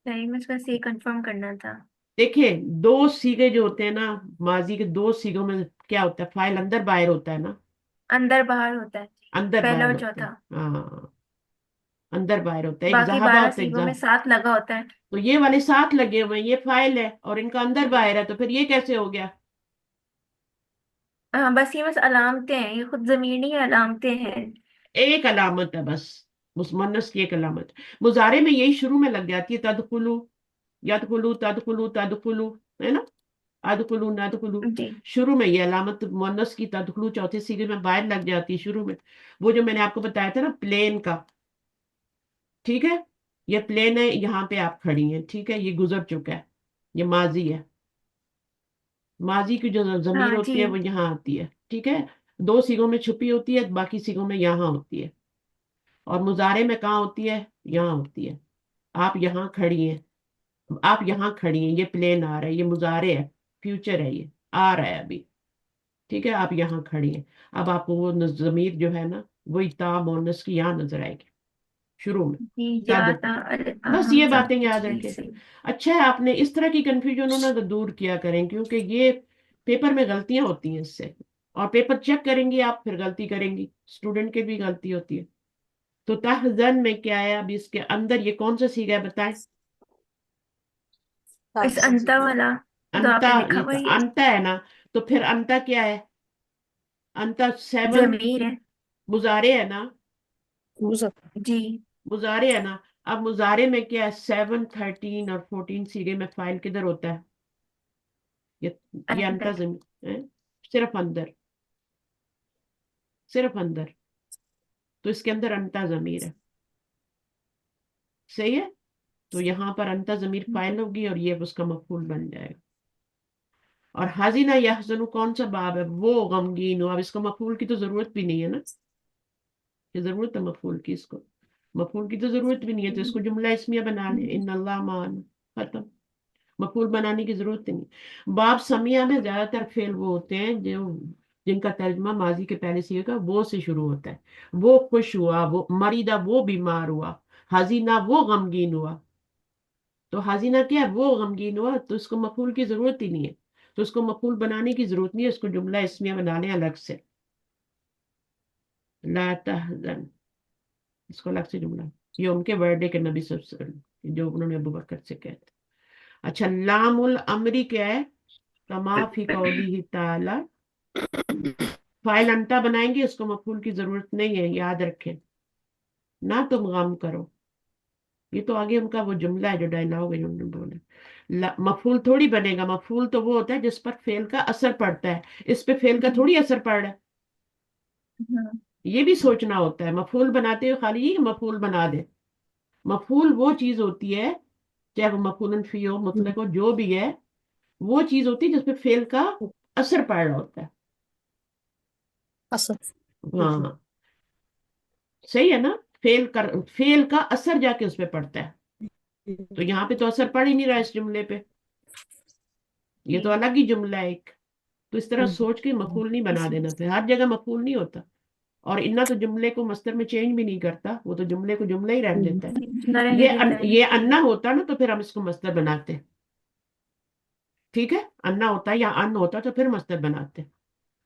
صحیح مس بس یہ کنفرم کرنا تھا. देखिए, दो सीगे जो होते हैं ना, माजी के दो सीगों में क्या होता है, फाइल अंदर बाहर होता है ना, अंदर बाहर होता है, अंदर पहला बाहर और होता है। चौथा। हाँ, अंदर बाहर होता है, एक बाकी जहाबा 12 होता है, एक सीगों में जहाब। 7 लगा होता है। तो ये वाले साथ लगे हुए हैं, ये फाइल है और इनका अंदर बाहर है, तो फिर ये कैसे हो गया? हाँ, बस ये बस अलामतें हैं, ये खुद जमीर नहीं है, अलामतें हैं। एक अलामत है बस, उस मुन्नस की एक अलामत। मुजारे में यही शुरू में लग जाती है, तदखुलू, यदखुलू, तदखुलू, तदखुलू, है ना, अदखुलू, नदखुलू। जी शुरू में ये अलामत मुन्नस की तदखुलू चौथे सीगे में बाहर लग जाती है शुरू में। वो जो मैंने आपको बताया था ना प्लेन का, ठीक है, ये प्लेन है, यहाँ पे आप खड़ी हैं, ठीक है, ये गुजर चुका है, ये माजी है। माजी की जो जमीर हाँ होती जी। है वो यहाँ आती है, ठीक है, दो सीगों में छुपी होती है, बाकी सीगों में यहाँ होती है। और मुजारे में कहाँ होती है? यहाँ होती है। आप यहाँ खड़ी हैं, आप यहाँ खड़ी हैं, ये प्लेन आ रहा है, ये मुजारे है, फ्यूचर है, ये आ रहा है अभी, ठीक है, आप यहाँ खड़ी हैं। अब आपको वो जमीर जो है ना, वही ता मोनस की यहाँ नजर आएगी शुरू में, जी तद। जाता बस हम ये सब बातें याद जी रखें। सही। अच्छा है, आपने इस तरह की कंफ्यूजन ना तो दूर किया करें, क्योंकि ये पेपर में गलतियां होती हैं इससे, और पेपर चेक करेंगी आप फिर गलती करेंगी, स्टूडेंट की भी गलती होती है। तो तहज़न में क्या है, अब इसके अंदर ये कौन सा सीगा है बताएं? इस अंतर वाला जो अंता, आपने लिखा ये हुआ तो है, ये अंता है ना, तो फिर अंता क्या है? अंता सेवन जमीर है। मुजारे है ना, जी मुजारे है ना। अब मुजारे में क्या है, 7, 13 और 14 सीगे में फाइल किधर होता है? ये अंता अंदर। जमीर है, सिर्फ अंदर, सिर्फ अंदर। तो इसके अंदर अंता जमीर है, सही है। तो यहाँ पर अंता जमीर फाइल होगी और ये उसका मफूल बन जाएगा। और हाजिना यहज़नु कौन सा बाब है? वो गमगीन हो। अब इसको मफूल की तो जरूरत भी नहीं है ना, ये जरूरत है मफूल की, इसको मफूल की तो जरूरत भी नहीं है, तो इसको जुमला इस्मिया बना ले, इन अल्लाह मान, खत्म। मफूल बनाने की जरूरत ही नहीं। बाब समिया में ज्यादातर फेल वो होते हैं जो जिनका तर्जमा माजी के पहले से का वो से शुरू होता है। वो खुश हुआ, वो मरीदा, वो बीमार हुआ, हजीना वो गमगीन हुआ। तो हजीना क्या है? वो गमगीन हुआ, तो इसको मफूल की जरूरत ही नहीं है, तो इसको मफूल बनाने की जरूरत नहीं है, इसको जुमला इसमिया बना लें अलग से, ला तहज़न, इसको अलग से जुमला। ये उनके बर्थडे के नबी सब जो उन्होंने अबू बकर से कहते। अच्छा, लामुल अमरी क्या है? कमा फी कौलिही ताला, फाइल अंता बनाएंगे, इसको मफूल की जरूरत नहीं है, याद रखें, ना तुम गम करो। ये तो आगे उनका वो जुमला है, जो डायलॉग है जो उन्होंने बोला। मफूल थोड़ी बनेगा, मफूल तो वो होता है जिस पर फेल का असर पड़ता है, इस पे फेल का थोड़ी असर पड़ रहा है। हाँ ये भी सोचना होता है, मफूल बनाते हुए खाली ये मफूल बना दे। मफूल वो चीज होती है, चाहे वो मफूलन फी हो, मुतलक हो, जो भी है, वो चीज होती है जिसपे फेल का असर पड़ रहा होता है। हाँ, सही है ना, फेल का असर जाके उस पे पड़ता है। तो यहाँ पे तो असर पड़ ही नहीं रहा इस जुमले पे, ये तो जी अलग ही जुमला है एक। तो इस तरह सोच के मफूल नहीं बना देना, फिर हर जगह मफूल नहीं होता। और इन्ना तो जुमले को मस्तर में चेंज भी नहीं करता, वो तो जुमले को जुमला ही रहने देता है। न रहने देता है ये जी। अन्ना होता ना तो फिर हम इसको मस्तर बनाते, ठीक है, अन्ना होता या अन्न होता तो फिर मस्तर बनाते।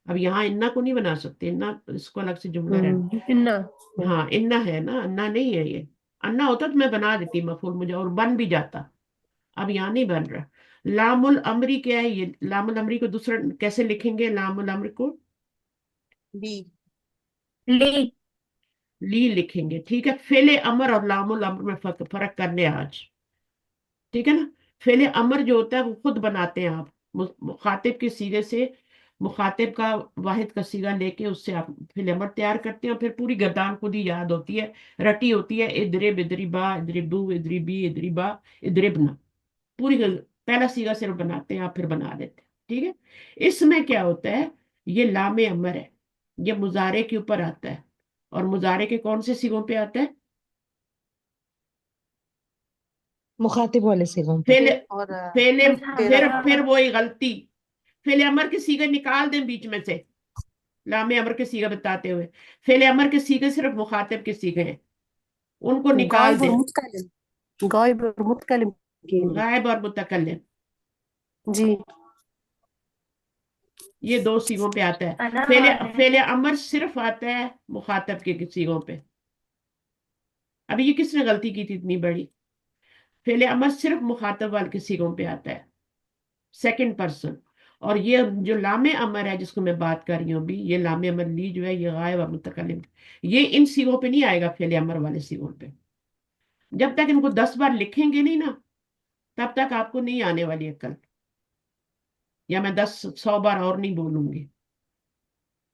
अब यहाँ इन्ना को नहीं बना सकते, इन्ना इसको अलग से जुमला रहना। इन्ना हाँ, इन्ना है ना, अन्ना नहीं है ये। अन्ना होता तो मैं बना देती मफूल, मुझे और बन भी जाता। अब यहाँ नहीं बन रहा। लामुल अमरी क्या है? ये लामुल अमरी को दूसरा कैसे लिखेंगे? लामुल अमर को ली ली लिखेंगे, ठीक है। फेले अमर और लामुल अमर में फर्क फर्क करने आज, ठीक है ना। फेले अमर जो होता है वो खुद बनाते हैं आप, मुखातिब के सीगे से, मुखातिब का वाहिद का सीगा लेके उससे आप फेले अमर तैयार करते हैं, और फिर पूरी गर्दान खुद ही याद होती है, रटी होती है, इदरिब, इदरिबा, इदरिबू, इदरिबी, इदरिबा, इदरिबना। पूरी पहला सीगा सिर्फ बनाते हैं आप, फिर बना देते हैं, ठीक है। इसमें क्या होता है, ये लामे अमर है, ये मुजारे के ऊपर आता है, और मुजारे के कौन से सीगों पे आता है? मुखातिब वाले सिगों पे। फेले, और फेले, बस हाँ फिर वही गलती, फेले अमर के सीगे निकाल दें बीच में से, लामे अमर के सीगे बताते हुए। फेले अमर के सीगे सिर्फ मुखातिब के सीगे हैं, उनको निकाल गायब और दें। मुतकलिम, गायब और मुतकलिम के लिए। गायब और मुतकल्लिम, जी ये 2 सीगों पे आता है। अना फेले है। फेले अमर सिर्फ आता है मुखातब के सीगों पे। अभी ये किसने गलती की थी इतनी बड़ी? फेले अमर सिर्फ मुखातब वाले के सीगों पे आता है, सेकंड पर्सन। और ये जो लामे अमर है जिसको मैं बात कर रही हूँ अभी, ये लामे अमर ली जो है ये गायब और मुतकल्लिम, ये इन सीगों पे नहीं आएगा, फेले अमर वाले सीगों पे। जब तक इनको 10 बार लिखेंगे नहीं ना, तब तक आपको नहीं आने वाली अक्ल। या मैं 100 बार और नहीं बोलूंगी,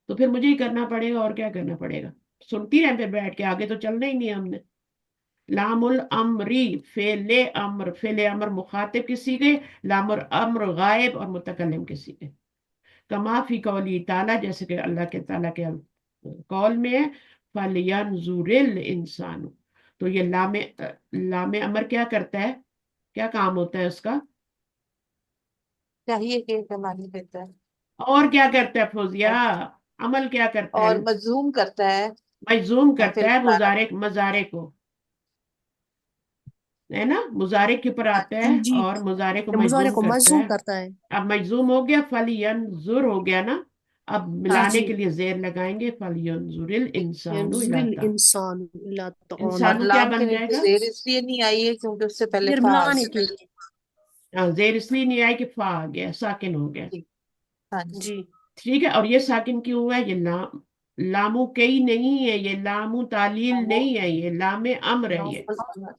तो फिर मुझे ही करना पड़ेगा, और क्या करना पड़ेगा? सुनती रहे फिर बैठ के, आगे तो चलना ही नहीं है हमने। लामुल अमरी, फेले अमर मुखातिब किसी के, लामुल अम्र गायब और मुतकल्लिम किसी के। कमा फी कौली ताला, जैसे कि अल्लाह के ताला के कौल में है, फलयंजुरिल इंसानु। तो ये लामे अमर क्या करता है, क्या काम होता है उसका? चाहिए कि कमानी देता है और क्या करता है फौजिया? अमल क्या करता है? और मजूम करता है मजूम करता फिर है मुजारे को, है ना? मुजारे के ऊपर आता है जी और मुजारे को मुजारे मजूम को करता मजूम है। करता है। अब मजूम हो गया, फलयंजुर हो गया ना। अब हाँ मिलाने जी के लिए जेर लगाएंगे, फलयंजुरिल इंसानु इला यंजुरिल ता। इंसान इल्ला तआमा। और इंसानु क्या लाम के बन नीचे जाएगा? जेर इसलिए नहीं आई है क्योंकि उससे पहले फिर था आ मिलाने के गया। लिए। जेर इसलिए नहीं आया कि फा आ गया, साकिन हो गया। जी हाँ जी जी ठीक है, और ये साकिन क्यों हुआ है? ये लामू कई नहीं है, ये लामू तालील नहीं है, ये लामे अम्र है ये।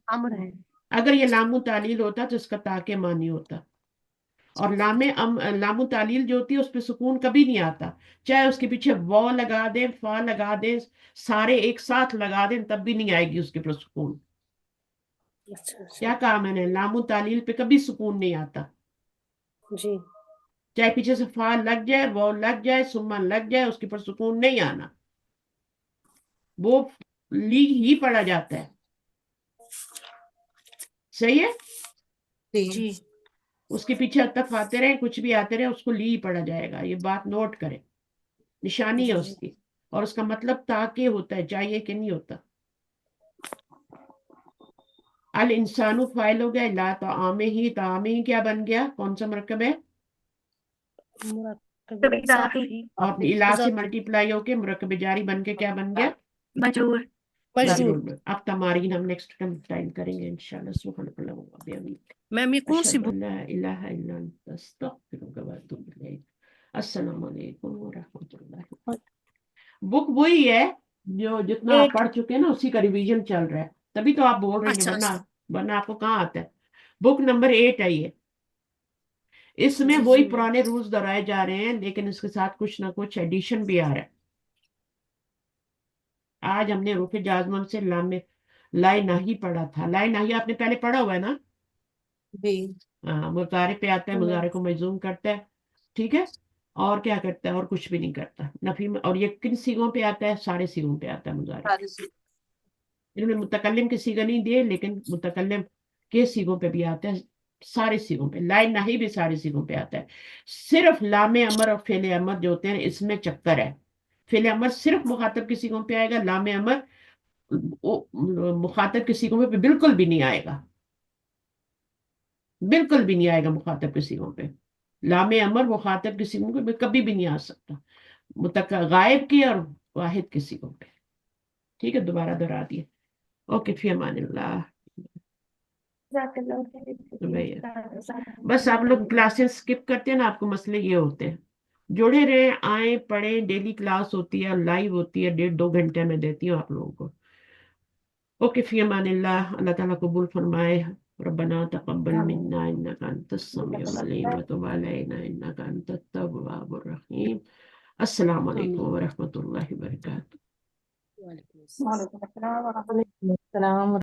अम्र है। अगर ये लामू तालील होता तो इसका ताके मानी होता। और लामू तालील जो होती है उस पे सुकून कभी नहीं आता, चाहे उसके पीछे वॉ लगा दे, फा लगा दे, सारे एक साथ लगा दे, तब भी नहीं आएगी उसके पर सुकून। अच्छा अच्छा क्या कहा मैंने? लामू तालील पे कभी सुकून नहीं आता, जी चाहे पीछे से फा लग जाए, वॉ लग जाए, सुम्मा लग जाए, उसके पर सुकून नहीं आना, वो ली ही पड़ा जाता है। सही है? जी जी उसके पीछे तक आते रहे, कुछ भी आते रहे, उसको ली ही पड़ा जाएगा। ये बात नोट करें, निशानी है जी जी उसकी। और उसका मतलब ताकि होता है, चाहिए कि नहीं होता। अल इंसानु फाइल हो गया, ला तामे ही क्या बन गया? कौन सा मरकब है? मुराकब तो इजाफी इजाफी और इला से इजाफी मल्टीप्लाई होके मुरकब जारी बन के क्या बन गया? मजूर। मजरूर। मजरूर। अब तमारीन हम नेक्स्ट टाइम करेंगे इंशाल्लाह। सुब्हानकल्लाह व बिहम्दिक, मैम ये कौन सी अशहदु अल्ला इलाहा इल्ला अंता अस्तगफिरुका व अतूबु इलैक। अस्सलाम वालेकुम व रहमतुल्लाहि। बुक वही है जो जितना आप एक पढ़ चुके हैं ना, उसी का रिवीजन चल रहा है, तभी तो आप बोल रही हैं, अच्छा वरना अच्छा वरना आपको कहाँ आता है? बुक नंबर 8 है ये। इसमें जी वही जी मैम पुराने रूल्स दोहराए जा रहे हैं, लेकिन इसके साथ कुछ ना कुछ एडिशन भी आ रहा है। आज हमने रुफे जाजमन से लामे लाई नाही पढ़ा था। लाई नाही आपने पहले पढ़ा हुआ है ना? जी हाँ, मुजारे पे आता है, जी मैम मुजारे को मजूम करता है। ठीक है, और क्या करता है? और कुछ भी नहीं करता नफी में। और ये किन सीगों पे आता है? सारे सीगों पे आता है मुजारे। सारी चीज़। इन्होंने मुतकल्लिम के सीगा नहीं दिए, लेकिन मुतकल्लिम के सीगों पे भी आता है, सारे सीगों पे। लाइन नहीं भी सारे सीगों पे आता है। सिर्फ लामे अमर और फेले अमर जो होते हैं इसमें चक्कर है। फेले अमर सिर्फ मुखातब के सीगों पे आएगा, लामे अमर मुखातब के सीगों पे बिल्कुल भी नहीं आएगा, बिल्कुल भी नहीं आएगा मुखातब के सीगों पे। लामे अमर मुखातब के सीगों पे कभी भी नहीं आ सकता, गायब की और वाहिद के सीगों पे। ठीक है, दोबारा दोहरा दिए। ओके, फी अमानिल्लाह। भैया बस आप लोग क्लासेस स्किप करते हैं ना, आपको मसले ये होते हैं। जुड़े रहे, आए, पढ़े, डेली क्लास होती है, लाइव होती है, 1.5-2 घंटे में देती हूँ आप लोगों को। ओके, फी अमानिल्लाह। अल्लाह ताला कबूल फरमाए। रब्बना तक़ब्बल मिन्ना इन्नका अंतस समीउल अलीम व तुब अलैना इन्नका अंतत तव्वाबुर रहीम। अस्सलाम वालेकुम आमीन। व रहमतुल्लाहि व बरकातहू। वालेकुम अस्सलाम। वालेकुम अस्सलाम।